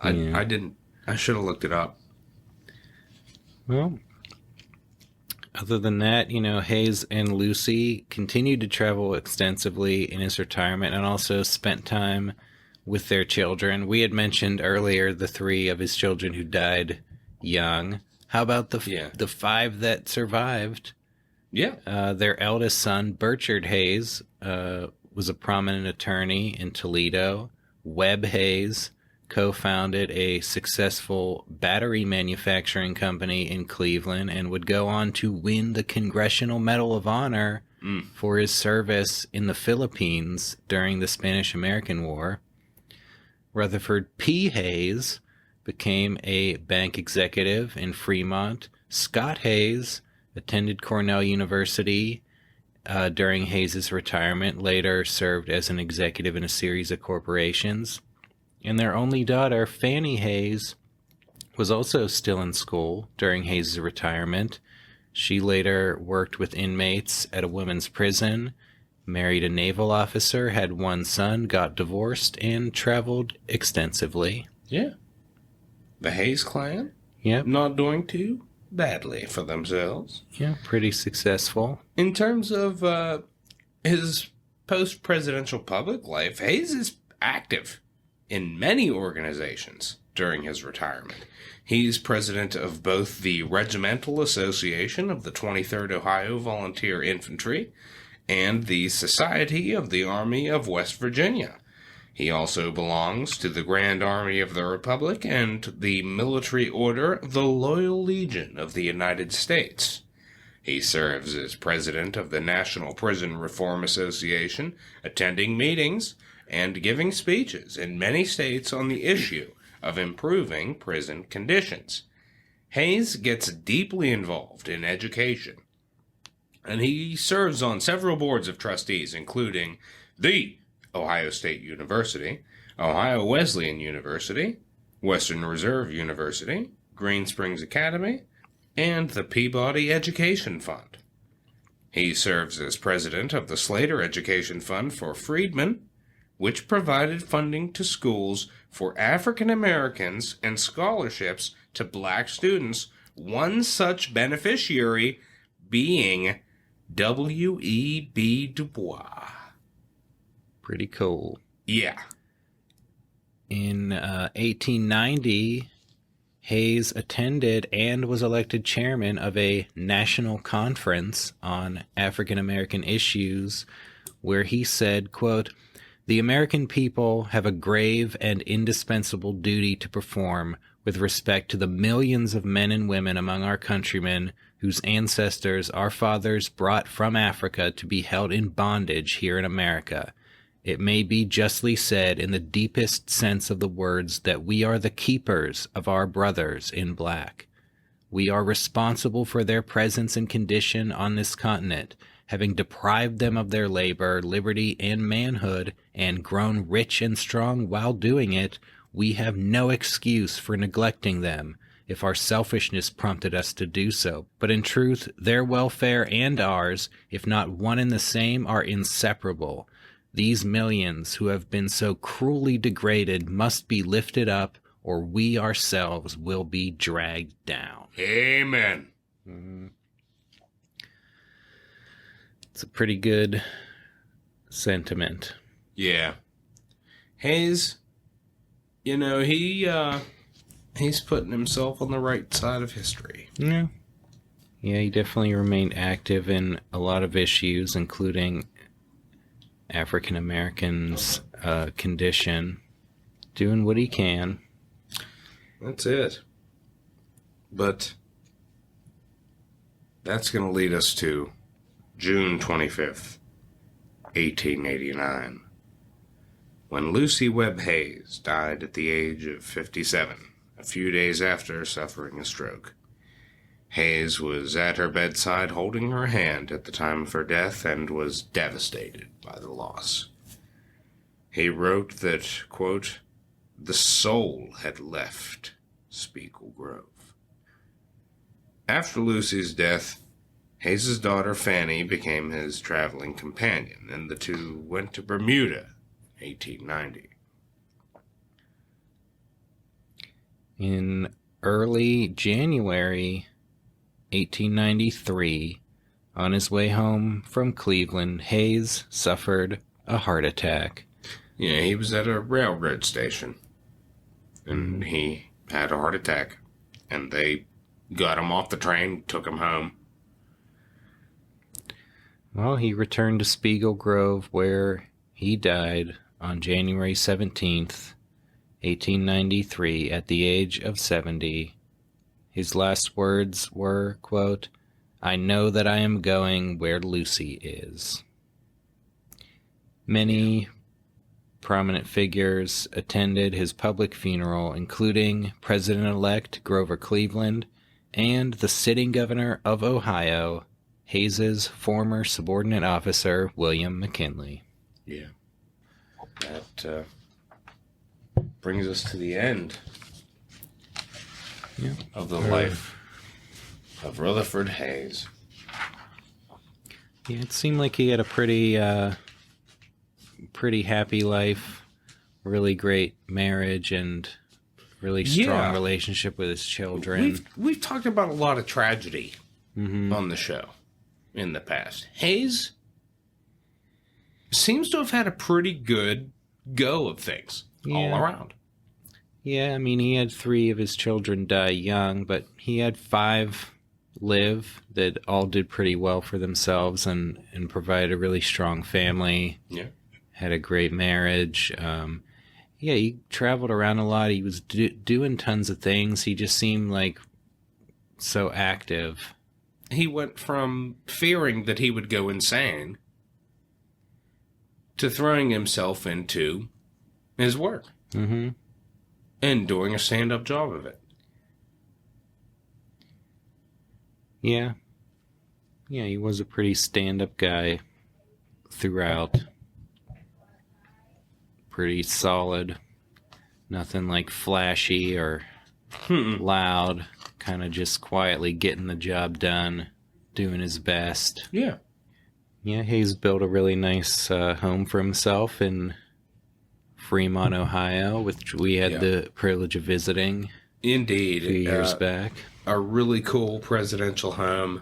I didn't. I should have looked it up. Well, other than that, Hayes and Lucy continued to travel extensively in his retirement and also spent time with their children. We had mentioned earlier the 3 of his children who died young. How about the 5 that survived? Yeah. Their eldest son, Burchard Hayes, was a prominent attorney in Toledo. Webb Hayes co-founded a successful battery manufacturing company in Cleveland and would go on to win the Congressional Medal of Honor for his service in the Philippines during the Spanish-American War. Rutherford P. Hayes became a bank executive in Fremont. Scott Hayes attended Cornell University during Hayes' retirement, later served as an executive in a series of corporations. And their only daughter, Fannie Hayes, was also still in school during Hayes' retirement. She later worked with inmates at a women's prison, married a naval officer, had 1 son, got divorced, and traveled extensively. Yeah. The Hayes clan? Yep. Not doing too badly for themselves. Yeah, pretty successful. In terms of his post-presidential public life, Hayes is active in many organizations during his retirement. He's president of both the Regimental Association of the 23rd Ohio Volunteer Infantry and the Society of the Army of West Virginia. He also belongs to the Grand Army of the Republic and the Military Order of the Loyal Legion of the United States. He serves as president of the National Prison Reform Association, attending meetings and giving speeches in many states on the issue of improving prison conditions. Hayes gets deeply involved in education, and he serves on several boards of trustees, including the Ohio State University, Ohio Wesleyan University, Western Reserve University, Green Springs Academy, and the Peabody Education Fund. He serves as president of the Slater Education Fund for Freedmen, which provided funding to schools for African Americans and scholarships to black students, one such beneficiary being W.E.B. Du Bois. Pretty cool. Yeah. In 1890, Hayes attended and was elected chairman of a national conference on African American issues, where he said, quote, "The American people have a grave and indispensable duty to perform with respect to the millions of men and women among our countrymen whose ancestors our fathers brought from Africa to be held in bondage here in America. It may be justly said in the deepest sense of the words that we are the keepers of our brothers in black. We are responsible for their presence and condition on this continent, having deprived them of their labor, liberty, and manhood, and grown rich and strong while doing it. We have no excuse for neglecting them, if our selfishness prompted us to do so. But in truth, their welfare and ours, if not one and the same, are inseparable. These millions who have been so cruelly degraded must be lifted up, or we ourselves will be dragged down." Amen. Mm-hmm. It's a pretty good sentiment. Yeah. Hayes, he's putting himself on the right side of history. Yeah. Yeah, he definitely remained active in a lot of issues, including African Americans' condition, doing what he can. That's it. But that's going to lead us to June 25th, 1889, when Lucy Webb Hayes died at the age of 57, a few days after suffering a stroke. Hayes was at her bedside holding her hand at the time of her death and was devastated by the loss. He wrote that, quote, "The soul had left Spiegel Grove." After Lucy's death, Hayes's daughter Fanny became his traveling companion, and the two went to Bermuda in 1890. In early January 1893, on his way home from Cleveland, Hayes suffered a heart attack. Yeah, he was at a railroad station, and he had a heart attack, and they got him off the train, took him home. Well, he returned to Spiegel Grove, where he died on January 17th, 1893, at the age of 70. His last words were, quote, "I know that I am going where Lucy is." Many prominent figures attended his public funeral, including President-elect Grover Cleveland and the sitting governor of Ohio, Hayes's former subordinate officer, William McKinley. Yeah. That brings us to the end of the life of Rutherford Hayes. Yeah, it seemed like he had a pretty happy life, really great marriage, and really strong relationship with his children. We've talked about a lot of tragedy on the show in the past. Hayes seems to have had a pretty good go of things all around. Yeah, I mean, he had 3 of his children die young, but he had 5 live that all did pretty well for themselves and provided a really strong family. Yeah. Had a great marriage. He traveled around a lot. He was doing tons of things. He just seemed like so active. He went from fearing that he would go insane to throwing himself into his work. Mm-hmm. And doing a stand-up job of it. Yeah. Yeah, he was a pretty stand-up guy throughout. Pretty solid. Nothing like flashy or loud. Kind of just quietly getting the job done. Doing his best. Yeah. Yeah, Hayes built a really nice home for himself in Fremont, Ohio, which we had the privilege of visiting. Indeed. A few years back. A really cool presidential home.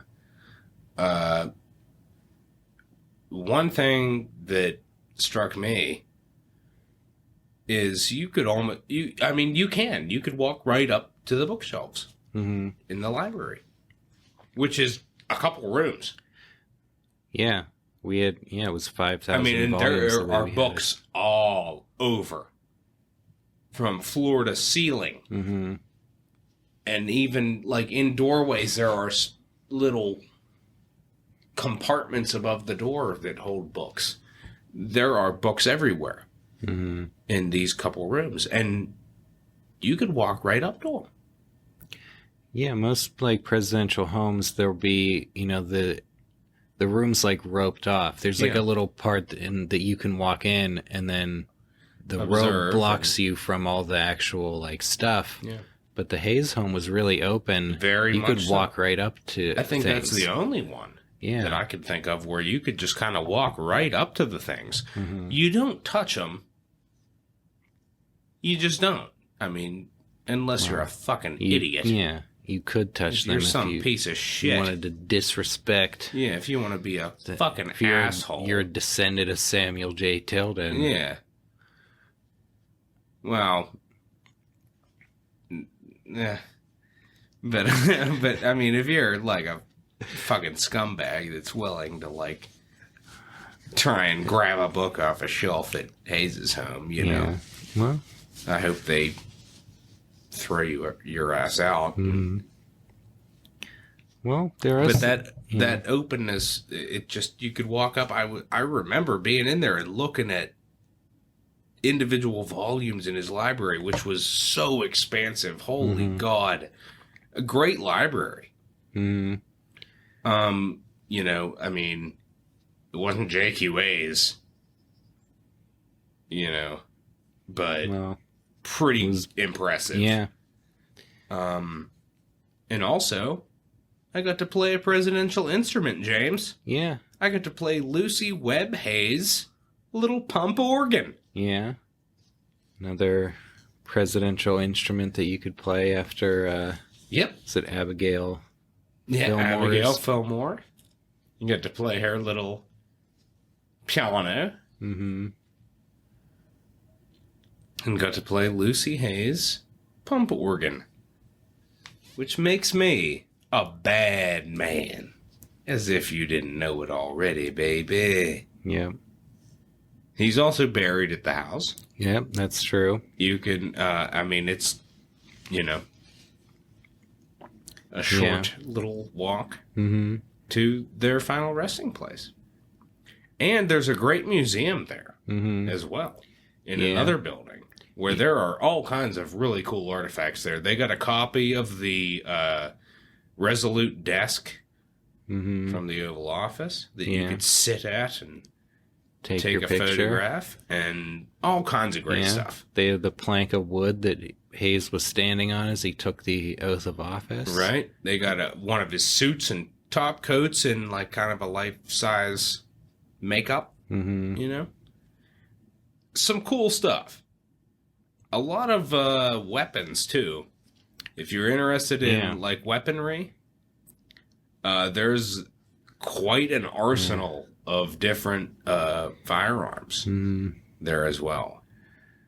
One thing that struck me is you could walk right up to the bookshelves in the library, which is a couple rooms. Yeah. We had, it was 5,000 I mean, and volumes there are books all over, from floor to ceiling. Mm-hmm. And even, like, in doorways, there are little compartments above the door that hold books. There are books everywhere in these couple rooms. And you could walk right up to them. Yeah, most, like, presidential homes, there'll be, the room's like roped off. There's like a little part that you can walk in, and then the rope blocks you from all the actual like stuff. Yeah. But the Hayes home was really open. Very much. You could walk right up to. I think things. that's the only one that I could think of where you could just kind of walk right up to the things. Mm-hmm. You don't touch them. You just don't. I mean, unless you're a fucking idiot. Yeah. You could touch them. You're some piece of shit. Wanted to disrespect. Yeah, if you want to be a fucking asshole. You're a descendant of Samuel J. Tilden. Yeah. Well. Yeah. But I mean, if you're like a fucking scumbag that's willing to like try and grab a book off a shelf at Hayes's home, you know. Well, I hope they throw your ass out. well, there are. But that openness, it just, you could walk up. I remember being in there and looking at individual volumes in his library, which was so expansive. Holy God. A great library. You know, I mean, it wasn't JQA's, you know, but pretty impressive. Yeah. And also, I got to play a presidential instrument, James. Yeah. I got to play Lucy Webb Hayes' little pump organ. Yeah. Another presidential instrument that you could play after, Yep. is it Abigail? Yeah, Fillmore's. Abigail Fillmore. You got to play her little piano. And got to play Lucy Hayes' pump organ. Which makes me a bad man. As if you didn't know it already, baby. Yep. He's also buried at the house. Yep, that's true. You can, I mean, it's, you know, a short little walk to their final resting place. And there's a great museum there as well, in another building, where there are all kinds of really cool artifacts there. They got a copy of the Resolute desk from the Oval Office that you could sit at and take your a picture. photograph, and all kinds of great stuff. They have the plank of wood that Hayes was standing on as he took the oath of office. Right? They got one of his suits and top coats in like kind of a life-size makeup, you know? Some cool stuff. A lot of weapons, too. If you're interested in, like, weaponry, there's quite an arsenal of different firearms there as well.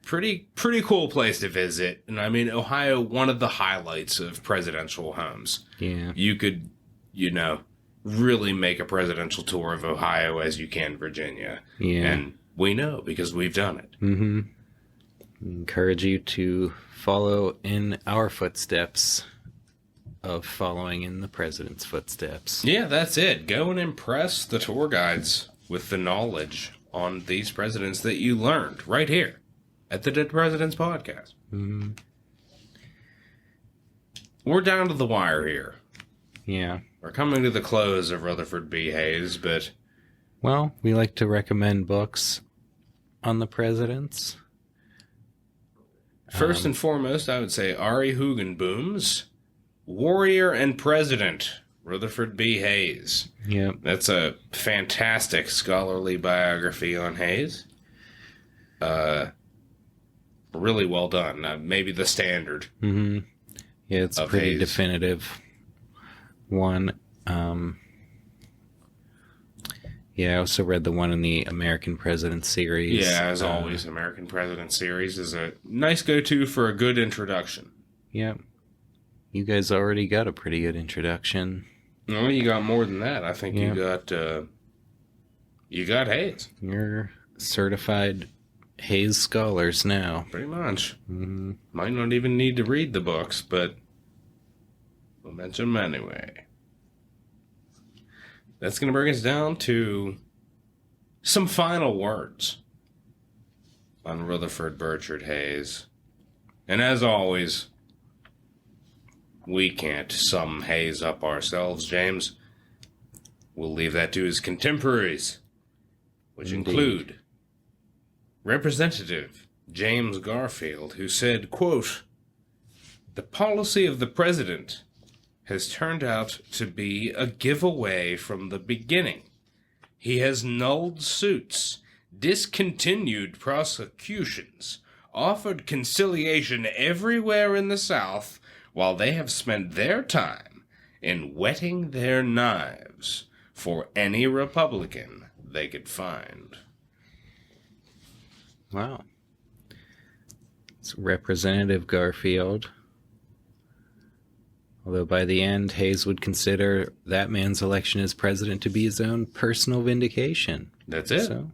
Pretty cool place to visit. And I mean, Ohio, one of the highlights of presidential homes. Yeah. You could, you know, really make a presidential tour of Ohio as you can Virginia. Yeah. And we know because we've done it. Encourage you to follow in our footsteps of following in the president's footsteps. Yeah, that's it. Go and impress the tour guides with the knowledge on these presidents that you learned right here at the Dead Presidents Podcast. We're down to the wire here. Yeah. We're coming to the close of Rutherford B. Hayes, but... Well, we like to recommend books on the presidents. First and foremost, I would say Ari Hugenboom's Warrior and President, Rutherford B. Hayes. Yep. That's a fantastic scholarly biography on Hayes. Really well done. Maybe the standard. Yeah, it's a pretty Hayes. definitive one. Yeah, I also read the one in the American President series. Yeah, as always, American President series is a nice go-to for a good introduction. Yep. You guys already got a pretty good introduction. Well, you got more than that. I think you got Hayes. You're certified Hayes scholars now. Pretty much. Might not even need to read the books, but we'll mention them anyway. That's going to bring us down to some final words on Rutherford Burchard Hayes. And as always, we can't sum Hayes up ourselves, James. We'll leave that to his contemporaries, which include Representative James Garfield, who said, quote, "The policy of the president has turned out to be a giveaway from the beginning. He has nulled suits, discontinued prosecutions, offered conciliation everywhere in the South, while they have spent their time in whetting their knives for any Republican they could find." Wow. It's Representative Garfield. Although by the end, Hayes would consider that man's election as president to be his own personal vindication. That's it. So,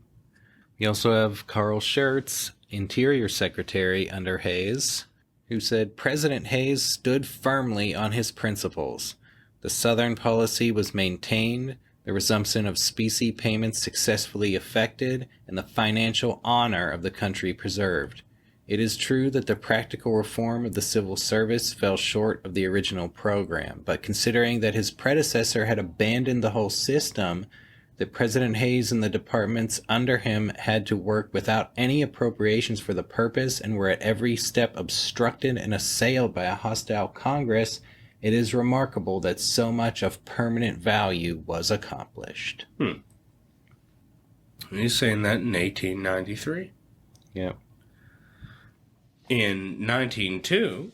we also have Carl Schurz, Interior Secretary under Hayes, who said President Hayes stood firmly on his principles. The Southern policy was maintained, the resumption of specie payments successfully effected, and the financial honor of the country preserved. It is true that the practical reform of the civil service fell short of the original program, but considering that his predecessor had abandoned the whole system, that President Hayes and the departments under him had to work without any appropriations for the purpose and were at every step obstructed and assailed by a hostile Congress, it is remarkable that so much of permanent value was accomplished. He's saying that in 1893. Yep. In 1902,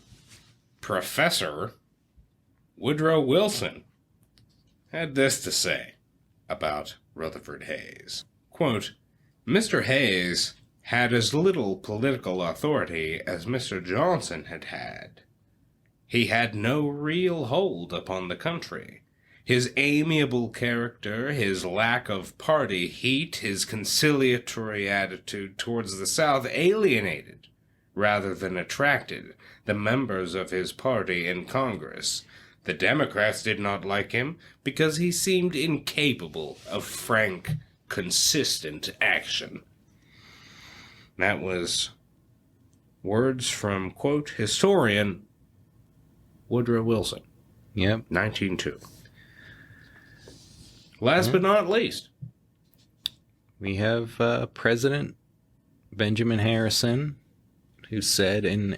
Professor Woodrow Wilson had this to say about Rutherford Hayes. Quote, Mr. Hayes had as little political authority as Mr. Johnson had had. He had no real hold upon the country. His amiable character, his lack of party heat, his conciliatory attitude towards the South alienated, rather than attracted, the members of his party in Congress. The Democrats did not like him because he seemed incapable of frank, consistent action. That was words from, quote, historian Woodrow Wilson. Yep. 1902. Last but not least, We have President Benjamin Harrison, who said in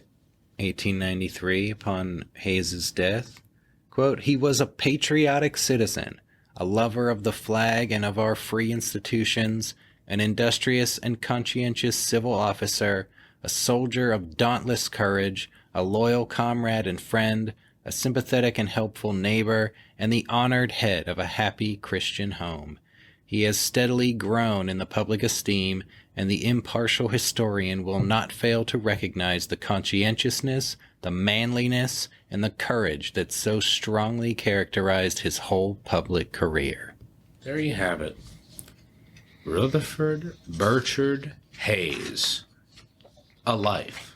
1893 upon Hayes's death, quote, he was a patriotic citizen, a lover of the flag and of our free institutions, an industrious and conscientious civil officer, a soldier of dauntless courage, a loyal comrade and friend, a sympathetic and helpful neighbor, and the honored head of a happy Christian home. He has steadily grown in the public esteem, and the impartial historian will not fail to recognize the conscientiousness, the manliness, and the courage that so strongly characterized his whole public career. there you have it. Rutherford Burchard Hayes. A life.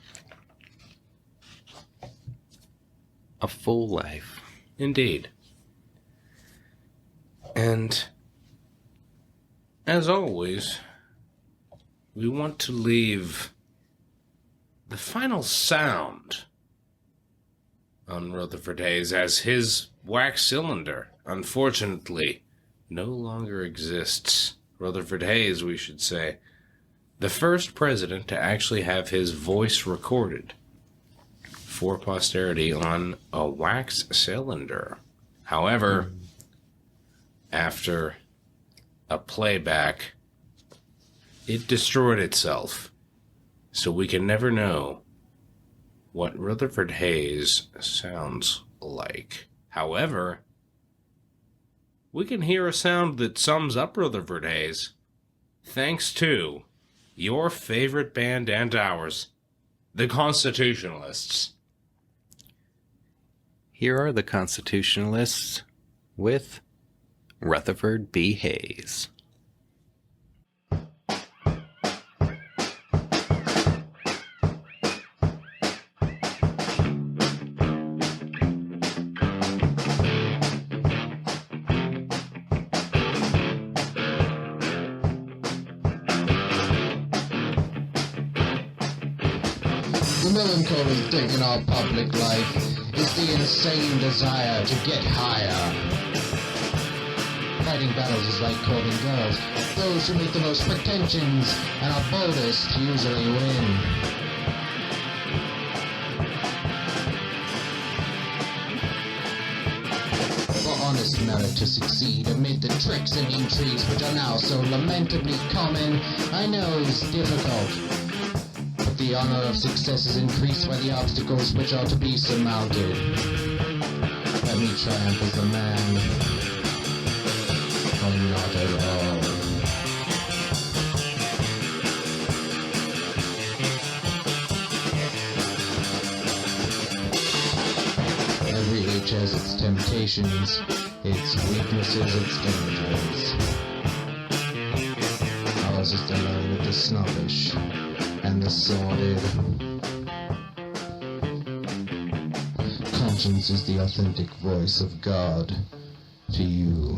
A full life. Indeed. And as always, we want to leave the final sound on Rutherford Hayes as his wax cylinder, unfortunately, no longer exists. Rutherford Hayes, we should say, the first president to actually have his voice recorded for posterity on a wax cylinder. However, after a playback, it destroyed itself, so we can never know what Rutherford Hayes sounds like. However, we can hear a sound that sums up Rutherford Hayes, thanks to your favorite band and ours, the Constitutionalists. Here are the Constitutionalists with Rutherford B. Hayes. The melancholy thing in our public life is the insane desire to get higher. Fighting battles is like courting girls. Those who make the most pretensions and are boldest usually win. For honest merit to succeed amid the tricks and intrigues which are now so lamentably common, I know is difficult. But the honor of success is increased by the obstacles which are to be surmounted. Let me triumph as a man, or not at all. Every age has its temptations, its weaknesses, its dangers. rises along with the snobbish and the sordid. Conscience is the authentic voice of God to you.